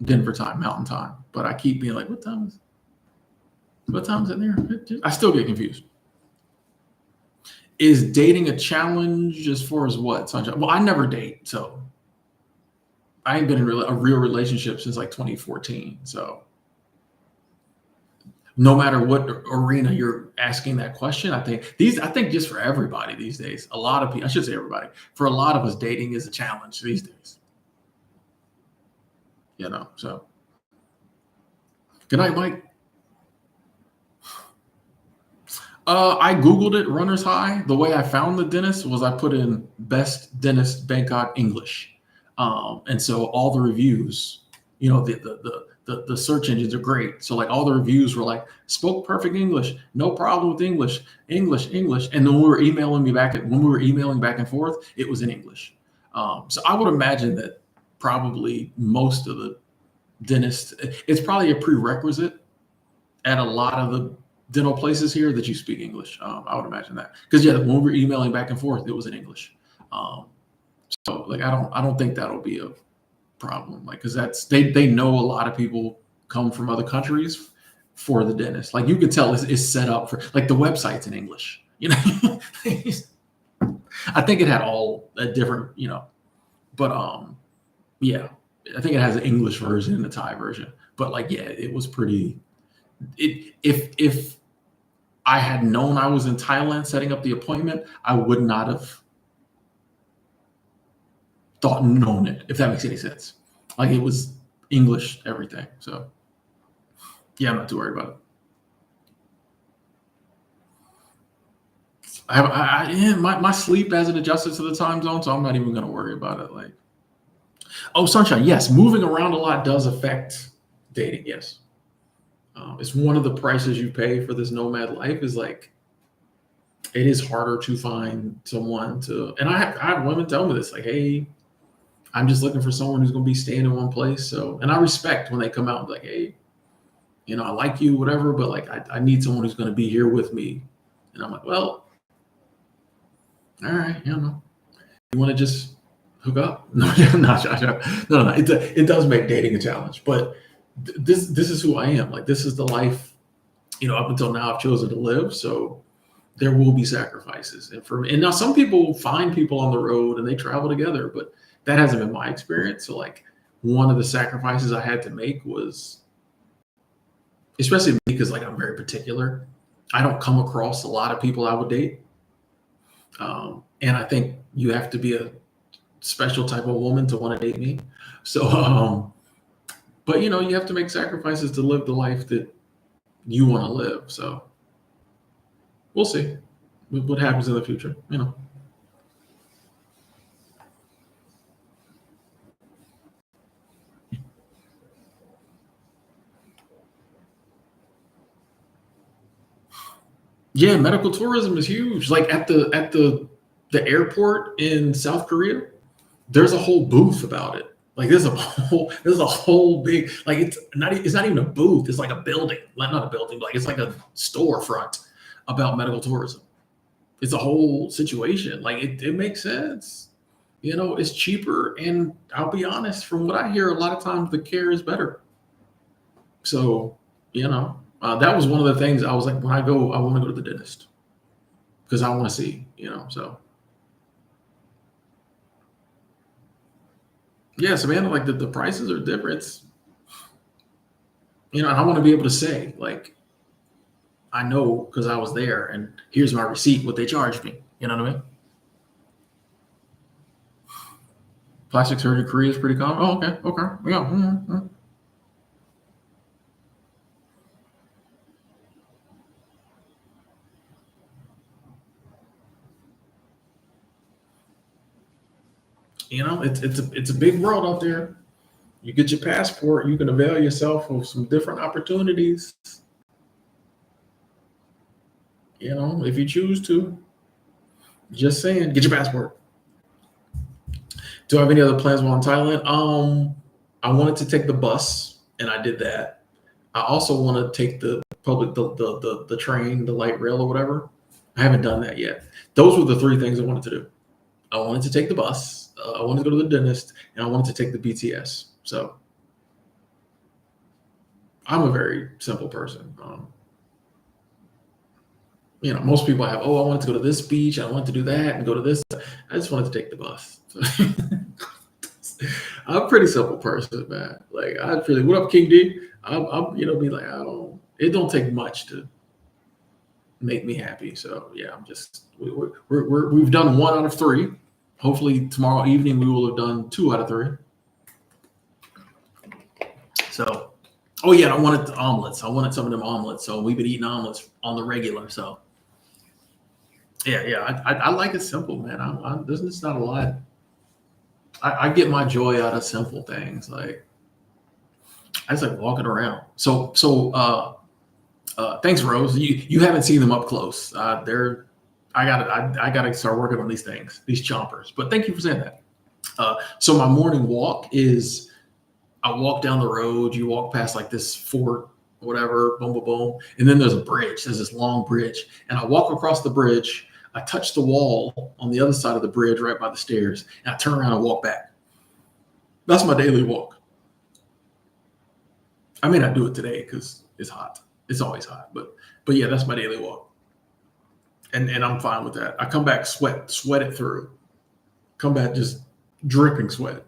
Denver time, Mountain time. But I keep being like, what time is it there? I still get confused. Is dating a challenge as far as what, Sunshine? Well, I never date, so I ain't been in a real relationship since like 2014. So no matter what arena you're asking that question, I think just for everybody these days, a lot of people, I should say everybody, for a lot of us, dating is a challenge these days. So Good night, Mike. I Googled it, runner's high. The way I found the dentist was I put in best dentist Bangkok English. And so all the reviews, the search engines are great. So like all the reviews were like, spoke perfect English, no problem with English, English. And then when we were emailing back and forth, it was in English. So I would imagine that probably most of the dentists, it's probably a prerequisite at a lot of the dental places here that you speak English. I would imagine that because when we were emailing back and forth, it was in English. So like I don't think that'll be a problem. Like because they know a lot of people come from other countries for the dentist. Like you could tell it's set up for like the website's in English. I think it had all a different but yeah, I think it has an English version and a Thai version. But like it was pretty. If I had known I was in Thailand setting up the appointment, I would not have known it, if that makes any sense. Like it was English, everything. So yeah, I'm not too worried about it. My sleep hasn't adjusted to the time zone, so I'm not even going to worry about it. Like, oh, sunshine. Yes, moving around a lot does affect dating. Yes. It's one of the prices you pay for this nomad life is like, it is harder to find someone to, and I have women tell me this, like, hey, I'm just looking for someone who's going to be staying in one place. So, and I respect when they come out and be like, hey, I like you, whatever, but like, I need someone who's going to be here with me. And I'm like, well, all right, you want to just hook up? No, no. It does make dating a challenge, but this is who I am. Like, this is the life, up until now I've chosen to live. So there will be sacrifices. And now some people find people on the road and they travel together, but that hasn't been my experience. So like one of the sacrifices I had to make was, especially because like I'm very particular, I don't come across a lot of people I would date. And I think you have to be a special type of woman to want to date me. So, but you have to make sacrifices to live the life that you want to live. So we'll see what happens in the future, Yeah, medical tourism is huge. Like at the airport in South Korea, there's a whole booth about it. Like there's a whole big, like it's not even a booth. It's like a building, like not a building, but like it's like a storefront about medical tourism. It's a whole situation. Like it makes sense. It's cheaper, and I'll be honest, from what I hear, a lot of times the care is better. So, that was one of the things I was like, when I go, I want to go to the dentist because I want to see, so. Yeah, Savannah, like the prices are different. And I want to be able to say, like, I know because I was there and here's my receipt, what they charged me. You know what I mean? Plastic surgery in Korea is pretty common. Oh, okay. Yeah. Mm-hmm. It's a big world out there. You get your passport, you can avail yourself of some different opportunities. If you choose to. Just saying, get your passport. Do I have any other plans while in Thailand? I wanted to take the bus, and I did that. I also want to take the public, the train, the light rail, or whatever. I haven't done that yet. Those were the three things I wanted to do. I wanted to take the bus, I wanted to go to the dentist, and I wanted to take the BTS. So I'm a very simple person. Most people have, I wanted to go to this beach, I wanted to do that and go to this. I just wanted to take the bus. I'm a pretty simple person, man. Like what up, King D? I'm be like, it don't take much to make me happy. So yeah, I'm just, we've done 1 out of 3. Hopefully tomorrow evening we will have done 2 out of 3. So Oh yeah, I wanted the omelets. I wanted some of them omelets. So we've been eating omelets on the regular. So yeah. I like it simple, man. There's just not a lot. I get my joy out of simple things. Like I just like walking around. Thanks, Rose. You haven't seen them up close. They're I gotta start working on these things, these chompers. But thank you for saying that. So my morning walk is I walk down the road. You walk past like this fort, whatever, boom, boom, boom, and then there's a bridge. There's this long bridge, and I walk across the bridge. I touch the wall on the other side of the bridge, right by the stairs, and I turn around and walk back. That's my daily walk. I may not do it today because it's hot. It's always hot, but yeah, that's my daily walk, and I'm fine with that. I come back sweat it through. Come back just dripping sweat.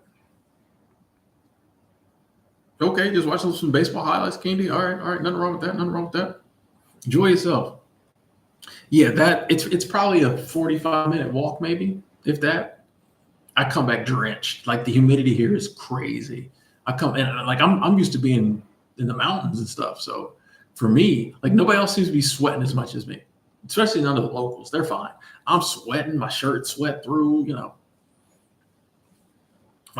Okay, just watching some baseball highlights, Candy. All right, nothing wrong with that. Nothing wrong with that. Enjoy yourself. Yeah, that it's probably a 45-minute walk, maybe if that. I come back drenched. Like the humidity here is crazy. I come and like I'm used to being in the mountains and stuff. So for me, like nobody else seems to be sweating as much as me, especially none of the locals. They're fine. I'm sweating. My shirt sweat through. When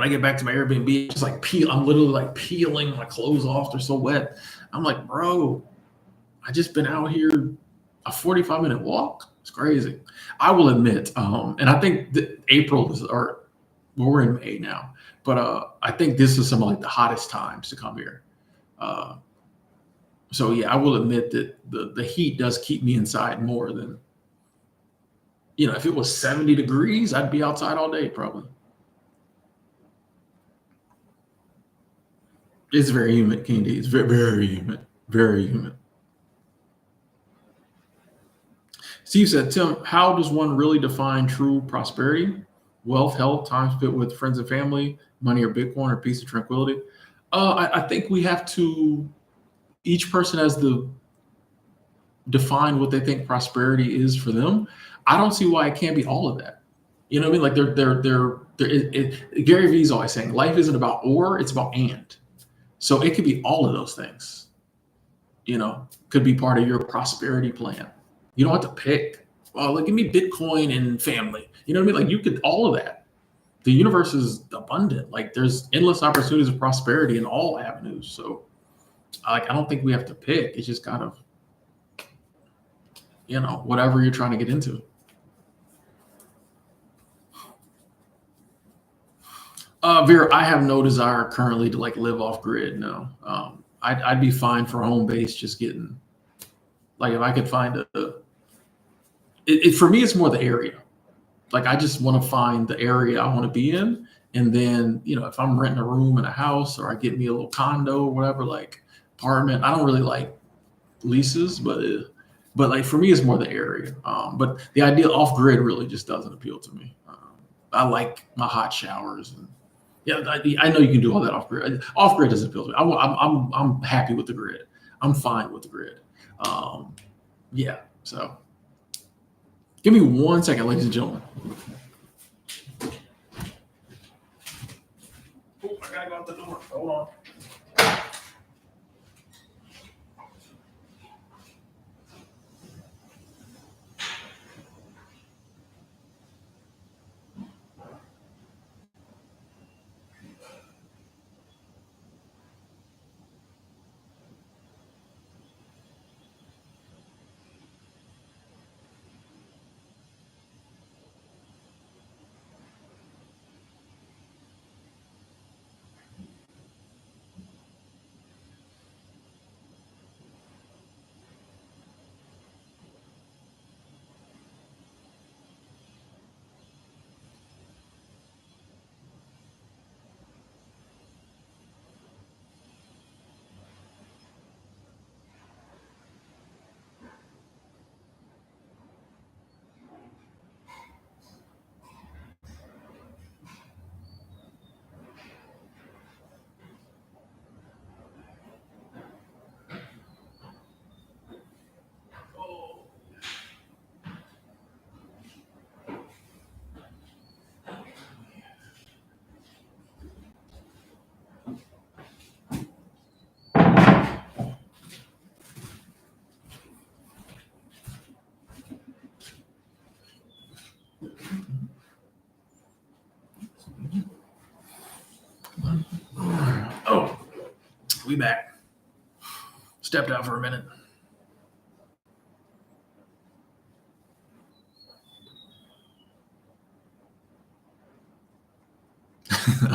I get back to my Airbnb, it's like I'm literally like peeling my clothes off. They're so wet. I'm like, bro, I just been out here a 45-minute walk. It's crazy. I will admit, and I think that April is, or well, we're in May now, but I think this is some of like the hottest times to come here. Uh, so yeah, I will admit that the heat does keep me inside more than if it was 70 degrees, I'd be outside all day probably. It's very humid, Candy. It's very humid, very humid. Steve said, Tim, how does one really define true prosperity? Wealth, health, time spent with friends and family, money or Bitcoin or peace and tranquility? I think we have to, each person has to define what they think prosperity is for them. I don't see why it can't be all of that. You know what I mean? Like Gary Vee's always saying life isn't about or, it's about and. So it could be all of those things, could be part of your prosperity plan. You don't have to pick, oh, like give me Bitcoin and family. You know what I mean? Like you could all of that. The universe is abundant. Like there's endless opportunities of prosperity in all avenues. So like I don't think we have to pick. It's just kind of, whatever you're trying to get into. Vera, I have no desire currently to like live off grid. No, I'd be fine for home base. Just getting like if I could find for me, it's more the area. Like I just want to find the area I want to be in, and then if I'm renting a room in a house or I get me a little condo or whatever, like apartment. I don't really like leases, but like for me, it's more the area. But the idea off grid really just doesn't appeal to me. I like my hot showers and yeah, I know you can do all that off grid. Off grid doesn't appeal to me. I'm happy with the grid. I'm fine with the grid. Um, yeah. So give me 1 second, ladies and gentlemen. Oh, I gotta go out the door. Hold on. We back. Stepped out for a minute.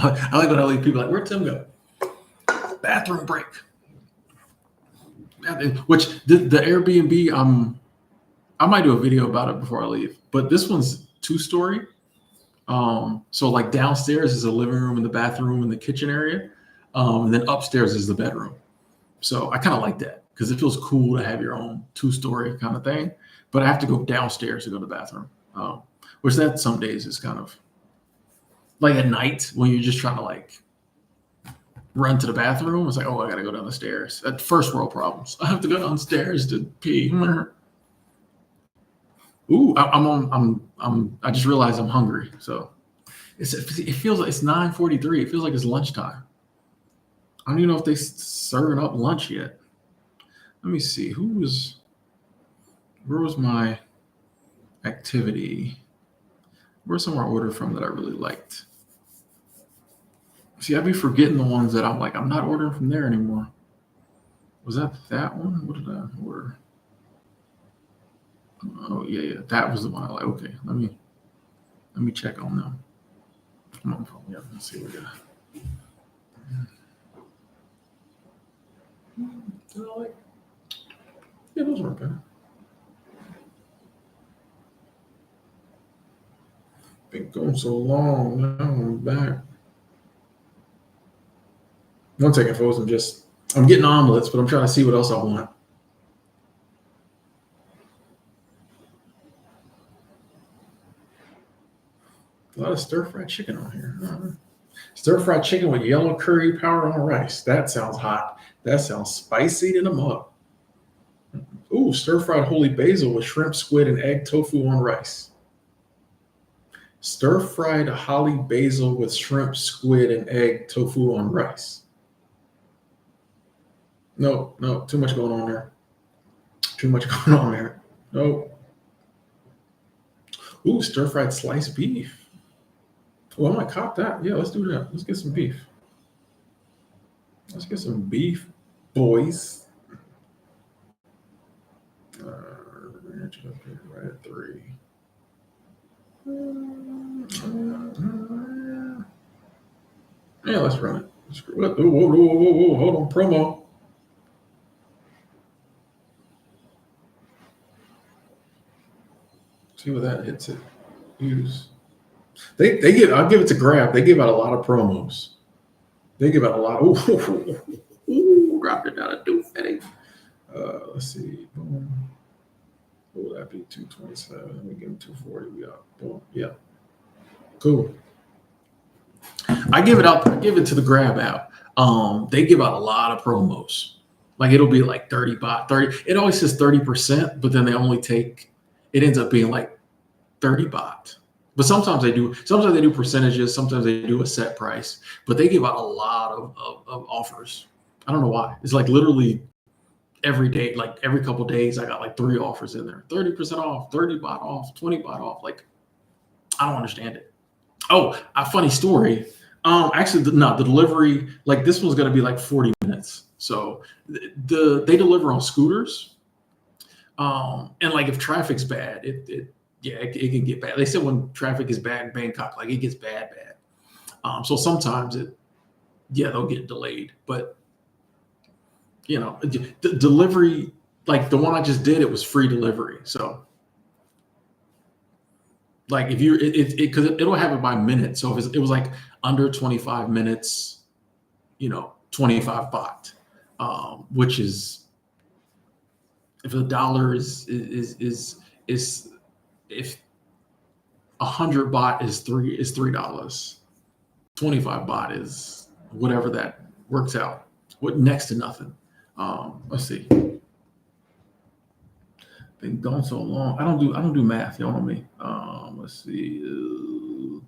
I like when I leave people like, where'd Tim go? Bathroom break. Which the Airbnb, I might do a video about it before I leave. But this one's 2-story. So like downstairs is a living room and the bathroom and the kitchen area. And then upstairs is the bedroom. So I kind of like that because it feels cool to have your own 2-story kind of thing. But I have to go downstairs to go to the bathroom. Which that some days is kind of like at night when you're just trying to like run to the bathroom. It's like, oh, I got to go down the stairs. That's first world problems. I have to go downstairs to pee. Ooh, I just realized I'm hungry. So it feels like it's 9:43. It feels like it's lunchtime. I don't even know if they serving up lunch yet. Let me see. Where was my activity? Where's somewhere I ordered from that I really liked? See, I'd be forgetting the ones that I'm like, I'm not ordering from there anymore. Was that one? What did I order? Oh yeah, that was the one I like. Okay, let me check on them. Come on, yeah, let's see what we got. Yeah, those weren't bad. Been going so long. Now I'm back. One second, folks. I'm getting omelets, but I'm trying to see what else I want. A lot of stir-fried chicken on here. Stir-fried chicken with yellow curry powder on rice. That sounds hot. That sounds spicy in a mug. Ooh, stir-fried holy basil with shrimp, squid, and egg tofu on rice. Stir-fried holly basil with shrimp, squid, and egg tofu on rice. No, too much going on there. No. Ooh, stir-fried sliced beef. Well, I might cop that. Yeah, let's do that. Let's get some beef. Let's get some beef, boys. Right at 3. Yeah, let's run it. Whoa, hold on, promo. See what that hits it. Use. I'll give it to Grab. They give out a lot of promos. They give out a lot. Ooh, dropped it down to 250. Let's see. Boom. What would that be? 227. Let me give them 240. We got boom. Yeah. Cool. I give it to the Grab app. They give out a lot of promos. Like it'll be like 30 baht, 30. It always says 30%, but then they only take, it ends up being like 30 baht. But sometimes they do percentages, sometimes they do a set price, but they give out a lot of offers. I don't know why. It's like literally every day, like every couple of days, I got like 3 offers in there. 30% off, 30 baht off, 20 baht off. Like, I don't understand it. Oh, a funny story. Actually, the delivery, like this one's gonna be like 40 minutes. So they deliver on scooters. And like if traffic's bad, it can get bad. They said when traffic is bad in Bangkok, like it gets bad. So sometimes they'll get delayed. But the delivery, like the one I just did, it was free delivery. So like if you because it'll have it by minute. So if it was like under 25 minutes, 25 baht, which is if the dollar is if 100 baht is $3, 25 baht is whatever that works out. What next to nothing. Let's see. Been gone so long. I don't do math. Y'all know me. Let's see.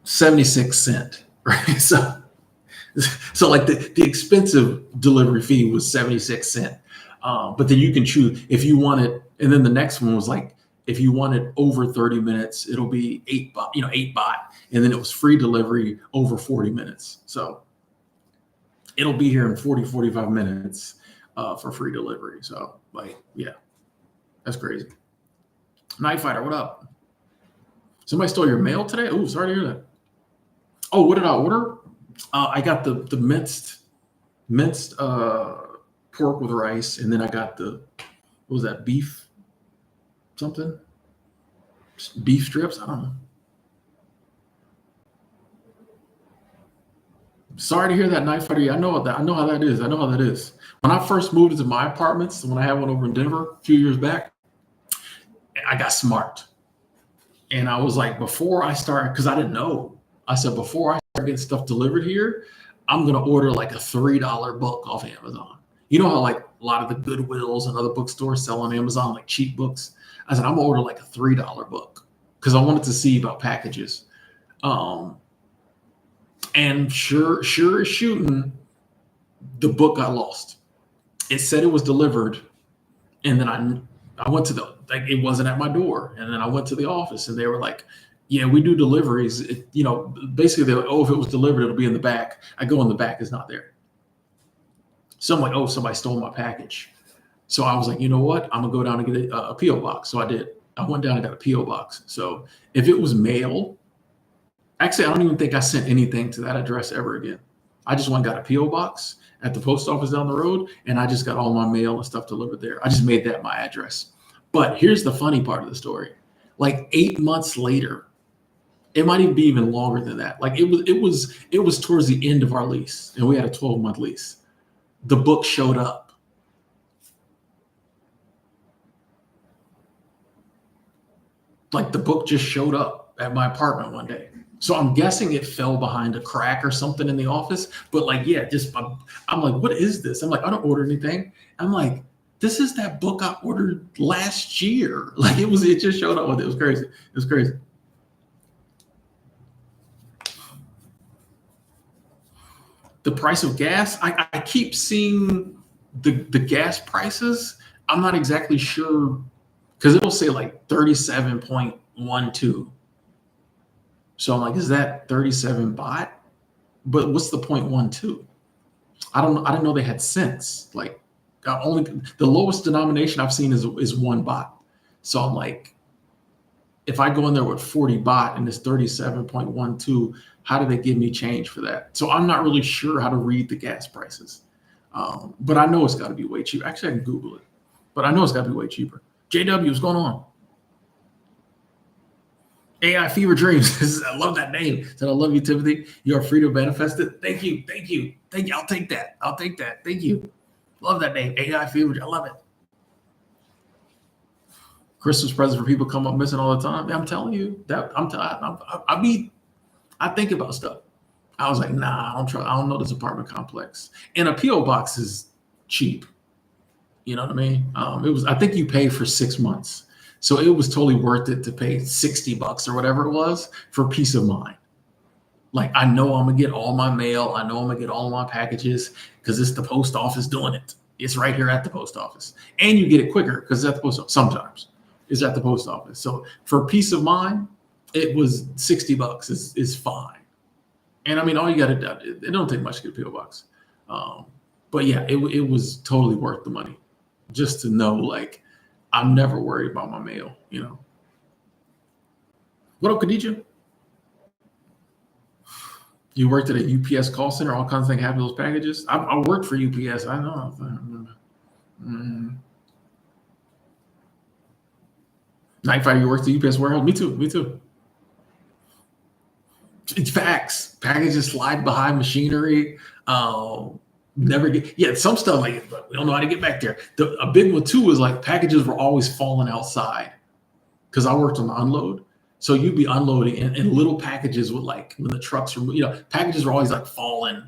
76 cents. Right. So like the expensive delivery fee was 76 cents. But then you can choose if you want it. And then the next one was like if you want it over 30 minutes, it'll be 8 baht, and then it was free delivery over 40 minutes. So it'll be here in 45 minutes for free delivery. So like, yeah, that's crazy. Night Fighter, what up? Somebody stole your mail today? Oh, sorry to hear that. Oh, what did I order? I got the minced pork with rice, and then I got what was that, beef something? Beef strips? I don't know. Sorry to hear that, Night Fighter. I know that. I know how that is. I know how that is. When I first moved into my apartments, when I had one over in Denver a few years back, I got smart. And I was like, before I start, because I didn't know, I said, before I start getting stuff delivered here, I'm going to order like a $3 book off Amazon. You know how like a lot of the Goodwills and other bookstores sell on Amazon, like cheap books? I said, I'm going to order like a $3 book because I wanted to see about packages. And sure as shooting, the book got lost. It said it was delivered. And then I went to it wasn't at my door. And then I went to the office and they were like, yeah, we do deliveries. Basically they're like, oh, if it was delivered, it'll be in the back. I go in the back, it's not there. So I'm like, oh, somebody stole my package. So I was like, you know what? I'm gonna go down and get a P.O. box. So I did. I went down and got a P.O. box. So if it was mail, actually, I don't even think I sent anything to that address ever again. I just went and got a P.O. box at the post office down the road, and I just got all my mail and stuff delivered there. I just made that my address. But here's the funny part of the story. Like 8 months later, it might even be even longer than that. Like it was towards the end of our lease, and we had a 12-month lease. The book showed up. Like the book just showed up at my apartment one day. So I'm guessing it fell behind a crack or something in the office. But like, yeah, I'm like, what is this? I'm like, I don't order anything. I'm like, this is that book I ordered last year. Like it just showed up with it. It was crazy. It was crazy. The price of gas, I keep seeing the gas prices. I'm not exactly sure because it'll say like 37.12. So I'm like, is that 37 baht? But what's the 0.12? I didn't know they had cents. Like only the lowest denomination I've seen is 1 baht. So I'm like, if I go in there with 40 baht and it's 37.12, how do they give me change for that? So I'm not really sure how to read the gas prices. But I know it's got to be way cheaper. Actually, I can Google it, but I know it's got to be way cheaper. JW, what's going on? AI Fever Dreams. I love that name. Said, I love you, Timothy. You are free to manifest it. Thank you. Thank you. Thank you. I'll take that. I'll take that. Thank you. Love that name. AI Fever. I love it. Christmas presents for people come up missing all the time. I'm telling you that I think about stuff. I was like, nah, I don't know this apartment complex. And a P.O. box is cheap. You know what I mean? I think you pay for 6 months. So it was totally worth it to pay $60 or whatever it was for peace of mind. Like, I know I'm gonna get all my mail. I know I'm gonna get all my packages because it's the post office doing it. It's right here at the post office. And you get it quicker because it's at the post office. Sometimes it's at the post office. So for peace of mind, it was $60 is fine. And I mean, all you got to do, it don't take much to get a PO box. But yeah, it was totally worth the money just to know, like, I'm never worried about my mail, What up, Khadija? You worked at a UPS call center, all kinds of things happen to those packages. I worked for UPS. I know. Night Fighter, you worked at the UPS warehouse? Me too. It's facts. Packages slide behind machinery. Never get some stuff like we don't know how to get back there. A big one too is like packages were always falling outside because I worked on the unload. So you'd be unloading and little packages would, like, when the trucks were, packages were always like falling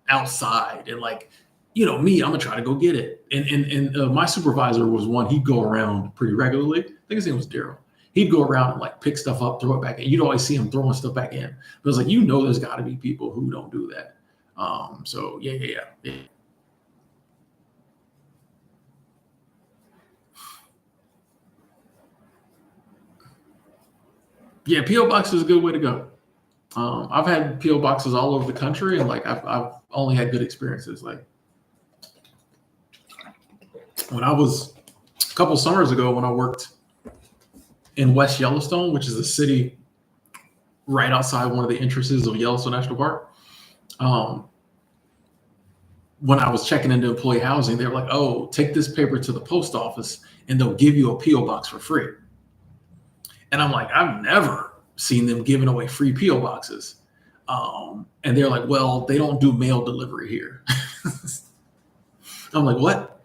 outside and like, me, I'm gonna try to go get it. And my supervisor was one, he'd go around pretty regularly. I think his name was Daryl. He'd go around and like pick stuff up, throw it back in. You'd always see him throwing stuff back in. But it's like, there's got to be people who don't do that. So yeah. Yeah, PO box is a good way to go. I've had PO boxes all over the country, and like I've only had good experiences. Like when I was a couple summers ago when I worked in West Yellowstone, which is a city right outside one of the entrances of Yellowstone National Park. Um, when I was checking into employee housing, they were like, "Oh, take this paper to the post office, and they'll give you a PO box for free." And I'm like, I've never seen them giving away free PO boxes. And they're like, "Well, they don't do mail delivery here." I'm like, "What?"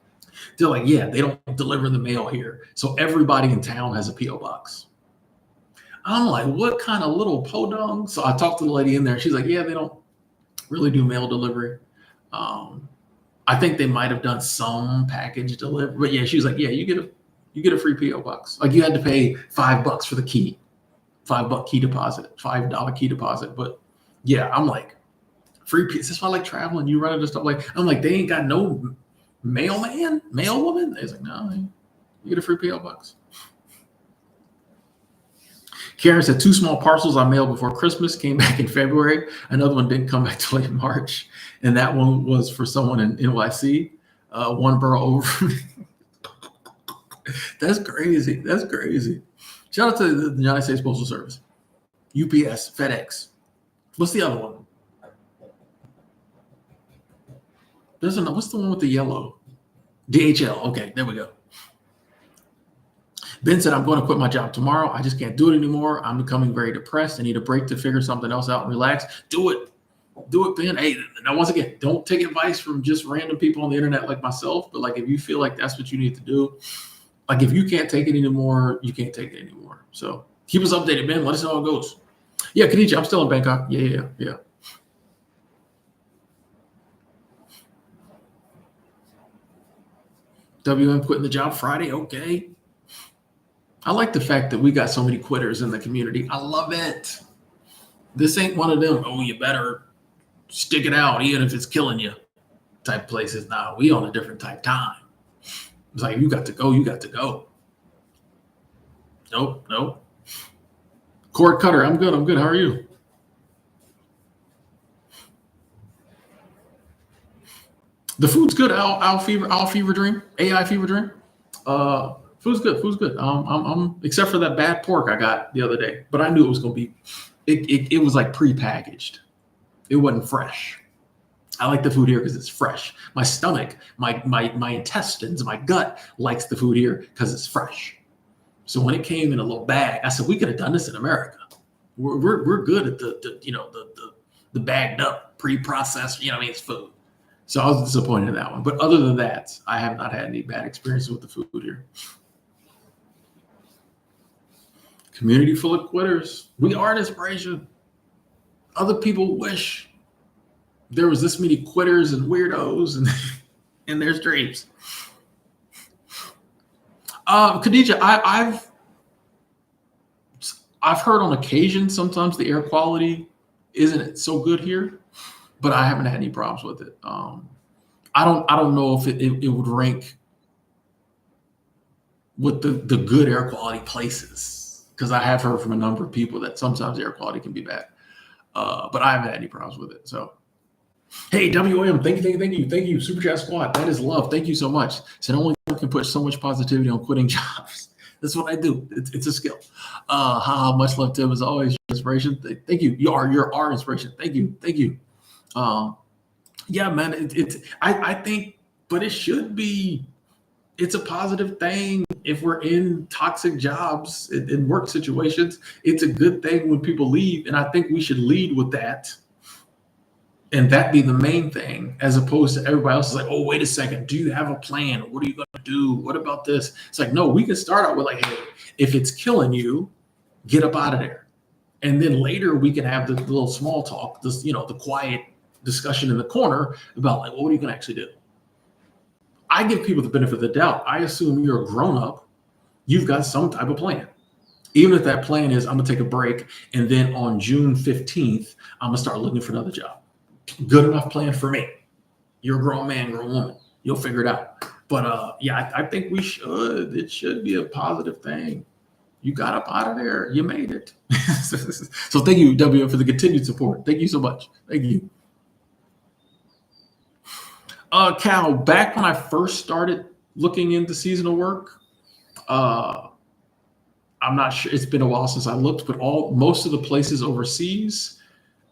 They're like, "Yeah, they don't deliver the mail here, so everybody in town has a PO box." I'm like, "What kind of little podunk?" So I talked to the lady in there. She's like, "Yeah, they don't really do mail delivery. Um, I think they might have done some package delivery, but yeah, she was like, yeah, you get a free PO box. Like you had to pay $5 for the key, $5 key deposit, $5 key deposit. But yeah, I'm like, free. Is this why I like traveling? You run into stuff like I'm like, they ain't got no mailman, mail woman. They're like, no, you get a free PO box. Karen said 2 small parcels I mailed before Christmas came back in February. Another one didn't come back till late March, and that one was for someone in NYC, one borough over. That's crazy. That's crazy. Shout out to the United States Postal Service, UPS, FedEx. What's the other one? What's the one with the yellow? DHL. Okay, there we go. Ben said, I'm going to quit my job tomorrow. I just can't do it anymore. I'm becoming very depressed. I need a break to figure something else out and relax. Do it. Do it, Ben. Hey, now once again, don't take advice from just random people on the internet like myself. But like if you feel like that's what you need to do, like if you can't take it anymore, you can't take it anymore. So keep us updated, Ben. Let us know how it goes. Yeah, Khadija, I'm still in Bangkok. Yeah. WM quitting the job Friday. Okay. I like the fact that we got so many quitters in the community. I love it. This ain't one of them, oh, you better stick it out, even if it's killing you type places. Nah, we on a different type time. It's like, you got to go, you got to go. Nope. Cord Cutter, I'm good. How are you? The food's good. Al fever dream, AI fever dream. Food's good. I'm except for that bad pork I got the other day, but I knew it was gonna be. It was like pre-packaged. It wasn't fresh. I like the food here because it's fresh. My stomach, my intestines, my gut likes the food here because it's fresh. So when it came in a little bag, I said we could have done this in America. We're good at the bagged up pre-processed, it's food. So I was disappointed in that one. But other than that, I have not had any bad experiences with the food here. Community full of quitters. We are an inspiration. Other people wish there was this many quitters and weirdos and in their dreams. Khadija, I've heard on occasion sometimes the air quality isn't so good here, but I haven't had any problems with it. I don't know if it would rank with the good air quality places because I have heard from a number of people that sometimes air quality can be bad, but I haven't had any problems with it. So, hey, WM, thank you, Super Chat Squad. That is love. Thank you so much. So only can put so much positivity on quitting jobs. That's what I do. It's a skill. Much love, Tim, as always. Your inspiration. Thank you. You're our inspiration. Thank you. Yeah, man. I think, but it should be. It's a positive thing if we're in toxic jobs in work situations. It's a good thing when people leave, and I think we should lead with that. And that be the main thing, as opposed to everybody else is like, oh, wait a second, do you have a plan? What are you going to do? What about this? It's like, no, we can start out with like, hey, if it's killing you, get up out of there. And then later we can have the little small talk, the quiet discussion in the corner about like, well, what are you going to actually do? I give people the benefit of the doubt. I assume you're a grown up. You've got some type of plan. Even if that plan is I'm going to take a break and then on June 15th, I'm going to start looking for another job. Good enough plan for me. You're a grown man, grown woman. You'll figure it out. But I think we should. It should be a positive thing. You got up out of there. You made it. So thank you, WM, for the continued support. Thank you so much. Thank you. Cal, back when I first started looking into seasonal work, uh, I'm not sure. It's been a while since I looked, but most of the places overseas,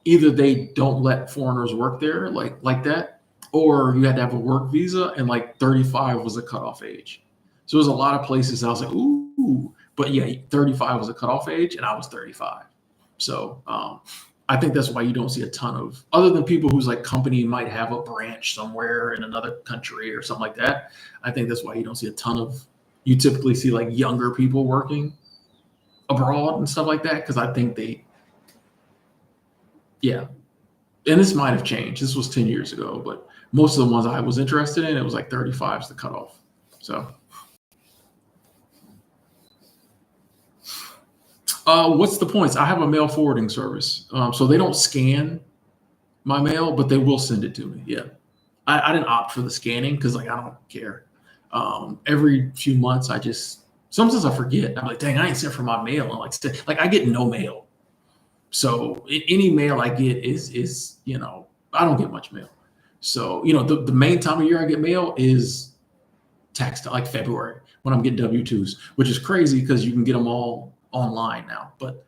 either they don't let foreigners work there like that, or you had to have a work visa, and like 35 was a cutoff age. So there's a lot of places I was like, ooh, but yeah, 35 was a cutoff age, and I was 35. So I think that's why you don't see a ton of, other than people whose like company might have a branch somewhere in another country or something like that. I think that's why you don't see a ton of. You typically see like younger people working abroad and stuff like that, because I think yeah, and this might have changed. This was 10 years ago, but most of the ones I was interested in, it was like 35 is the cutoff. So, what's the points? I have a mail forwarding service, so they don't scan my mail, but they will send it to me. Yeah, I didn't opt for the scanning because like I don't care. Every few months, sometimes I forget. I'm like, dang, I ain't sent for my mail, and like I get no mail. So any mail I get is I don't get much mail. So the main time of year I get mail is tax like February when I'm getting W-2s, which is crazy because you can get them all online now. But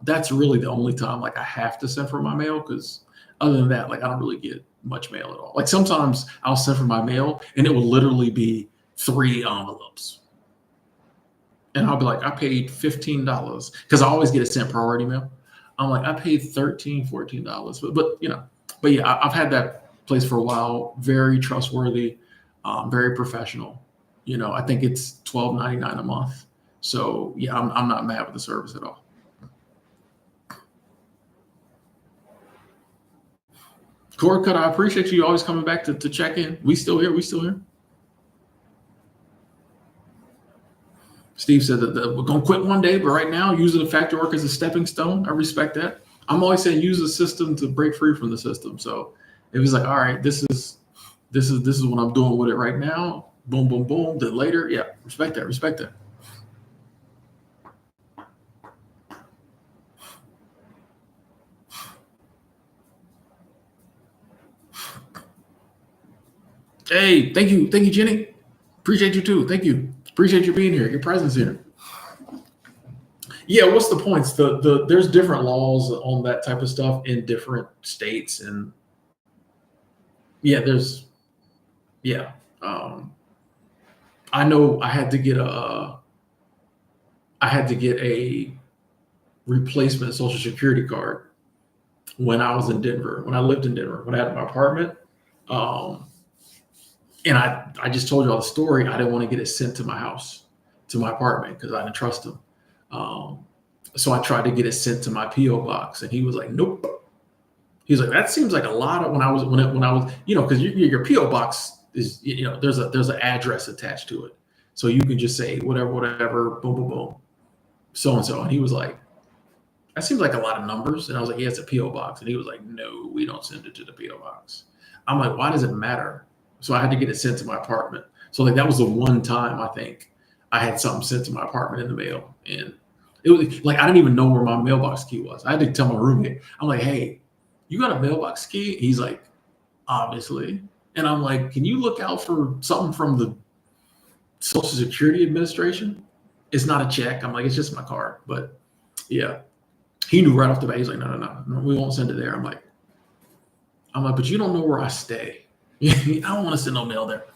that's really the only time like I have to send for my mail, because other than that, like I don't really get much mail at all. Like sometimes I'll send for my mail and it will literally be 3 envelopes. And I'll be like, I paid $15 because I always get a sent priority mail. I'm like, I paid $13, $14, but yeah, I've had that place for a while. Very trustworthy, very professional. I think it's $12.99 a month. So yeah, I'm not mad with the service at all. Cord Cut, I appreciate you always coming back to check in. We still here. We still here. Steve said that we're going to quit one day, but right now, using the factory work as a stepping stone. I respect that. I'm always saying use the system to break free from the system. So it was like, all right, this is what I'm doing with it right now. Boom, boom, boom. Then later, yeah, respect that. Respect that. Hey, thank you, Jenny. Appreciate you too. Thank you. Appreciate you being here. Your presence here. Yeah, what's the points? There's different laws on that type of stuff in different states, and yeah, yeah. I know I had to get a replacement social security card when I was in Denver, when I lived in Denver, when I had my apartment. Um, and I just told you all the story. I didn't want to get it sent to my house, to my apartment, because I didn't trust him. Um, so I tried to get it sent to my PO box, and he was like, "Nope." He's like, "That seems like a lot of when I was because your PO box is there's an address attached to it, so you can just say whatever, boom, boom, boom, so and so." And he was like, "That seems like a lot of numbers." And I was like, "Yeah, it's a PO box." And he was like, "No, we don't send it to the PO box." I'm like, "Why does it matter?" So I had to get it sent to my apartment. So like that was the one time I think I had something sent to my apartment in the mail, and it was like I didn't even know where my mailbox key was. I had to tell my roommate. I'm like, "Hey, you got a mailbox key?" He's like, "Obviously." And I'm like, "Can you look out for something from the Social Security Administration?" It's not a check. I'm like, "It's just my card." But yeah, he knew right off the bat. He's like, No, we won't send it there." I'm like, "But you don't know where I stay." I don't want to send no mail there.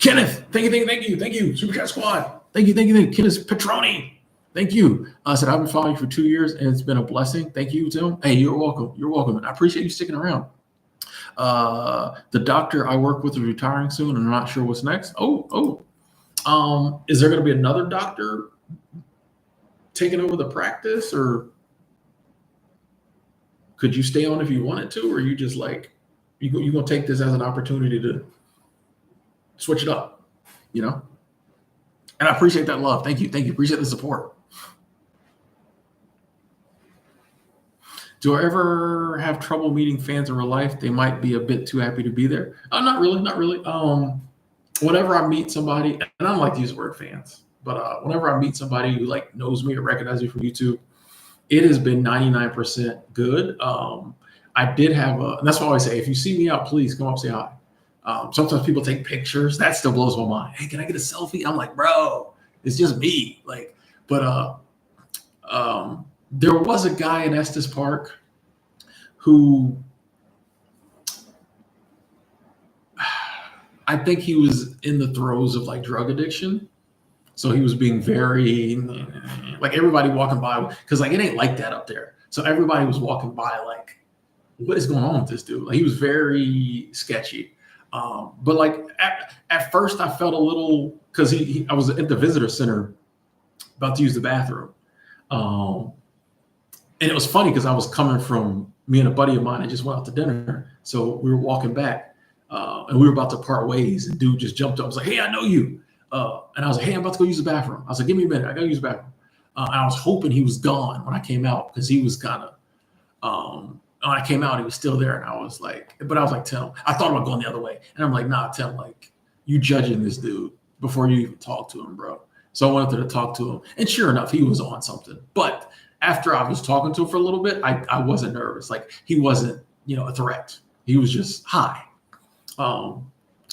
Kenneth, thank you. Super Chat Squad, thank you. Kenneth Petroni, thank you. I said I've been following you for 2 years, and it's been a blessing. Thank you, Tim. Hey, you're welcome. And I appreciate you sticking around. The doctor I work with is retiring soon, and I'm not sure what's next. Is there going to be another doctor taking over the practice, or could you stay on if you wanted to, or you just like you gonna take this as an opportunity to switch it up, And I appreciate that love. Thank you. Appreciate the support. Do I ever have trouble meeting fans in real life? They might be a bit too happy to be there. Not really. whenever I meet somebody, and I don't like to use the word fans, but whenever I meet somebody who like knows me or recognizes me from YouTube, it has been 99% good. I did have and that's why I always say, if you see me out, please come up, say hi. Sometimes people take pictures. That still blows my mind. Hey, can I get a selfie? I'm like, bro, it's just me. Like, but there was a guy in Estes Park who I think he was in the throes of like drug addiction. So he was being very like everybody walking by because like it ain't like that up there. So everybody was walking by like, what is going on with this dude? Like he was very sketchy. But like at first I felt a little because I was at the visitor center about to use the bathroom. Um, and it was funny because I was coming from me and a buddy of mine and just went out to dinner. So we were walking back and we were about to part ways. And dude just jumped up. I was like, hey, I know you. And I was like, hey, I'm about to go use the bathroom. I was like, give me a minute. I got to use the bathroom. And I was hoping he was gone when I came out because he was kind of, when I came out, he was still there. And I was like, Tim, I thought about going the other way. And I'm like, nah, Tim, like, you judging this dude before you even talk to him, bro. So I went up there to talk to him. And sure enough, he was on something. But after I was talking to him for a little bit, I wasn't nervous. Like, he wasn't, a threat. He was just hi.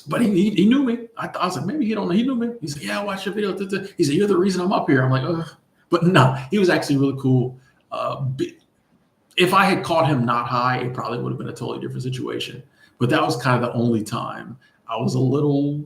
But he knew me. I was like, maybe he don't know. He knew me. He said, yeah, I watched your video. He said, you're the reason I'm up here. I'm like, ugh. But no, he was actually really cool. If I had caught him not high, it probably would have been a totally different situation. But that was kind of the only time I was a little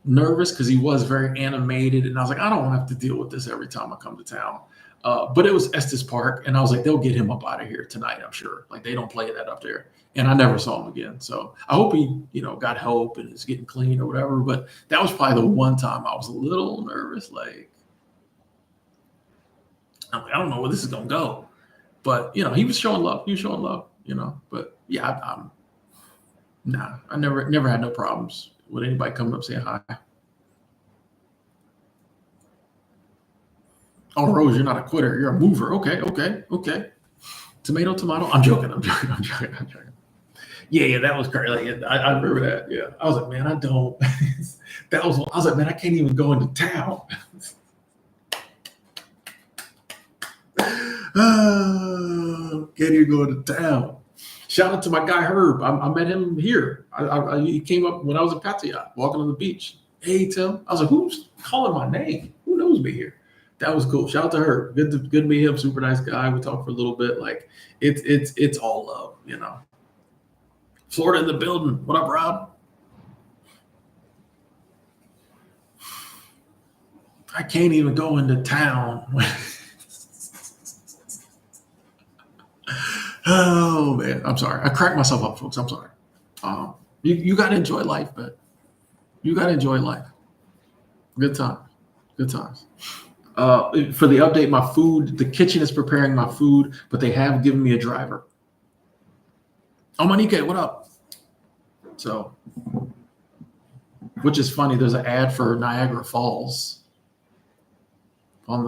nervous because he was very animated. And I was like, I don't want to have to deal with this every time I come to town. But it was Estes Park. And I was like, they'll get him up out of here tonight, I'm sure. Like, they don't play that up there. And I never saw him again. So I hope he, got help and is getting clean or whatever. But that was probably the one time I was a little nervous. Like, I don't know where this is going to go. But, he was showing love. But yeah, I never had no problems with anybody coming up saying hi. Oh, Rose, you're not a quitter. You're a mover. Okay. Tomato. I'm joking. Yeah, that was crazy. Like, I remember that. Yeah, I was like, man, I don't. I was like, man, I can't even go into town. Can't even go into town. Shout out to my guy Herb. I met him here. He came up when I was in Pattaya, walking on the beach. Hey, Tim. I was like, who's calling my name? Who knows me here? That was cool. Shout out to Herb. Good to meet him. Super nice guy. We talked for a little bit. Like it's all love, Florida in the building. What up, Rob? I can't even go into town. Oh man, I'm sorry. I cracked myself up, folks. I'm sorry. You got to enjoy life, man. You got to enjoy life. Good times. For the update, my food, the kitchen is preparing my food, but they have given me a driver. Oh, Monique, what up? So, which is funny. There's an ad for Niagara Falls I'm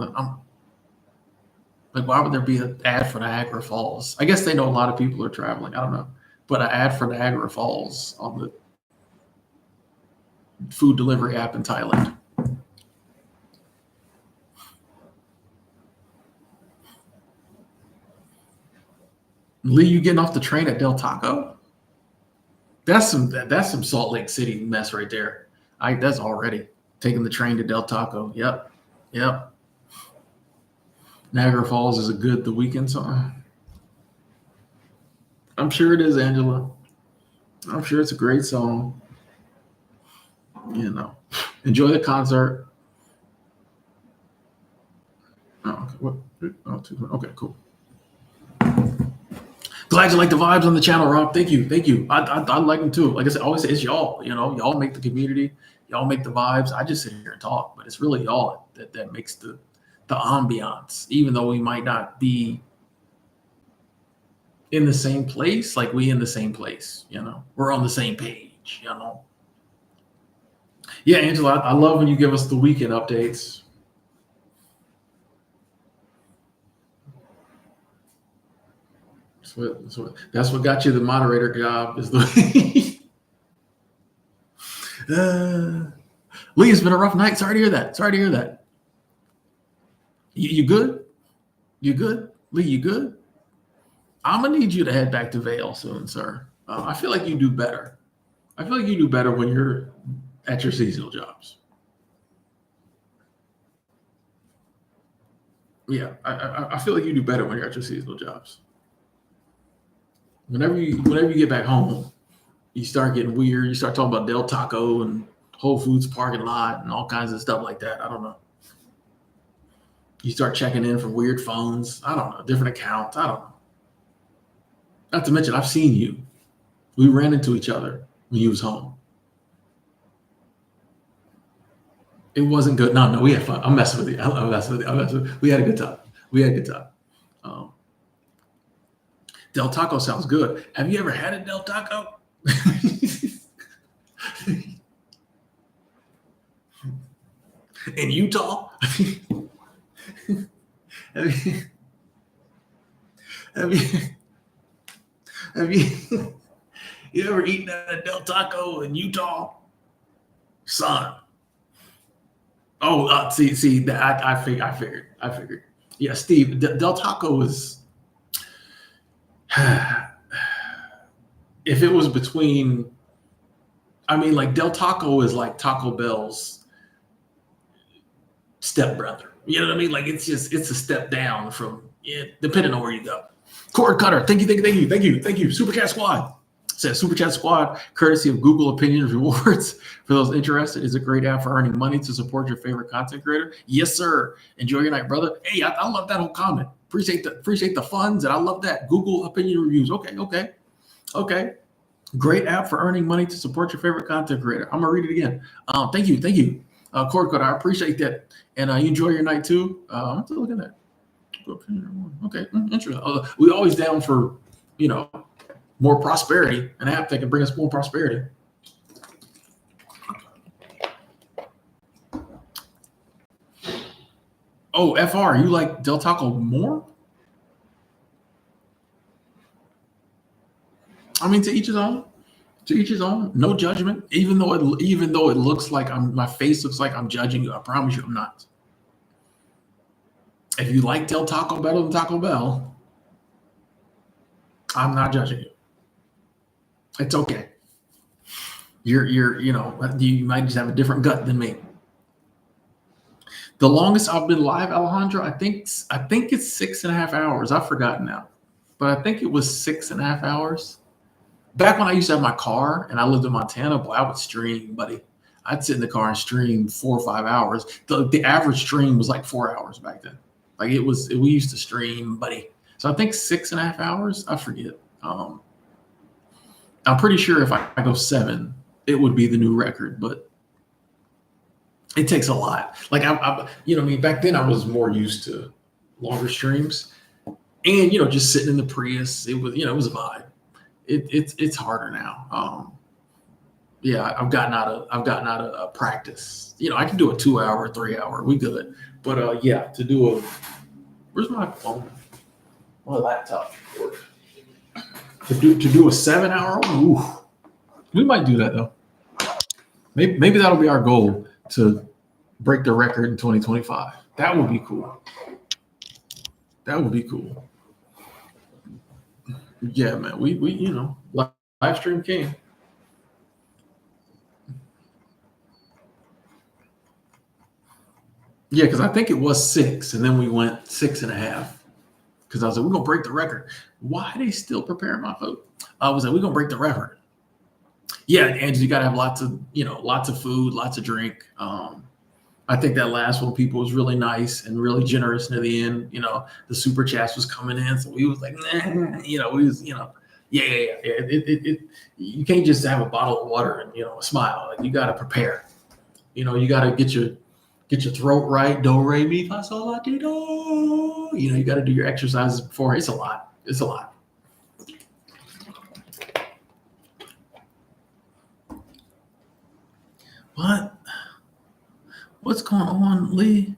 like, why would there be an ad for Niagara Falls? I guess they know a lot of people are traveling. I don't know, but an ad for Niagara Falls on the food delivery app in Thailand. Lee, you getting off the train at Del Taco? That's some Salt Lake City mess right there. That's already taking the train to Del Taco. Yep. Niagara Falls is the weekend song. I'm sure it is, Angela. I'm sure it's a great song. Enjoy the concert. Oh, okay. Okay, cool. Glad you like the vibes on the channel, Rob. Thank you. I like them too. Like I said, always say it's y'all. Y'all make the community. Y'all make the vibes. I just sit here and talk, but it's really y'all that makes the ambiance. Even though we might not be in the same place, like we in the same place. We're on the same page. Yeah, Angela, I love when you give us the weekend updates. That's what got you the moderator job is the Lee, it's been a rough night. Sorry to hear that. Sorry to hear that. You good? You good? Lee, you good? I'm gonna need you to head back to Vail soon, sir. I feel like you do better. I feel like you do better when you're at your seasonal jobs. Yeah, I feel like you do better when you're at your seasonal jobs. Whenever you get back home, you start getting weird. You start talking about Del Taco and Whole Foods parking lot and all kinds of stuff like that. I don't know. You start checking in for weird phones. I don't know, different accounts. I don't know. Not to mention, I've seen you. We ran into each other when you was home. It wasn't good. No, we had fun. I'm messing with you. I'm messing with you. I'm messing with you. We had a good time. We had a good time. Um, Del Taco sounds good. Have you ever had a Del Taco? In Utah? have you, have you, have you ever eaten at a Del Taco in Utah? Son. Oh, see, that I figured. Yeah, Steve, Del Taco is. If it was between, I mean, like Del Taco is like Taco Bell's stepbrother. You know what I mean? Like it's a step down from, yeah, depending on where you go. Cord Cutter, thank you. Super Chat Squad says Super Chat Squad, courtesy of Google Opinions Rewards. For those interested, is a great app for earning money to support your favorite content creator. Yes, sir. Enjoy your night, brother. Hey, I love that whole comment. Appreciate the funds, and I love that. Google Opinion Reviews. Okay. Great app for earning money to support your favorite content creator. I'm gonna read it again. Thank you. Cord Cutter, I appreciate that. And you enjoy your night too. I'm still looking at that. Okay, interesting. We always down for, more prosperity, an app that can bring us more prosperity. Oh, FR, you like Del Taco more? I mean, to each his own. To each his own. No judgment. Even though it looks like my face looks like I'm judging you, I promise you I'm not. If you like Del Taco better than Taco Bell, I'm not judging you. It's okay. You might just have a different gut than me. The longest I've been live, Alejandro, I think it's 6.5 hours. I've forgotten now, but I think it was 6.5 hours. Back when I used to have my car and I lived in Montana, boy, I would stream, buddy. I'd sit in the car and stream 4 or 5 hours. The average stream was like 4 hours back then. Like we used to stream, buddy. So I think 6.5 hours. I forget. I'm pretty sure if I go 7, it would be the new record, but it takes a lot. Like back then I was more used to longer streams, and just sitting in the Prius, it was a vibe. It's harder now. I've gotten out of practice. I can do a 2 hour, 3 hour, we good. But to do where's my phone? My laptop. To do a 7 hour, ooh, we might do that though. Maybe that'll be our goal, to break the record in 2025. That would be cool. Yeah, man. We live stream king. Yeah, because I think it was 6, and then we went 6.5. Because I was like, we're gonna break the record. Why are they still preparing my vote? I was like, we're gonna break the record. Yeah, Andrew, you gotta have lots of food, lots of drink. I think that last one, people was really nice and really generous near the end. The super chats was coming in, so we was like, yeah. You can't just have a bottle of water and a smile. Like, you gotta prepare. You gotta get your throat right. Do re mi fa sol la ti do. You got to do your exercises before. It's a lot. What's going on, Lee?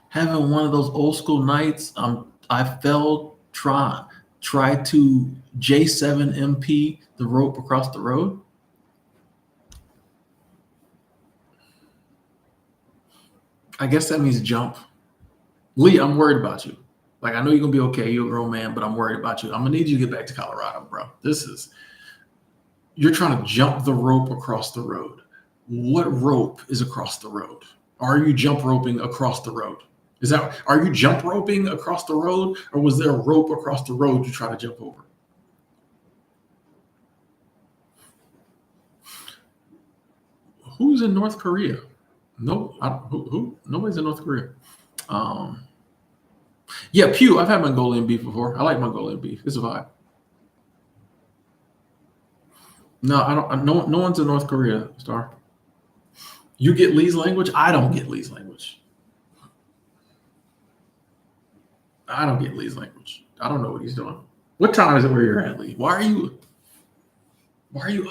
Having one of those old school nights. I fell try to J7 MP the rope across the road. I guess that means jump. Lee, I'm worried about you. Like, I know you're gonna be okay. You're a grown man, but I'm worried about you. I'm gonna need you to get back to Colorado, bro. You're trying to jump the rope across the road. What rope is across the road? Are you jump roping across the road? Are you jump roping across the road, or was there a rope across the road you try to jump over? Who's in North Korea? No, who? Nobody's in North Korea. Um, yeah, Pew. I've had Mongolian beef before. I like Mongolian beef. It's a vibe. No, I don't. No one's in North Korea, Star. You get Lee's language. I don't get Lee's language. I don't get Lee's language. I don't know what he's doing. What time is it where you're at, Lee? Why are you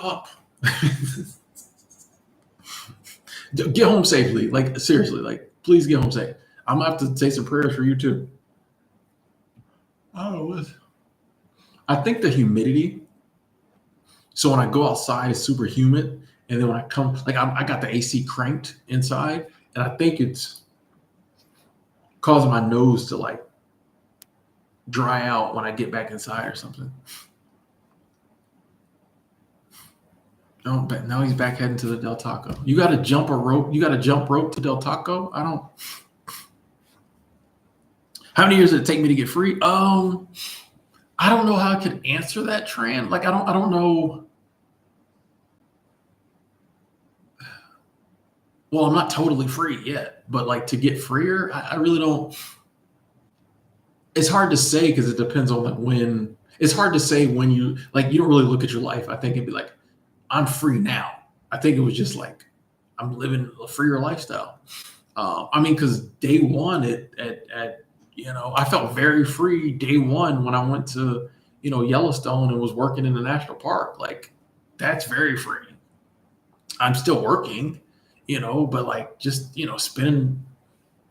up? Get home safely. Like, seriously, like, please get home safe. I'm gonna have to say some prayers for you too. Oh, I think the humidity. So when I go outside, it's super humid, and then when I come, like, I got the AC cranked inside, and I think it's causing my nose to like dry out when I get back inside or something. No, but now he's back heading to the Del Taco. You got to jump a rope. You got to jump rope to Del Taco. I don't. How many years did it take me to get free? I don't know how I can answer that, Tran. Like, I don't know. Well, I'm not totally free yet, but like to get freer, I really don't. It's hard to say because it depends on like when. It's hard to say when you like. You don't really look at your life. I think it'd be like, I'm free now. I think it was just like I'm living a freer lifestyle. I mean, because day one at I felt very free day one when I went to Yellowstone and was working in the national park. Like, that's very free. I'm still working, but like just spending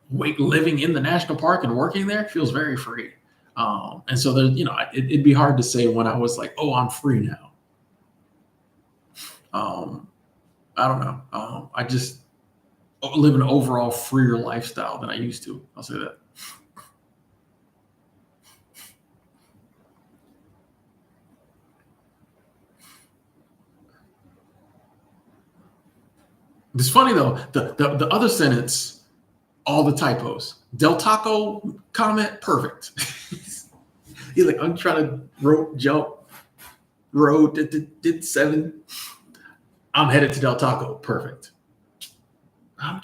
weight living in the national park and working there feels very free. And so there, it'd be hard to say when I was like, oh, I'm free now. I don't know. I just live an overall freer lifestyle than I used to. I'll say that. It's funny though. The other sentence, all the typos. Del Taco comment, perfect. He's like, I'm trying to jump, road, did 7. I'm headed to Del Taco, perfect. I'm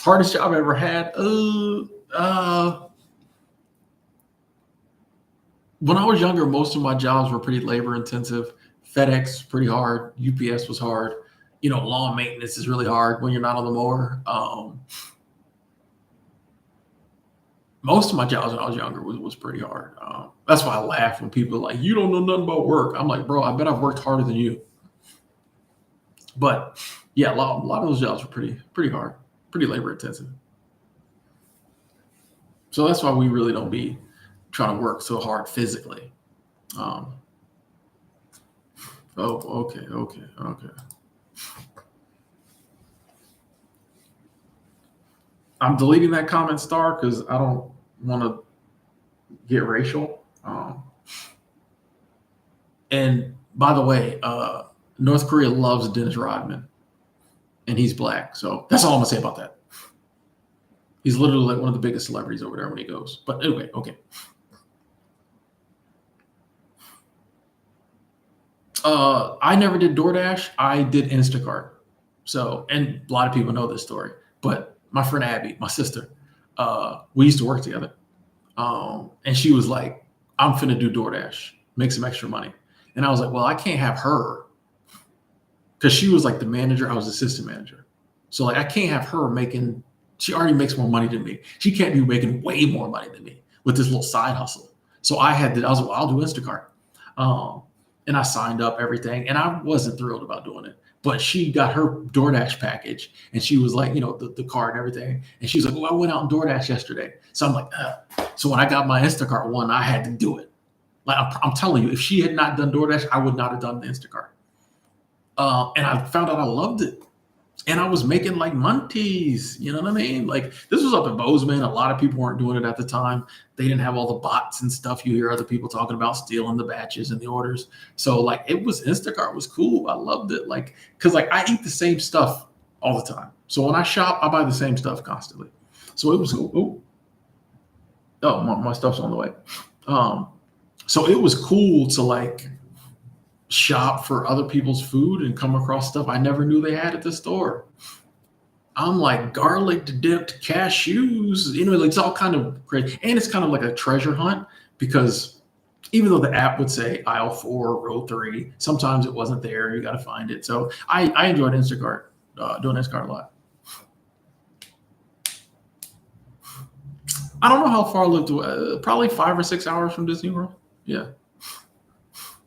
hardest job I ever had. When I was younger, most of my jobs were pretty labor intensive. FedEx, pretty hard. UPS was hard. Lawn maintenance is really hard when you're not on the mower. Most of my jobs when I was younger was pretty hard. That's why I laugh when people are like, you don't know nothing about work. I'm like, bro, I bet I've worked harder than you. But yeah, a lot of those jobs were pretty hard, pretty labor intensive. So that's why we really don't be trying to work so hard physically. Oh, okay. I'm deleting that comment, Star, because I don't want to get racial. And by the way, North Korea loves Dennis Rodman, and he's black. So that's all I'm gonna say about that. He's literally like one of the biggest celebrities over there when he goes. But anyway, okay. I never did DoorDash. I did Instacart. So, and a lot of people know this story, but my friend Abby, my sister, we used to work together. And she was like, I'm finna do DoorDash, make some extra money. And I was like, well, I can't have her because she was like the manager. I was assistant manager. So like, I can't have her she already makes more money than me. She can't be making way more money than me with this little side hustle. So I was like, well, I'll do Instacart. And I signed up everything, and I wasn't thrilled about doing it. But she got her DoorDash package, and she was like, the card and everything. And she was like, "Oh, I went out on DoorDash yesterday." So I'm like, So when I got my Instacart one, I had to do it. Like, I'm telling you, if she had not done DoorDash, I would not have done the Instacart. And I found out I loved it. And I was making like munties, you know what I mean? Like this was up in Bozeman. A lot of people weren't doing it at the time. They didn't have all the bots and stuff. You hear other people talking about stealing the batches and the orders. So like it was Instacart was cool. I loved it. Like because like I eat the same stuff all the time. So when I shop, I buy the same stuff constantly. So it was cool. Oh, my stuff's on the way. Um, so it was cool to like shop for other people's food and come across stuff I never knew they had at the store. I'm like garlic dipped cashews, you know, like it's all kind of crazy. And it's kind of like a treasure hunt because even though the app would say aisle 4, row 3, sometimes it wasn't there. You got to find it. So I enjoyed Instacart, doing Instacart a lot. I don't know how far I lived, probably 5 or 6 hours from Disney World. Yeah.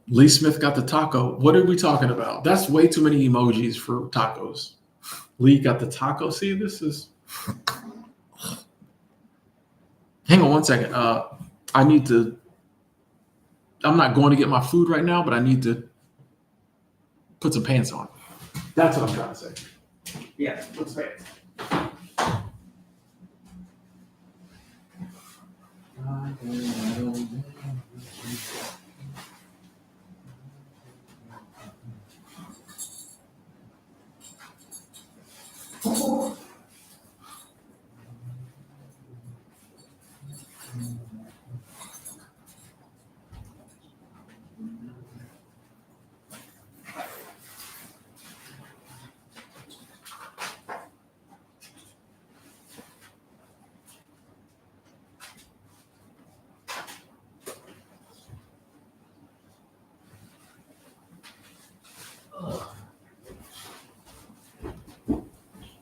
Lee Smith got the taco. What are we talking about? That's way too many emojis for tacos. Lee got the taco. See, this is. Hang on one second. I need to. I'm not going to get my food right now, but I need to put some pants on. That's what I'm trying to say. Yeah, put some pants.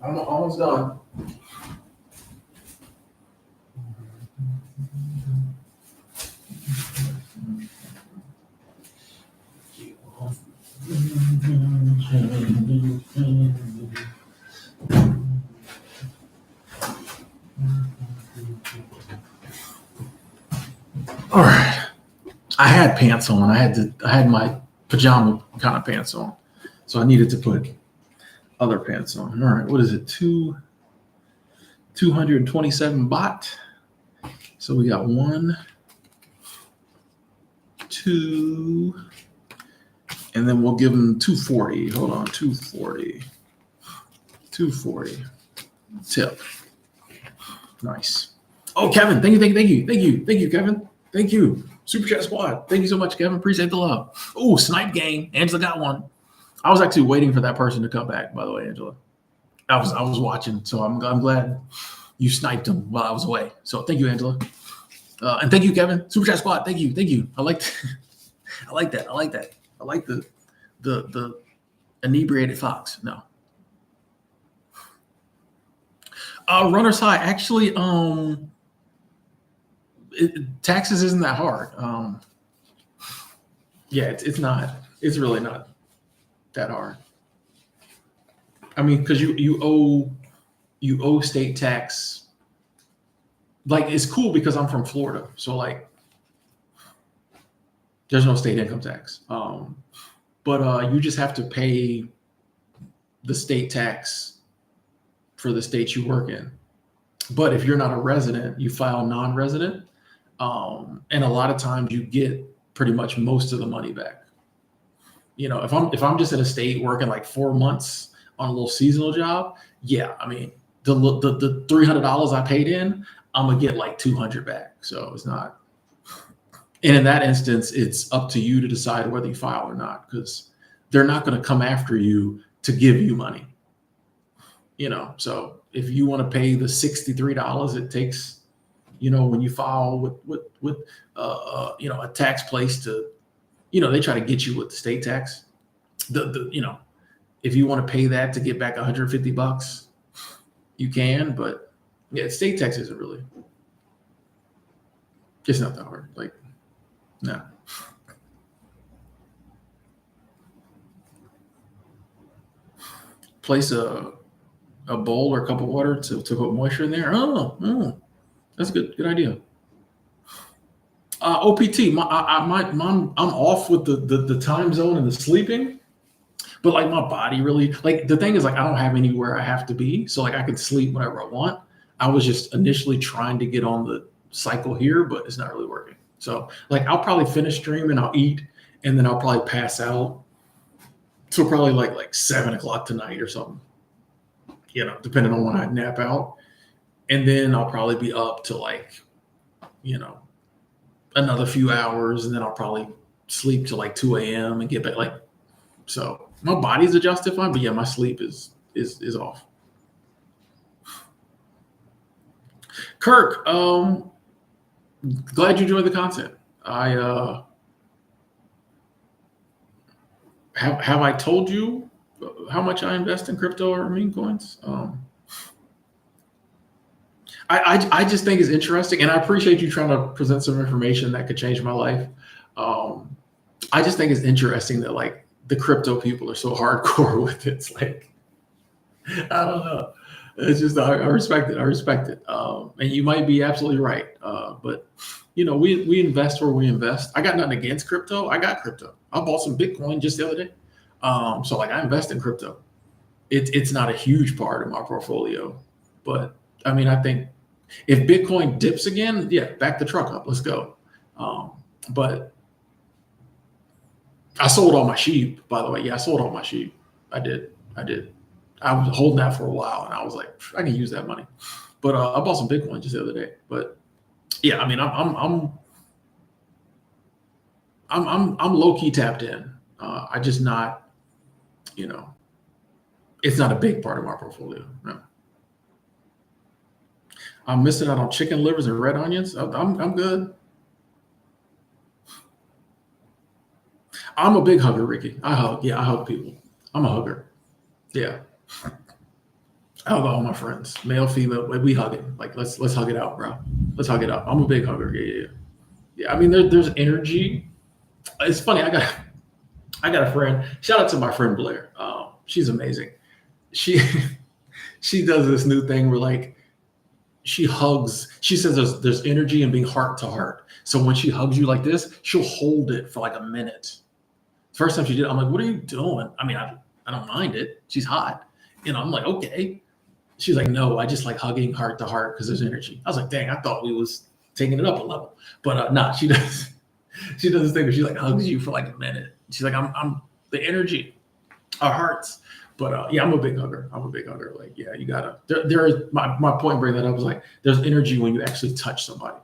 I'm almost done. All right. I had pants on. I had my pajama kind of pants on. So I needed to put other pants on. All right. What is it? 227 baht. So we got 1, 2, and then we'll give them 240. Hold on. 240. Tip. Nice. Oh, Kevin, thank you, Kevin. Thank you. Super Chat Squad. Thank you so much, Kevin. Appreciate the love. Oh, snipe game. Angela got one. I was actually waiting for that person to come back, by the way, Angela. I was watching, so I'm glad you sniped him while I was away. So thank you, Angela. And thank you, Kevin. Super Chat Squad. Thank you. I like that. I like the inebriated fox. No. Runner's high. Actually, taxes isn't that hard. Yeah, it's not. It's really not that hard. I mean, because you owe state tax. Like it's cool because I'm from Florida, so like there's no state income tax. But you just have to pay the state tax for the state you work in. But if you're not a resident, you file non-resident, and a lot of times you get pretty much most of the money back. You know, if I'm just in a state working like 4 months on a little seasonal job, yeah, I mean the $300 I paid in, I'm gonna get like 200 back. So it's not. And in that instance, it's up to you to decide whether you file or not, because they're not going to come after you to give you money. You know, so if you want to pay the $63 it takes, you know, when you file with you know, a tax place to, you know, they try to get you with the state tax. You know, if you want to pay that to get back $150, you can, but yeah, state tax isn't really. It's not that hard. Like, no. Place a bowl or a cup of water to put moisture in there. Oh, that's a good idea. OPT, I'm off with the time zone and the sleeping, But like my body really, like the thing is like I don't have anywhere I have to be. So like I can sleep whenever I want. I was just initially trying to get on the cycle here, but it's not really working. So like I'll probably finish streaming, I'll eat, and then I'll probably pass out. So probably like 7 o'clock tonight or something, depending on when I nap out. And then I'll probably be up to like, you know, another few hours, and then I'll probably sleep till like 2 a.m. and get back. Like, so my body's adjusted fine, but yeah, my sleep is off. Kirk, glad you enjoyed the content. I have I told you how much I invest in crypto or meme coins? I just think it's interesting, and I appreciate you trying to present some information that could change my life. Um, I just think it's interesting that like the crypto people are so hardcore with it. It's like I don't know. It's just I respect it. I respect it. And you might be absolutely right. But we invest where we invest. I got nothing against crypto. I got crypto. I bought some Bitcoin just the other day. So like I invest in crypto. It's not a huge part of my portfolio, but I mean I think if Bitcoin dips again, yeah, back the truck up. Let's go. But I sold all my sheep, by the way. Yeah, I sold all my sheep. I did. I did. I was holding that for a while, and I was like, I can use that money. But I bought some Bitcoin just the other day. But yeah, I mean, I'm low key tapped in. I just not, it's not a big part of my portfolio. No. I'm missing out on chicken livers and red onions. I'm good. I'm a big hugger, Ricky. I hug. Yeah, I hug people. I'm a hugger. Yeah. I hug all my friends, male, female. We hug it. Like let's hug it out, bro. Let's hug it out. I'm a big hugger. Yeah, yeah, yeah. Yeah, I mean, there's energy. It's funny. I got a friend. Shout out to my friend Blair. She's amazing. She she does this new thing where like she hugs. She says there's energy in being heart to heart. So when she hugs you like this, she'll hold it for like a minute. First time she did, I'm like, what are you doing? I mean, I don't mind it. She's hot. I'm like, okay. She's like, no, I just like hugging heart to heart because there's energy. I was like, dang, I thought we was taking it up a level. But nah, she does. She does this thing where she like hugs you for like a minute. She's like, I'm the energy, our hearts. But yeah, I'm a big hugger. I'm a big hugger. Like, yeah, you gotta. There is my point. Bringing that up was like, there's energy when you actually touch somebody.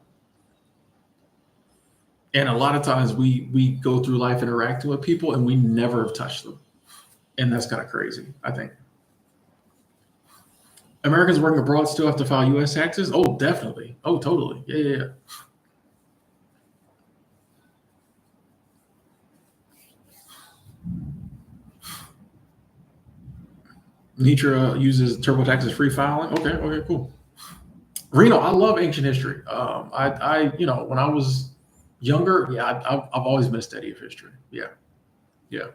And a lot of times we go through life interacting with people and we never have touched them, and that's kind of crazy. I think. Americans working abroad still have to file U.S. taxes? Oh, definitely. Oh, totally. Yeah, yeah, yeah. Nitra uses TurboTax as free filing. Okay, okay, cool. Reno, I love ancient history. When I was younger, yeah, I've always been a study of history. Yeah, yeah.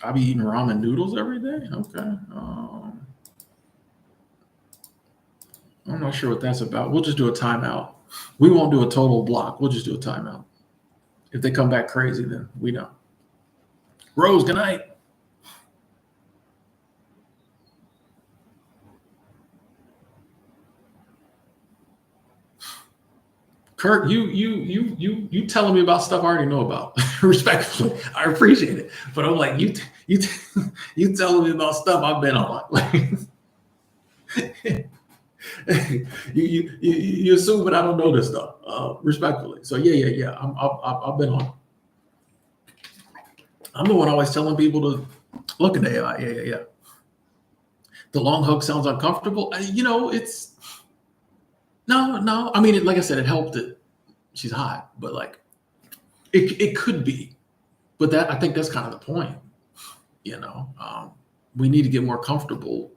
I be eating ramen noodles every day. Okay. I'm not sure what that's about. We'll just do a timeout. We won't do a total block. We'll just do a timeout. If they come back crazy, then we know. Rose, good night. Kirk, you telling me about stuff I already know about. Respectfully, I appreciate it, but I'm like you telling me about stuff I've been on. Like you assume that I don't know this stuff. Respectfully, so yeah. I've been on. I'm the one always telling people to look at AI. Yeah. The long hug sounds uncomfortable. It's no. I mean, like I said, it helped that she's hot, but like it could be. But I think that's kind of the point. We need to get more comfortable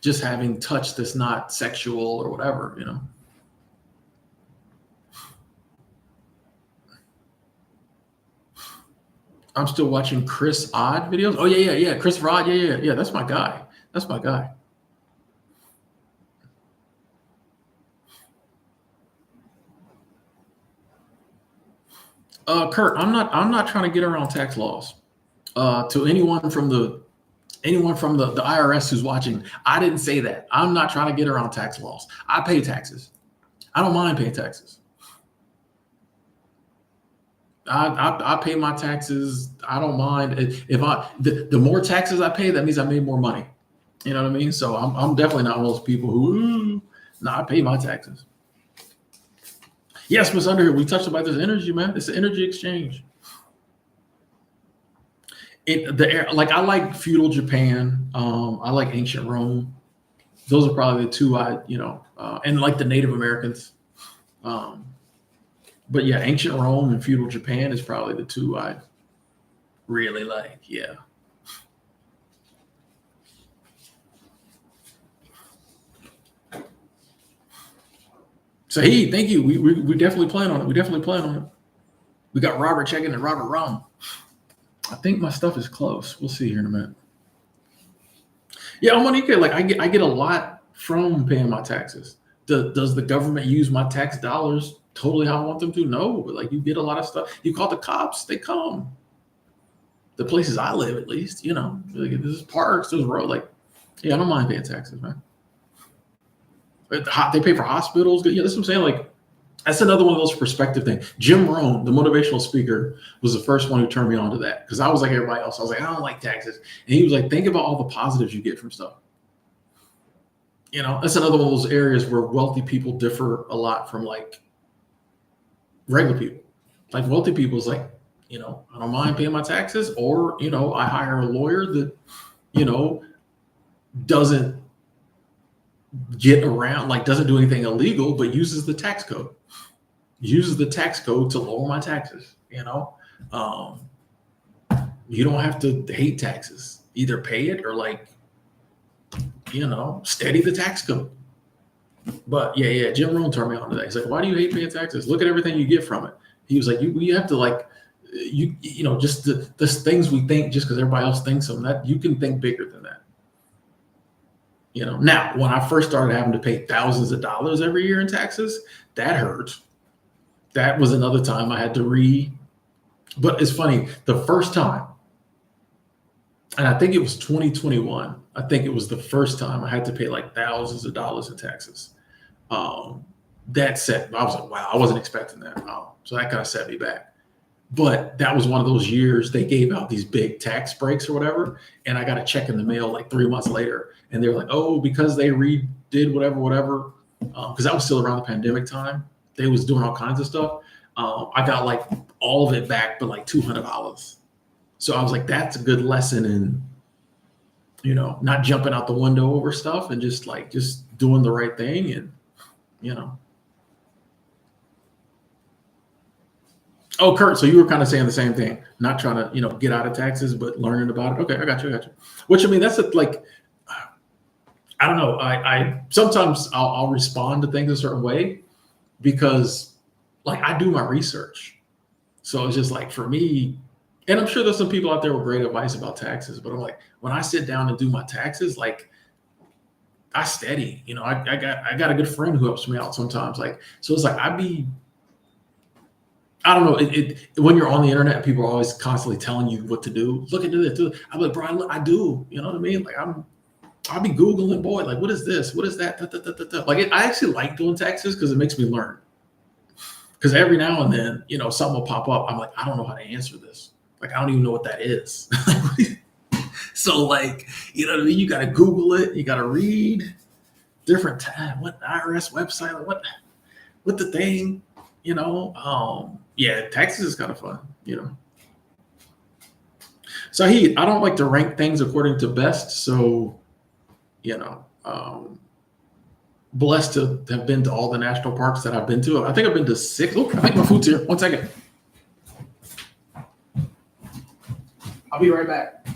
just having touch that's not sexual or whatever. I'm still watching Chris Odd videos. Oh yeah. Chris Rod. Yeah. That's my guy. That's my guy. Kurt, I'm not trying to get around tax laws. To anyone from the IRS who's watching, I didn't say that. I'm not trying to get around tax laws. I pay taxes. I don't mind paying taxes. I pay my taxes. I don't mind if the more taxes I pay, that means I made more money. You know what I mean? So I'm definitely not one of those people who, no, I pay my taxes. Yes, Miss Underhill, we touched about this energy, man. It's an energy exchange. Like I like feudal Japan. I like ancient Rome. Those are probably the two and like the Native Americans. Um, but yeah, ancient Rome and feudal Japan is probably the two I really like. Yeah. So hey, thank you. We definitely plan on it. We definitely plan on it. We got Robert checking and Robert Rum. I think my stuff is close. We'll see here in a minute. Yeah, I'm on EK. Like I get a lot from paying my taxes. Does the government use my tax dollars totally how I want them to? No, but like you get a lot of stuff. You call the cops, they come. The places I live, at least, like, there's parks, there's road. Like, yeah, I don't mind paying taxes, man. They pay for hospitals. Yeah, that's what I'm saying. Like, that's another one of those perspective things. Jim Rohn, the motivational speaker, was the first one who turned me on to that because I was like everybody else. I was like, I don't like taxes, and he was like, think about all the positives you get from stuff. That's another one of those areas where wealthy people differ a lot from like regular people. Like wealthy people is like, I don't mind paying my taxes, or I hire a lawyer that, you know, doesn't get around, like doesn't do anything illegal, but uses the tax code. Uses the tax code to lower my taxes. Um, you don't have to hate taxes. Either pay it or like, steady the tax code. But yeah, Jim Rohn turned me on to that. He's like, why do you hate paying taxes? Look at everything you get from it. He was like, you have to like, just the things we think just because everybody else thinks them, that you can think bigger than that. Now when I first started having to pay thousands of dollars every year in taxes, that hurt. That was another time I had to but it's funny, the first time, and I think it was 2021, I think it was the first time I had to pay like thousands of dollars in taxes. Um, that set, I was like, wow, I wasn't expecting that. So that kind of set me back. But that was one of those years they gave out these big tax breaks or whatever. And I got a check in the mail like 3 months later. And they were like, oh, because they redid whatever. Because that was still around the pandemic time. They was doing all kinds of stuff. I got like all of it back, but like $200. So I was like, that's a good lesson in, not jumping out the window over stuff and just doing the right thing. And, you know, Oh, Kurt, so you were kind of saying the same thing, not trying to, get out of taxes, but learning about it. Okay, I got you. Which I mean, like, I don't know. I sometimes I'll respond to things a certain way because, like, I do my research. So it's just like for me, and I'm sure there's some people out there with great advice about taxes, but I'm like, when I sit down and do my taxes, like, I steady. I got a good friend who helps me out sometimes. Like, so it's like I don't know. When you're on the internet, people are always constantly telling you what to do. Look into this. I'm like, bro, I do. You know what I mean? Like I'll be Googling, boy, like, what is this? What is that? Da, da, da, da, da. Like, I actually like doing taxes because it makes me learn. Because every now and then, something will pop up. I'm like, I don't know how to answer this. Like, I don't even know what that is. So, like, you know what I mean? You got to Google it. You got to read different what IRS website, like what the thing, yeah, taxes is kind of fun. So I don't like to rank things according to best. So, you know, um, blessed to have been to all the national parks that I've been to. I think I've been to 6. Oh, I think my food's here. 1 second. I'll be right back.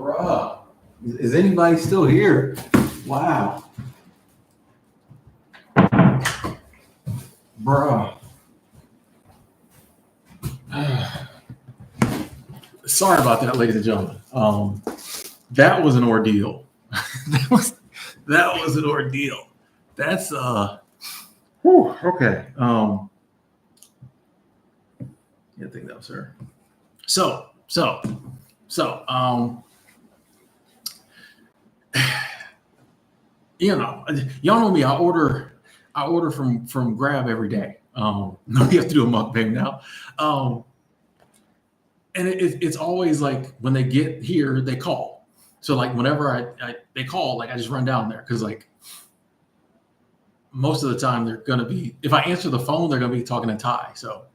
Bruh. Is anybody still here? Wow. Bruh. Sorry about that, ladies and gentlemen. That was an ordeal. that was an ordeal. That's whew, okay. Yeah, I think that was her. So you know, y'all know me. I order from Grab every day. No, you have to do a mukbang now. And it's always like when they get here, they call. So like whenever they call, like I just run down there because like most of the time they're gonna be. If I answer the phone, they're gonna be talking in Thai. So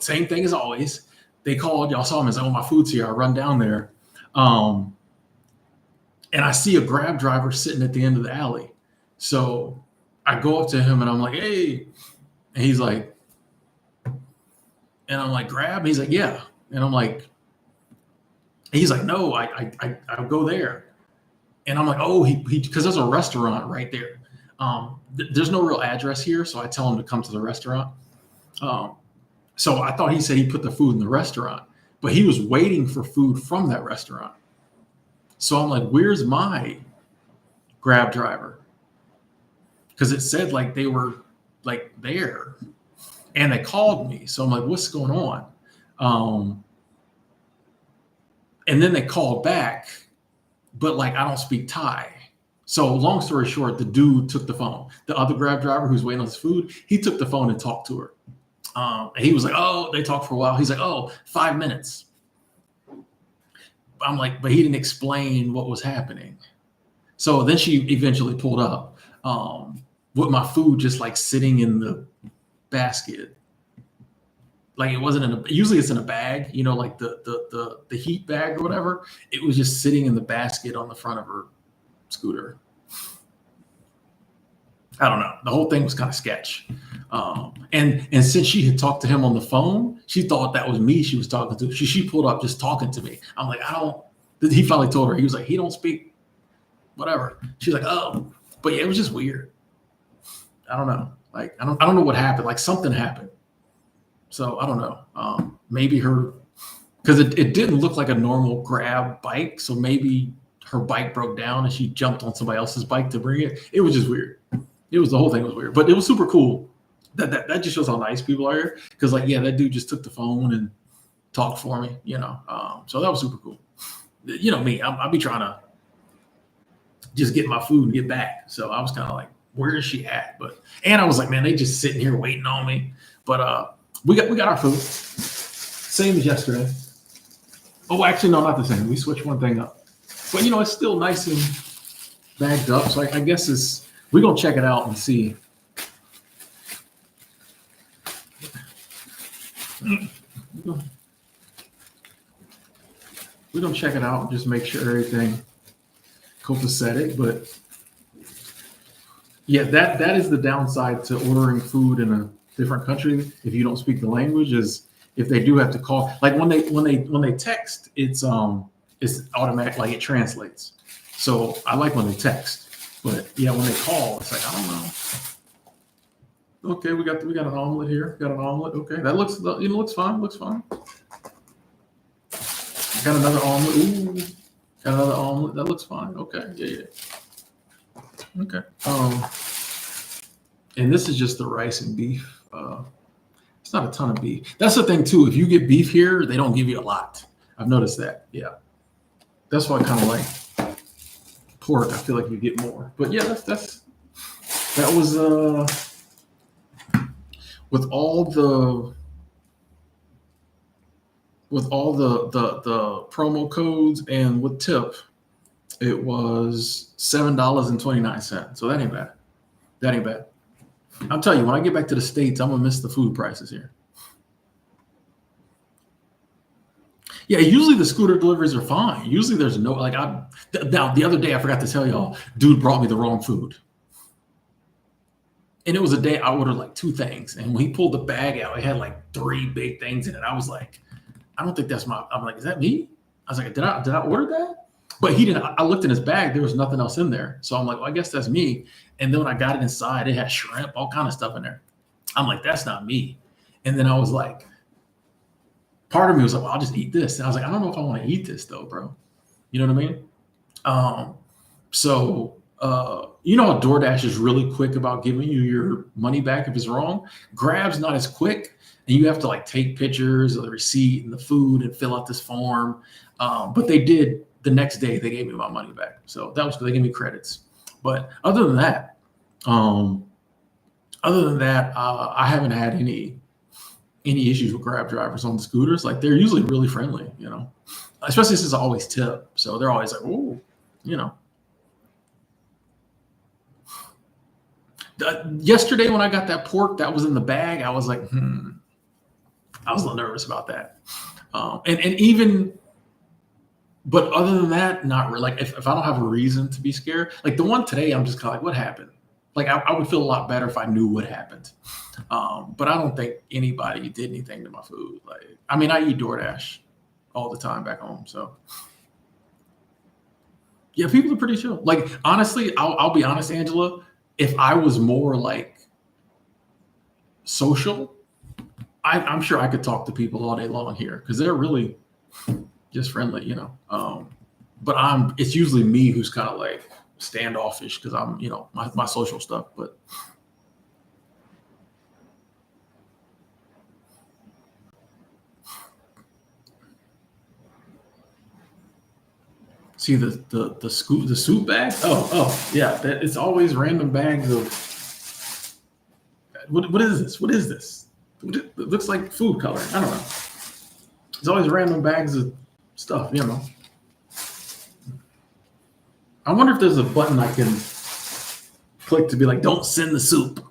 same thing as always. They called. Y'all saw them and said, "Oh, my food's here." I run down there, and I see a Grab driver sitting at the end of the alley. So I go up to him and I'm like, "Hey," and he's like, and I'm like, "Grab?" And he's like, "Yeah." And I'm like, he's like, "No, I'll go there." And I'm like, "Oh, he because there's a restaurant right there. There's no real address here, so I tell him to come to the restaurant." So I thought he said he put the food in the restaurant, but he was waiting for food from that restaurant. So I'm like, "Where's my Grab driver?" Because it said like they were like there, and they called me. So I'm like, "What's going on?" And then they called back, but like I don't speak Thai. So long story short, the dude took the phone. The other Grab driver who's waiting on his food, he took the phone and talked to her. And he was like, "Oh," they talked for a while. He's like, "Oh, 5 minutes." I'm like, but he didn't explain what was happening. So then she eventually pulled up with my food just like sitting in the basket. Like it wasn't in a. Usually it's in a bag, you know, like the heat bag or whatever. It was just sitting in the basket on the front of her scooter. I don't know. The whole thing was kind of sketch. And since she had talked to him on the phone, she thought that was me she was talking to. She pulled up just talking to me. I'm like, I don't. He finally told her. He was like, he don't speak whatever. She's like, oh, but yeah, it was just weird. I don't know. Like I don't know what happened. Like something happened. So I don't know. Maybe her, because it didn't look like a normal Grab bike. So maybe her bike broke down and she jumped on somebody else's bike to bring it. It was just weird. The whole thing was weird, but it was super cool. That just shows how nice people are here. Because like, yeah, that dude just took the phone and talked for me, you know. So that was super cool. You know me, I'll be trying to just get my food and get back. So I was kind of like, where is she at? And I was like, man, they just sitting here waiting on me. But we got our food, same as yesterday. Oh, actually, no, not the same. We switched one thing up, but you know, it's still nice and bagged up. So I guess we're gonna check it out and see. We're gonna check it out and just make sure everything copacetic. But yeah, that is the downside to ordering food in a different country if you don't speak the language. Is if they do have to call, like when they text, it's automatic, like it translates. So I like when they text, but yeah, when they call, it's like I don't know. Okay, we got an omelet here. Got an omelet. Okay, that looks fine. Looks fine. Got another omelet. Ooh, got another omelet. That looks fine. Okay, yeah. Okay. And this is just the rice and beef. It's not a ton of beef. That's the thing too. If you get beef here, they don't give you a lot. I've noticed that. Yeah, that's why I kind of like pork. I feel like you get more. But yeah, that was with all the promo codes and with tip, it was $7.29. So that ain't bad. That ain't bad. I'll tell you, when I get back to the States, I'm gonna miss the food prices here. Yeah, usually the scooter deliveries are fine. Usually there's no now the other day I forgot to tell y'all, dude brought me the wrong food. And it was a day I ordered like 2 things. And when he pulled the bag out, it had like 3 big things in it. I was like, I don't think that's I'm like, is that me? I was like, did I order that? But he didn't. I looked in his bag. There was nothing else in there. So I'm like, well, I guess that's me. And then when I got it inside, it had shrimp, all kind of stuff in there. I'm like, that's not me. And then I was like, part of me was like, well, I'll just eat this. And I was like, I don't know if I want to eat this though, bro. You know what I mean? You know, DoorDash is really quick about giving you your money back if it's wrong. Grab's not as quick, and you have to like take pictures of the receipt and the food and fill out this form. But they did the next day. They gave me my money back, so that was good. They gave me credits. But other than that, I haven't had any issues with Grab drivers on the scooters. Like they're usually really friendly, you know, especially since I always tip. So they're always like, oh, you know. Yesterday when I got that pork that was in the bag, I was like, I was a little nervous about that. But other than that, not really. Like if I don't have a reason to be scared, like the one today, I'm just kind of like, what happened? Like I would feel a lot better if I knew what happened. But I don't think anybody did anything to my food. Like, I mean, I eat DoorDash all the time back home. So yeah, people are pretty chill. Like honestly, I'll be honest, Angela. If I was more like social, I'm sure I could talk to people all day long here because they're really just friendly, you know. But it's usually me who's kind of like standoffish because I'm, you know, my social stuff. But see the soup bag. Oh yeah, it's always random bags of what is this? What is this? It looks like food coloring. I don't know. It's always random bags of stuff, you know. I wonder if there's a button I can click to be like, don't send the soup.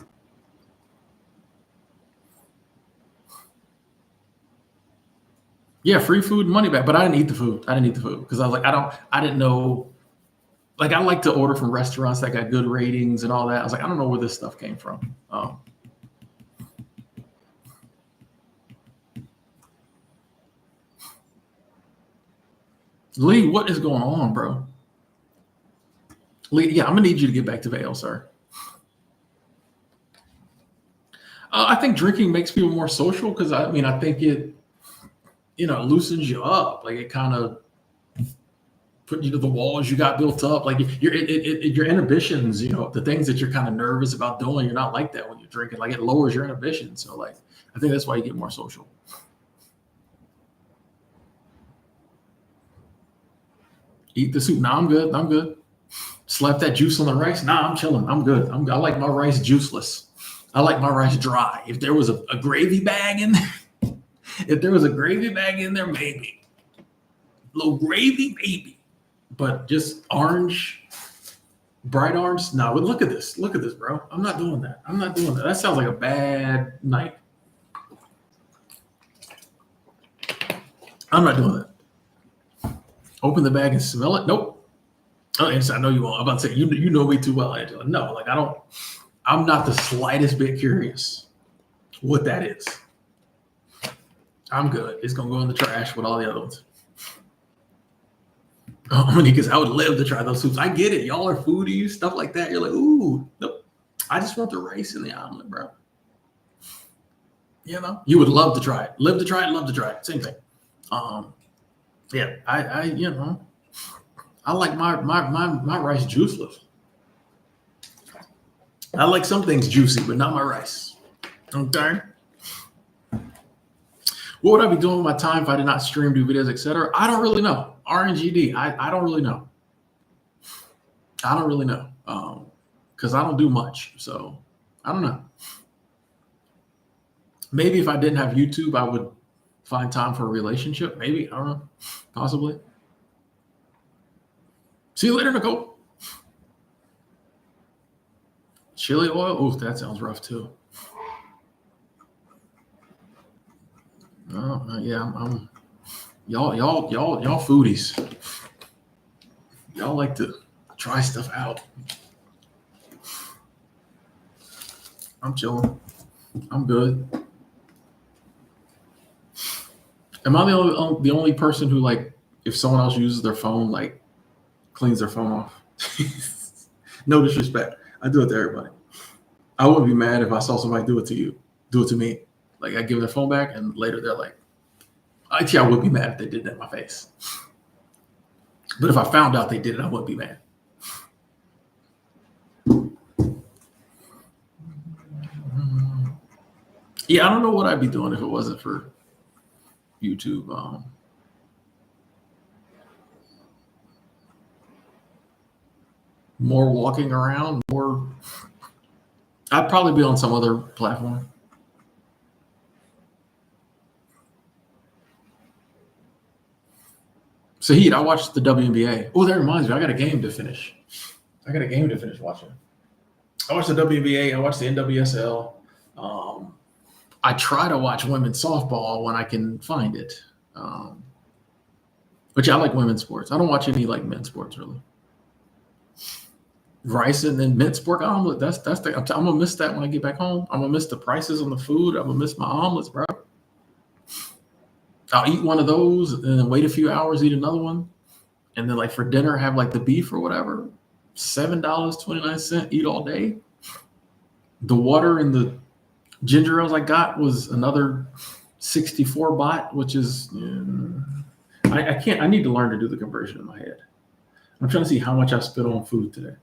Yeah, free food, money back. But I didn't eat the food. I didn't eat the food because I was like, I didn't know. Like, I like to order from restaurants that got good ratings and all that. I was like, I don't know where this stuff came from. Lee, what is going on, bro? Lee, yeah, I'm gonna need you to get back to Vail, sir. I think drinking makes people more social because I think it, you know, loosens you up. Like it kind of put you to the walls you got built up. Like your inhibitions, you know, the things that you're kind of nervous about doing, you're not like that when you're drinking. Like it lowers your inhibition. So like, I think that's why you get more social. Eat the soup. Nah, I'm good. I'm good. Slap that juice on the rice. Nah, I'm chilling. I'm good. I like my rice juiceless. I like my rice dry. If there was a gravy bag in there, if there was a gravy bag in there, maybe. Little gravy, maybe. But just orange, bright orange. No, but look at this. Look at this, bro. I'm not doing that. I'm not doing that. That sounds like a bad night. I'm not doing that. Open the bag and smell it. Nope. Oh, I know you won't. I'm about to say you know me too well, Angela. No, like I'm not the slightest bit curious what that is. I'm good. It's gonna go in the trash with all the other ones. Oh, because I would love to try those soups. I get it. Y'all are foodies, stuff like that. You're like, ooh, nope. I just want the rice and the omelet, bro. You know, you would love to try it. Live to try it, love to try it. Same thing. Yeah, I you know, I like my rice juiceless. I like some things juicy, but not my rice. Okay. What would I be doing with my time if I did not stream, do videos, etc.? I don't really know. RNGD, I don't really know. I don't really know. Because I don't do much. So I don't know. Maybe if I didn't have YouTube, I would find time for a relationship. Maybe. I don't know. Possibly. See you later, Nicole. Chili oil. Oh, that sounds rough too. Oh, yeah, I'm y'all foodies. Y'all like to try stuff out. I'm chilling. I'm good. Am I the only person who like if someone else uses their phone, like cleans their phone off. No disrespect. I do it to everybody. I wouldn't be mad if I saw somebody do it to you, do it to me. Like I give their phone back and later they're like, actually, I would be mad if they did that in my face. But if I found out they did it, I wouldn't be mad. Yeah, I don't know what I'd be doing if it wasn't for YouTube. More walking around, more. I'd probably be on some other platform. Saheed, I watched the WNBA. Oh, that reminds me, I got a game to finish. Watching. I watched the WNBA. I watched the NWSL. I try to watch women's softball when I can find it. But yeah, I like women's sports. I don't watch any like men's sports really. Rice and then men's sport omelet. That's the. I'm gonna miss that when I get back home. I'm gonna miss the prices on the food. I'm gonna miss my omelets, bro. I'll eat one of those and then wait a few hours, eat another one, and then like for dinner have like the beef or whatever. $7.29, eat all day. The water and the ginger ales I got was another 64 baht, which is I can't. I need to learn to do the conversion in my head. I'm trying to see how much I spent on food today.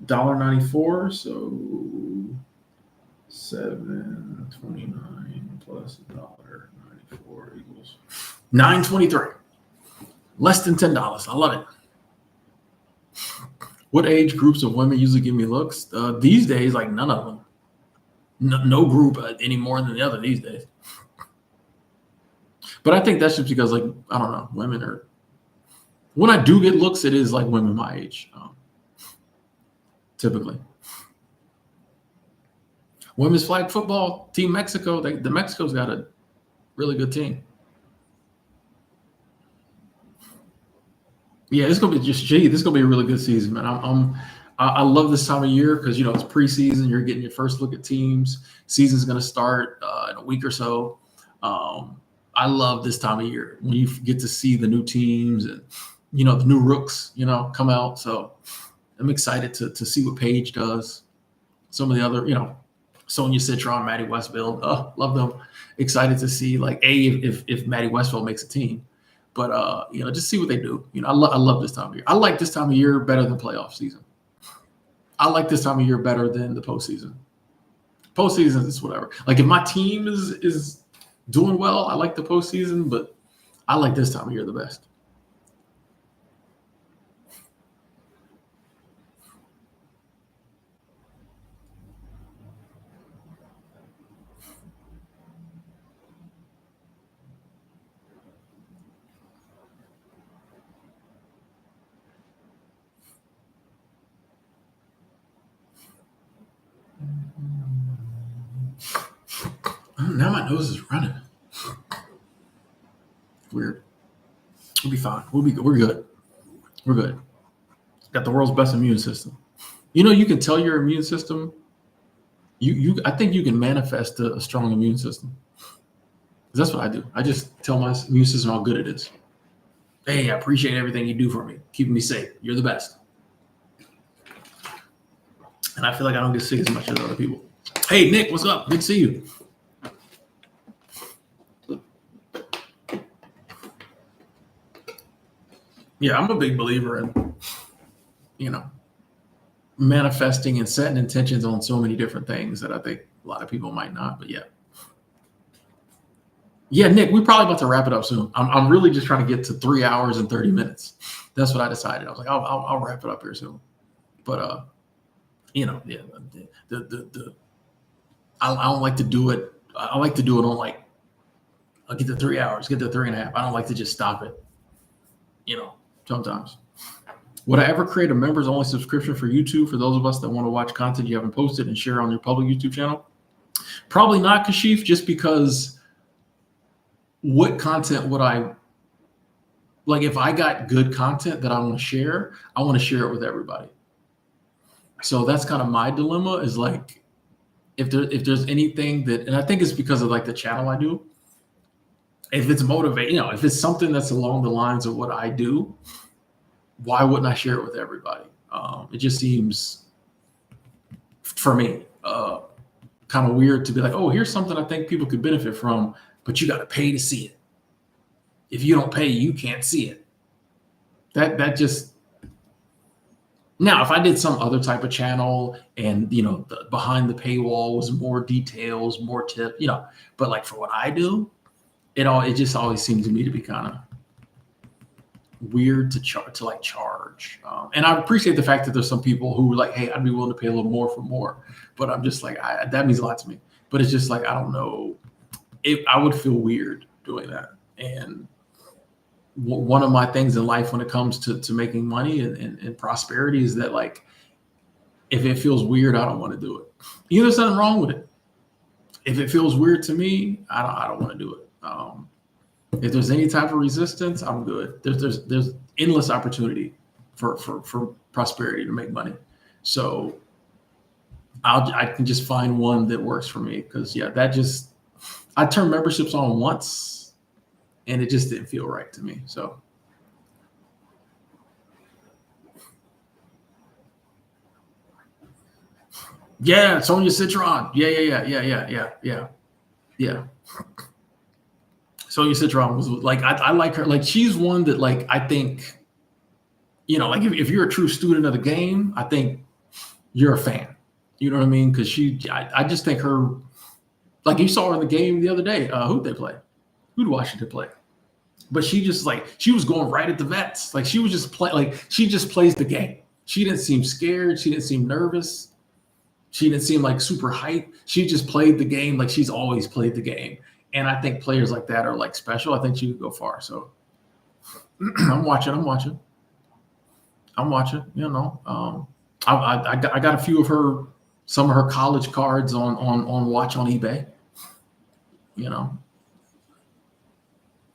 $1.94, so 7.29 plus $1.94 equals $9.23. Less than $10. I love it. What age groups of women usually give me looks? These days, like none of them. No group any more than the other these days. But I think that's just because, like, I don't know, women are. When I do get looks, it is like women my age, typically. Women's flag football, Team Mexico. The Mexico's got a really good team. Yeah, it's gonna be this is gonna be a really good season, man. I love this time of year because it's preseason. You're getting your first look at teams. Season's gonna start in a week or so. I love this time of year when you get to see the new teams and the new rooks come out. So I'm excited to see what Paige does. Some of the other Sonia Citron, Maddie Westfield. Oh, love them. Excited to see if Maddie Westfield makes a team. But just see what they do. I love this time of year. I like this time of year better than playoff season. I like this time of year better than the postseason. Postseason is whatever. Like if my team is doing well, I like the postseason, but I like this time of year the best. Now my nose is running. Weird. We'll be fine. We're good. We're good. Got the world's best immune system. You can tell your immune system. I think you can manifest a strong immune system. That's what I do. I just tell my immune system how good it is. Hey, I appreciate everything you do for me, keeping me safe. You're the best. And I feel like I don't get sick as much as other people. Hey, Nick, what's up? Good to see you. Yeah, I'm a big believer in, manifesting and setting intentions on so many different things that I think a lot of people might not, but yeah. Yeah, Nick, we're probably about to wrap it up soon. I'm really just trying to get to 3 hours and 30 minutes. That's what I decided. I was like, I'll wrap it up here soon. But yeah, I don't like to do it. I like to do it on like, I'll get to 3 hours, get to 3.5. I don't like to just stop it. Sometimes. Would I ever create a members only subscription for YouTube for those of us that want to watch content you haven't posted and share on your public YouTube channel? Probably not, Kashif, just because what content would I like? If I got good content that I want to share it with everybody. So that's kind of my dilemma is like, if there's anything that, and I think it's because of like the channel I do. If it's motivating, if it's something that's along the lines of what I do, why wouldn't I share it with everybody? It just seems, for me, kind of weird to be like, oh, here's something I think people could benefit from, but you got to pay to see it. If you don't pay, you can't see it. That just, now if I did some other type of channel and the behind the paywall was more details, more tip, but like for what I do, it just always seems to me to be kind of weird to charge. And I appreciate the fact that there's some people who are like, hey, I'd be willing to pay a little more for more, but I'm just like, that means a lot to me. But it's just like, I don't know, I would feel weird doing that. And one of my things in life when it comes to making money and prosperity is that, like, if it feels weird, I don't want to do it. There's nothing wrong with it. If it feels weird to me, I don't want to do it. If there's any type of resistance, I'm good. There's endless opportunity for prosperity to make money. So I can just find one that works for me, because I turned memberships on once and it just didn't feel right to me. So yeah, Sonia Citron. Yeah. Sonia Citron was like, I like her. Like, she's one that, like, I think, like if you're a true student of the game, I think you're a fan. You know what I mean? Because I just think her, like, you saw her in the game the other day. Who'd they play? Who'd Washington play? But she was going right at the vets. Like, she was just she just plays the game. She didn't seem scared. She didn't seem nervous. She didn't seem like super hype. She just played the game like she's always played the game. And I think players like that are, like, special. I think she could go far. So I'm watching. I got a few of some of her college cards on watch on eBay.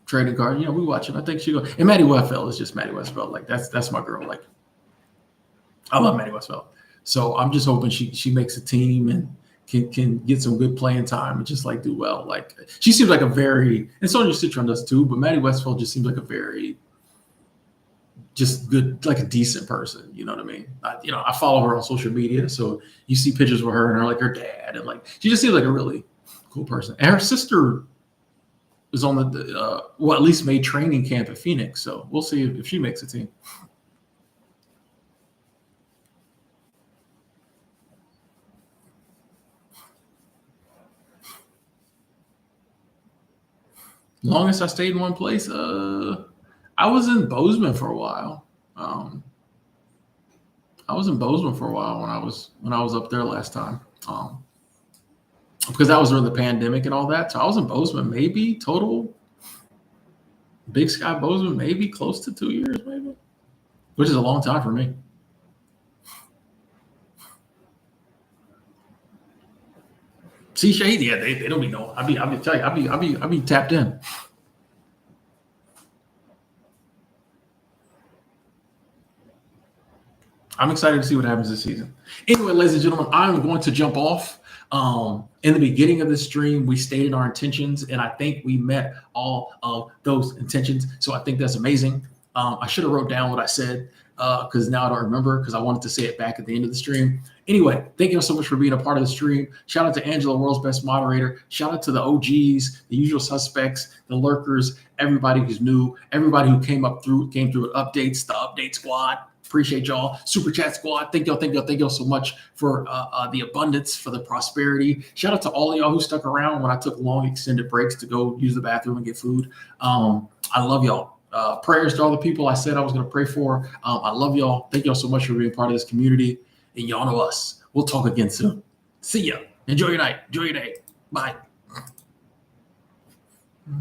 Trading card. We watch it. I think she go. And Maddie Westfeld is just Maddie Westfeld. Like, that's my girl. Like, I love Maddie Westfeld. So I'm just hoping she makes a team and can get some good playing time and just, like, do well. Like, she seems like and Sonia Citron does too, but Maddie Westfeld just seems like a very just good, like a decent person. You know what I mean? I follow her on social media, so you see pictures with her and her dad, and, like, she just seems like a really cool person. And her sister is on at least made training camp at Phoenix, so we'll see if she makes a team. Longest I stayed in one place, I was in Bozeman for a while. I was in Bozeman for a while when I was up there last time, because that was during the pandemic and all that. So I was in Bozeman maybe total, Big Sky Bozeman, maybe close to 2 years, maybe, which is a long time for me. See, Shade, yeah, they don't be knowing. I'll be tapped in. I'm excited to see what happens this season. Anyway, ladies and gentlemen, I'm going to jump off. In the beginning of this stream, we stated our intentions, and I think we met all of those intentions. So I think that's amazing. I should have wrote down what I said, because now I don't remember, because I wanted to say it back at the end of the stream. Anyway, thank you so much for being a part of the stream. Shout out to Angela, world's best moderator. Shout out to the OGs, the usual suspects, the lurkers, everybody who's new, everybody who came through with updates, the update squad. Appreciate y'all. Super Chat Squad. Thank y'all so much for the abundance, for the prosperity. Shout out to all of y'all who stuck around when I took long extended breaks to go use the bathroom and get food. I love y'all. Prayers to all the people I said I was going to pray for. I love y'all. Thank y'all so much for being part of this community. And y'all know us. We'll talk again soon. See ya. Enjoy your night. Enjoy your day. Bye.